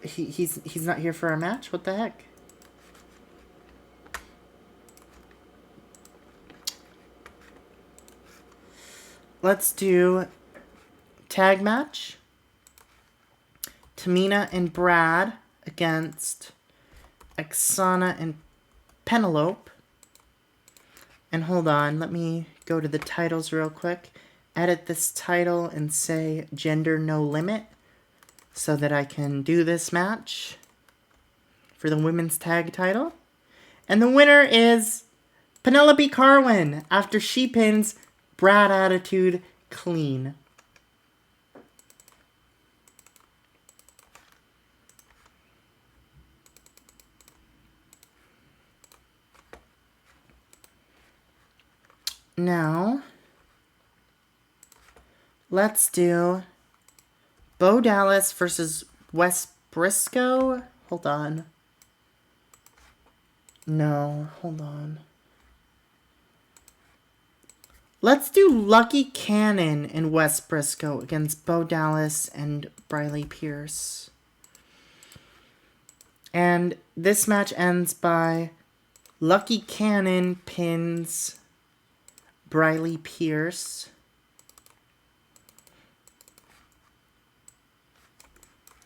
he's not here for a match? What the heck? Let's do tag match. Tamina and Brad against Oksana and Penelope. And hold on, let me go to the titles real quick. Edit this title and say gender no limit so that I can do this match for the women's tag title. And the winner is Penelope Carwin after she pins Brad Attitude clean. Now, let's do Bo Dallas versus Wes Briscoe. Hold on. No, hold on. Let's do Lucky Cannon and Wes Briscoe against Bo Dallas and Briley Pierce. And this match ends by Lucky Cannon pins Briley Pierce.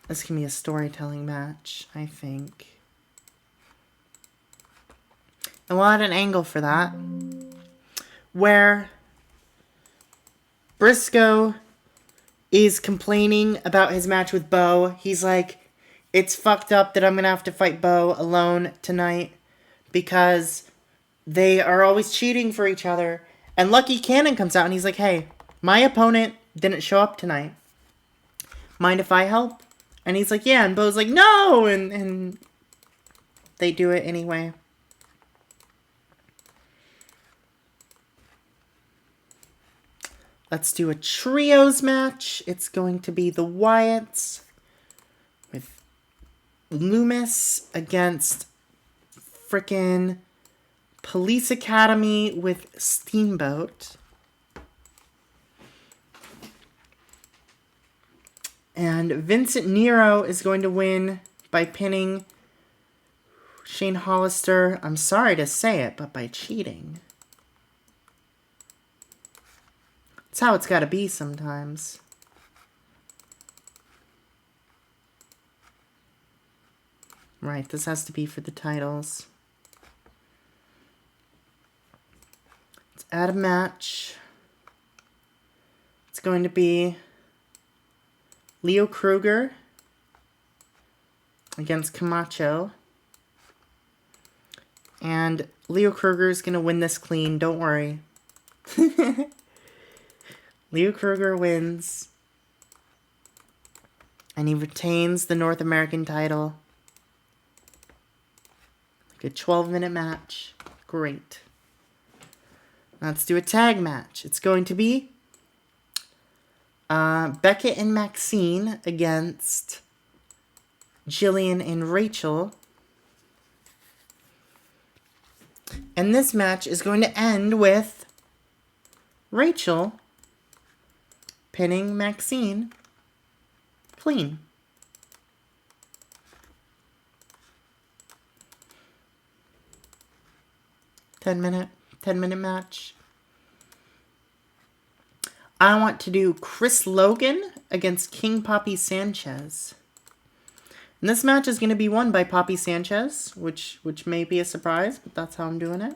This can be a storytelling match, I think. And we'll add an angle for that, where Briscoe is complaining about his match with Bo. He's like, it's fucked up that I'm going to have to fight Bo alone tonight because they are always cheating for each other. And Lucky Cannon comes out and he's like, hey, my opponent didn't show up tonight. Mind if I help? And he's like, yeah. And Bo's like, no! And they do it anyway. Let's do a trios match. It's going to be the Wyatts with Loomis against frickin' Police Academy with Steamboat. And Vincent Nero is going to win by pinning Shane Hollister. I'm sorry to say it, but by cheating. It's how it's gotta be sometimes. Right, this has to be for the titles. Let's add a match. It's going to be Leo Kruger against Camacho. And Leo Kruger is going to win this clean, don't worry. Leo Kruger wins. And he retains the North American title. Like a 12-minute match. Great. Let's do a tag match. It's going to be Beckett and Maxine against Jillian and Rachel. And this match is going to end with Rachel pinning Maxine clean. Ten minute match. I want to do Chris Logan against King Poppy Sanchez. And this match is going to be won by Poppy Sanchez, which may be a surprise, but that's how I'm doing it.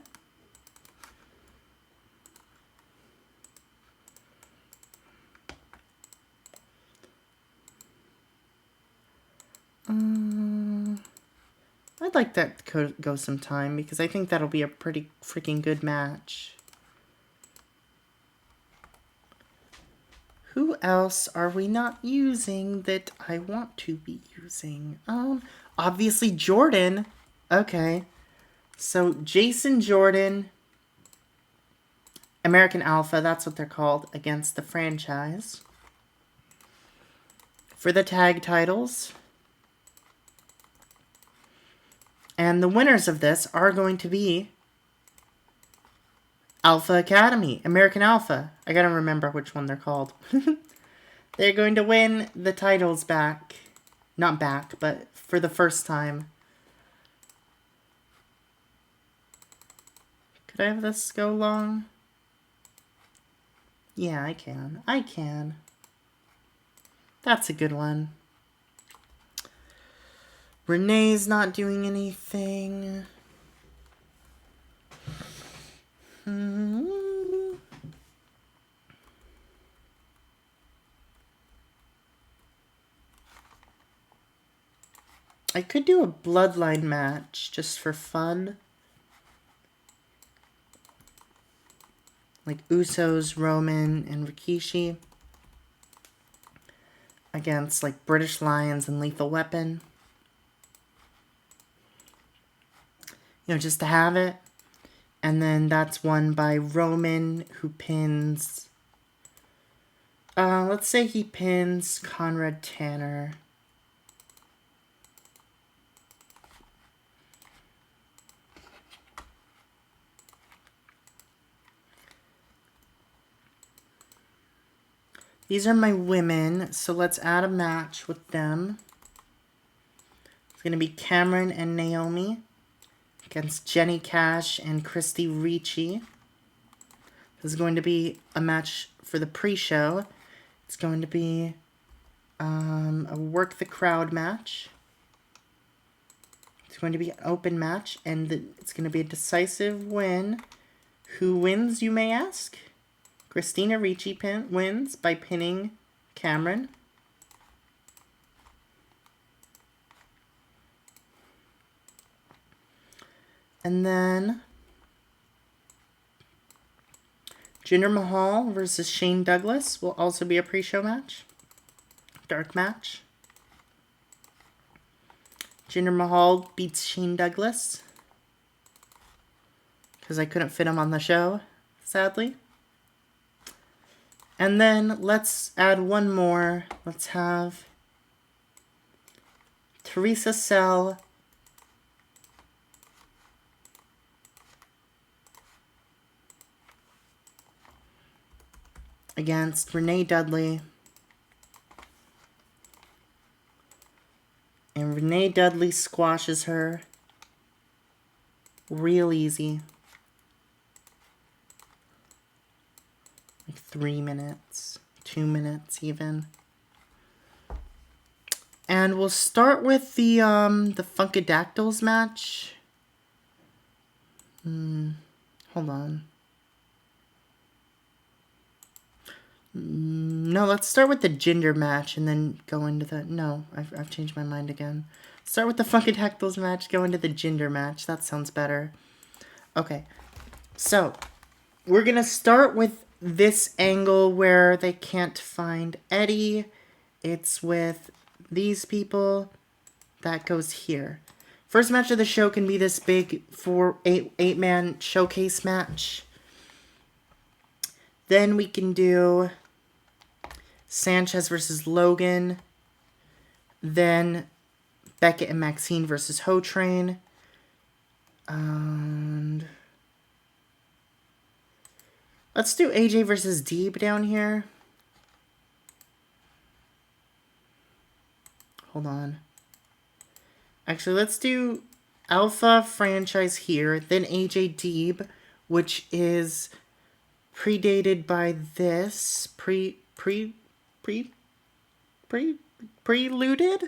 I'd like that to go some time because I think that'll be a pretty freaking good match. Who else are we not using that I want to be using? Obviously Jordan. Okay. So Jason Jordan, American Alpha, that's what they're called, against the franchise. For the tag titles. And the winners of this are going to be Alpha Academy, American Alpha. I gotta remember which one they're called. They're going to win the titles back. Not back, but for the first time. Could I have this go long? Yeah, I can. I can. That's a good one. Renee's not doing anything. I could do a bloodline match just for fun. Like Usos, Roman, and Rikishi. Against like British Lions and Lethal Weapon. You know, just to have it. And then that's won by Roman, who pins... let's say he pins Conrad Tanner. These are my women, so let's add a match with them. It's going to be Cameron and Naomi against Jenny Cash and Christy Ricci. This is going to be a match for the pre-show. It's going to be a work the crowd match. It's going to be an open match, and it's going to be a decisive win. Who wins, you may ask? Christina Ricci wins by pinning Cameron. And then Jinder Mahal versus Shane Douglas will also be a pre-show match. Dark match. Jinder Mahal beats Shane Douglas. Because I couldn't fit him on the show, sadly. And then let's add one more. Let's have Teresa Sell against Renee Dudley. And Renee Dudley squashes her real easy. Like 3 minutes, 2 minutes even. And we'll start with the Funkadactyls match. Hold on. No, let's start with the Jinder match and then go into the... No, I've changed my mind again. Start with the Funkadactyls match, go into the Jinder match. That sounds better. Okay, so we're going to start with this angle where they can't find Eddie. It's with these people. That goes here. First match of the show can be this big 8-man showcase match. Then we can do Sanchez versus Logan. Then Beckett and Maxine versus Ho Train. And let's do AJ versus Deeb down here. Hold on. Actually, let's do Alpha franchise here. Then AJ Deeb, which is predated by this. Preluded?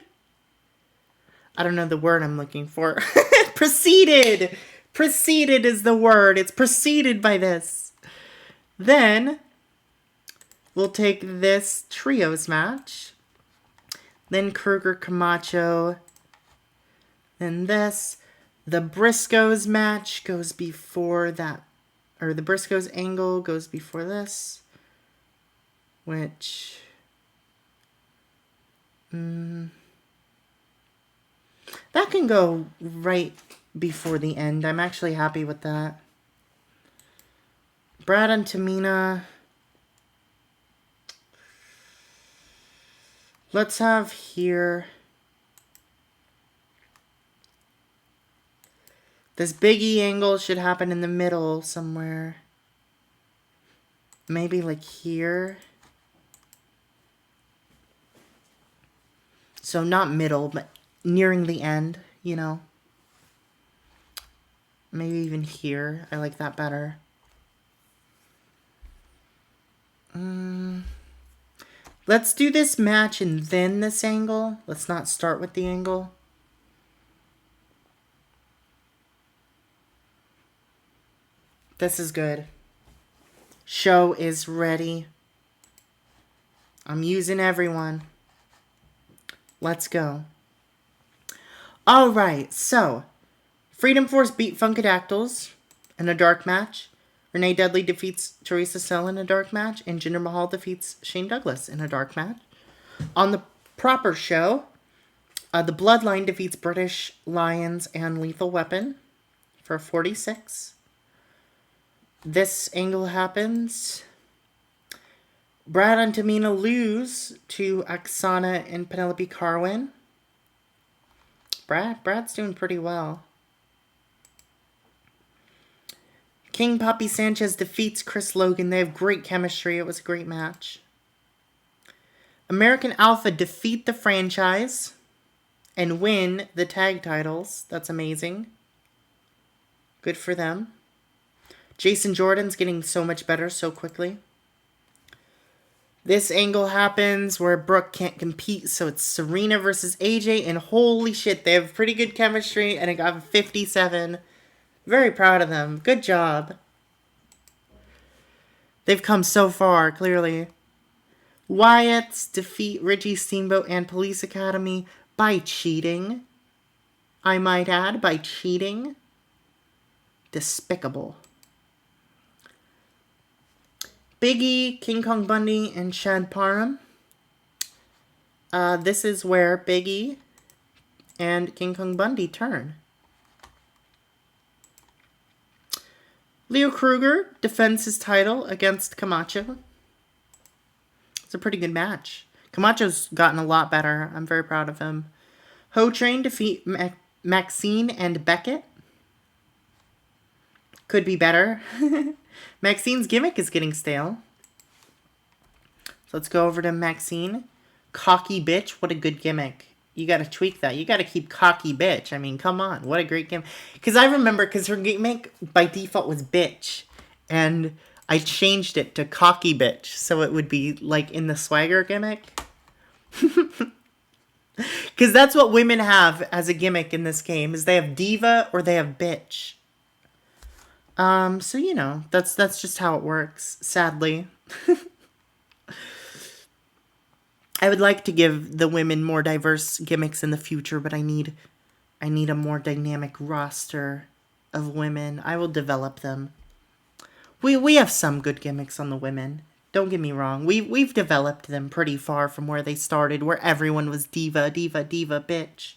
I don't know the word I'm looking for. Preceded! Preceded is the word. It's preceded by this. Then, we'll take this trios match. Then Kruger Camacho. Then this. The Briscoes match goes before that. Or the Briscoes angle goes before this. Which... that can go right before the end. I'm actually happy with that. Brad and Tamina. Let's have here... this Big E angle should happen in the middle somewhere. Maybe like here. So not middle, but nearing the end, you know. Maybe even here. I like that better. Let's do this match and then this angle. Let's not start with the angle. This is good. Show is ready. I'm using everyone. Let's go. Alright, so Freedom Force beat Funkadactyls in a dark match. Renee Dudley defeats Teresa Sell in a dark match. And Jinder Mahal defeats Shane Douglas in a dark match. On the proper show, the Bloodline defeats British Lions and Lethal Weapon for 46. This angle happens. Brad and Tamina lose to Oksana and Penelope Carwin. Brad's doing pretty well. King Papi Sanchez defeats Chris Logan. They have great chemistry. It was a great match. American Alpha defeat the franchise and win the tag titles. That's amazing. Good for them. Jason Jordan's getting so much better so quickly. This angle happens where Brooke can't compete, so it's Serena versus AJ, and holy shit, they have pretty good chemistry, and it got 57. Very proud of them. Good job. They've come so far, clearly. Wyatt's defeat Richie Steamboat and Police Academy by cheating. I might add, by cheating. Despicable. Big E, King Kong Bundy, and Chad Parham. This is where Big E and King Kong Bundy turn. Leo Kruger defends his title against Camacho. It's a pretty good match. Camacho's gotten a lot better. I'm very proud of him. Ho Train defeat Maxine and Beckett. Could be better. Maxine's gimmick is getting stale. So let's go over to Maxine. Cocky bitch. What a good gimmick. You gotta tweak that. You gotta keep cocky bitch. I mean, come on. What a great gimmick. Because I remember, because her gimmick by default was bitch. And I changed it to cocky bitch. So it would be like in the swagger gimmick. Because that's what women have as a gimmick in this game. Is they have diva or they have bitch. So, you know, that's just how it works, sadly. I would like to give the women more diverse gimmicks in the future, but I need a more dynamic roster of women. I will develop them. We have some good gimmicks on the women. Don't get me wrong. We've developed them pretty far from where they started, where everyone was diva, bitch.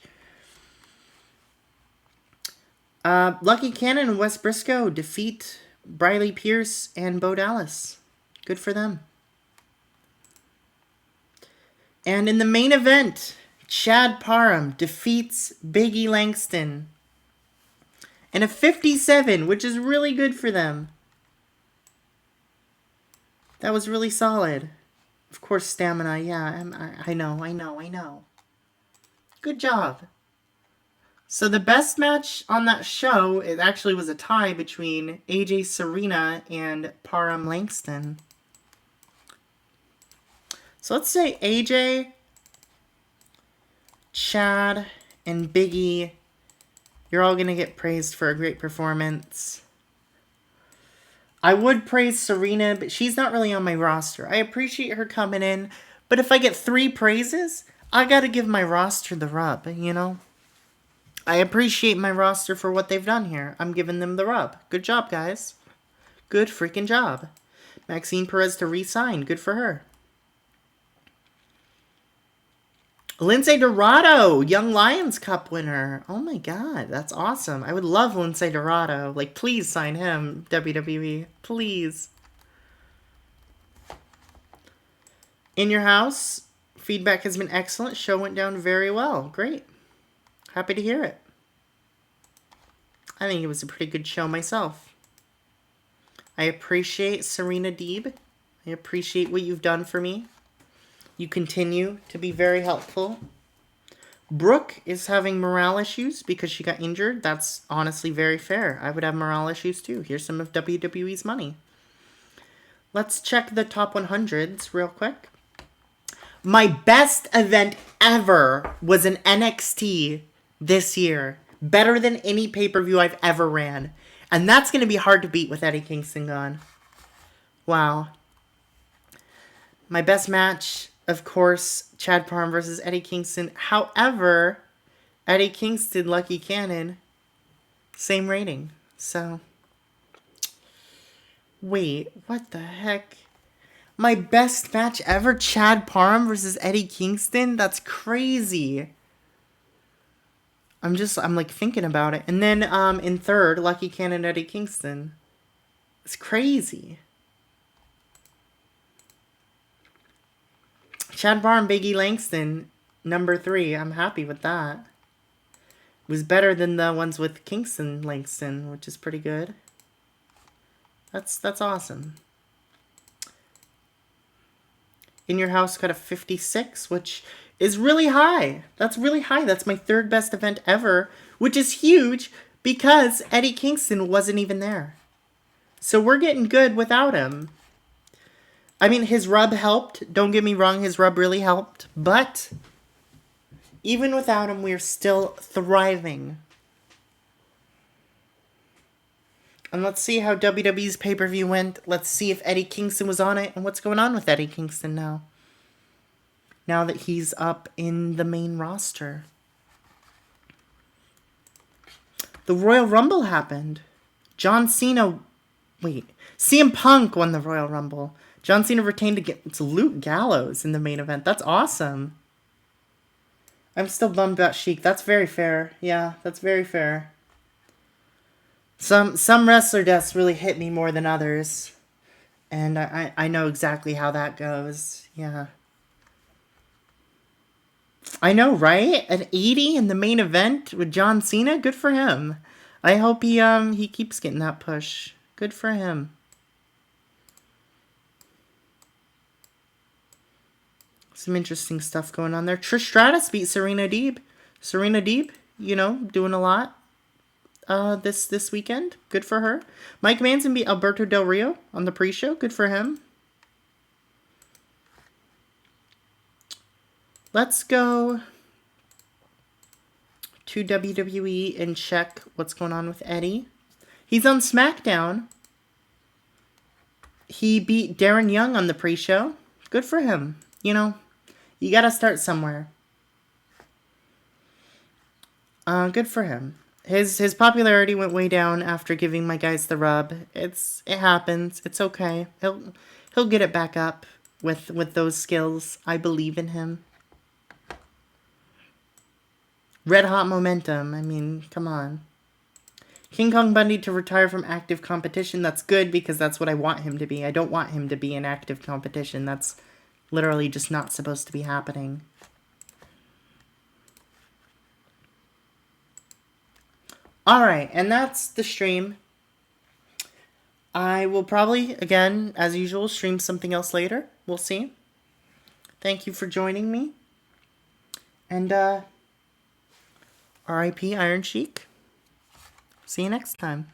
Lucky Cannon and Wes Briscoe defeat Briley Pierce and Bo Dallas. Good for them. And in the main event, Chad Parham defeats Big E Langston. And a 57, which is really good for them. That was really solid. Of course, stamina. Yeah, I know. Good job. So the best match on that show, it actually was a tie between AJ Serena and Parham Langston. So let's say AJ, Chad, and Big E, you're all going to get praised for a great performance. I would praise Serena, but she's not really on my roster. I appreciate her coming in, but if I get 3 praises, I got to give my roster the rub, you know? I appreciate my roster for what they've done here. I'm giving them the rub. Good job, guys. Good freaking job. Maxine Perez to re-sign. Good for her. Lindsay Dorado, Young Lions Cup winner. Oh my god, that's awesome. I would love Lindsay Dorado. Like, please sign him, WWE. Please. In Your House, feedback has been excellent. Show went down very well. Great. Happy to hear it. I think it was a pretty good show myself. I appreciate Serena Deeb. I appreciate what you've done for me. You continue to be very helpful. Brooke is having morale issues because she got injured. That's honestly very fair. I would have morale issues too. Here's some of WWE's money. Let's check the top 100s real quick. My best event ever was an NXT this year. Better than any pay-per-view I've ever ran. And that's going to be hard to beat with Eddie Kingston gone. Wow. My best match, of course, Chad Parham versus Eddie Kingston. However, Eddie Kingston, Lucky Cannon, same rating. So, wait, what the heck? My best match ever, Chad Parham versus Eddie Kingston? That's crazy. I'm like thinking about it. And then in third, Lucky Cannon, Eddie Kingston. It's crazy. Chad Parham, Big E Langston, number 3. I'm happy with that. It was better than the ones with Kingston Langston, which is pretty good. That's awesome. In Your House got a 56, which is really high. That's really high. That's my third best event ever, which is huge because Eddie Kingston wasn't even there. So we're getting good without him. I mean, his rub helped. Don't get me wrong, his rub really helped. But even without him, we're still thriving. And let's see how WWE's pay-per-view went. Let's see if Eddie Kingston was on it and what's going on with Eddie Kingston now. Now that he's up in the main roster. The Royal Rumble happened. John Cena... Wait. CM Punk won the Royal Rumble. John Cena retained against Luke Gallows in the main event. That's awesome. I'm still bummed about Sheik. That's very fair. Yeah, that's very fair. Some wrestler deaths really hit me more than others. And I know exactly how that goes. Yeah. I know, right? An 80 in the main event with John Cena? Good for him. I hope he keeps getting that push. Good for him. Some interesting stuff going on there. Trish Stratus beat Serena Deeb. Serena Deeb, you know, doing a lot this weekend. Good for her. Mike Manson beat Alberto Del Rio on the pre-show. Good for him. Let's go to WWE and check what's going on with Eddie. He's on SmackDown. He beat Darren Young on the pre-show. Good for him. You know, you gotta start somewhere. Good for him. His popularity went way down after giving my guys the rub. It happens. It's okay. He'll get it back up with those skills. I believe in him. Red hot momentum. I mean, come on. King Kong Bundy to retire from active competition. That's good because that's what I want him to be. I don't want him to be in active competition. That's literally just not supposed to be happening. Alright, and that's the stream. I will probably, again, as usual, stream something else later. We'll see. Thank you for joining me. And, R.I.P. Iron Sheik. See you next time.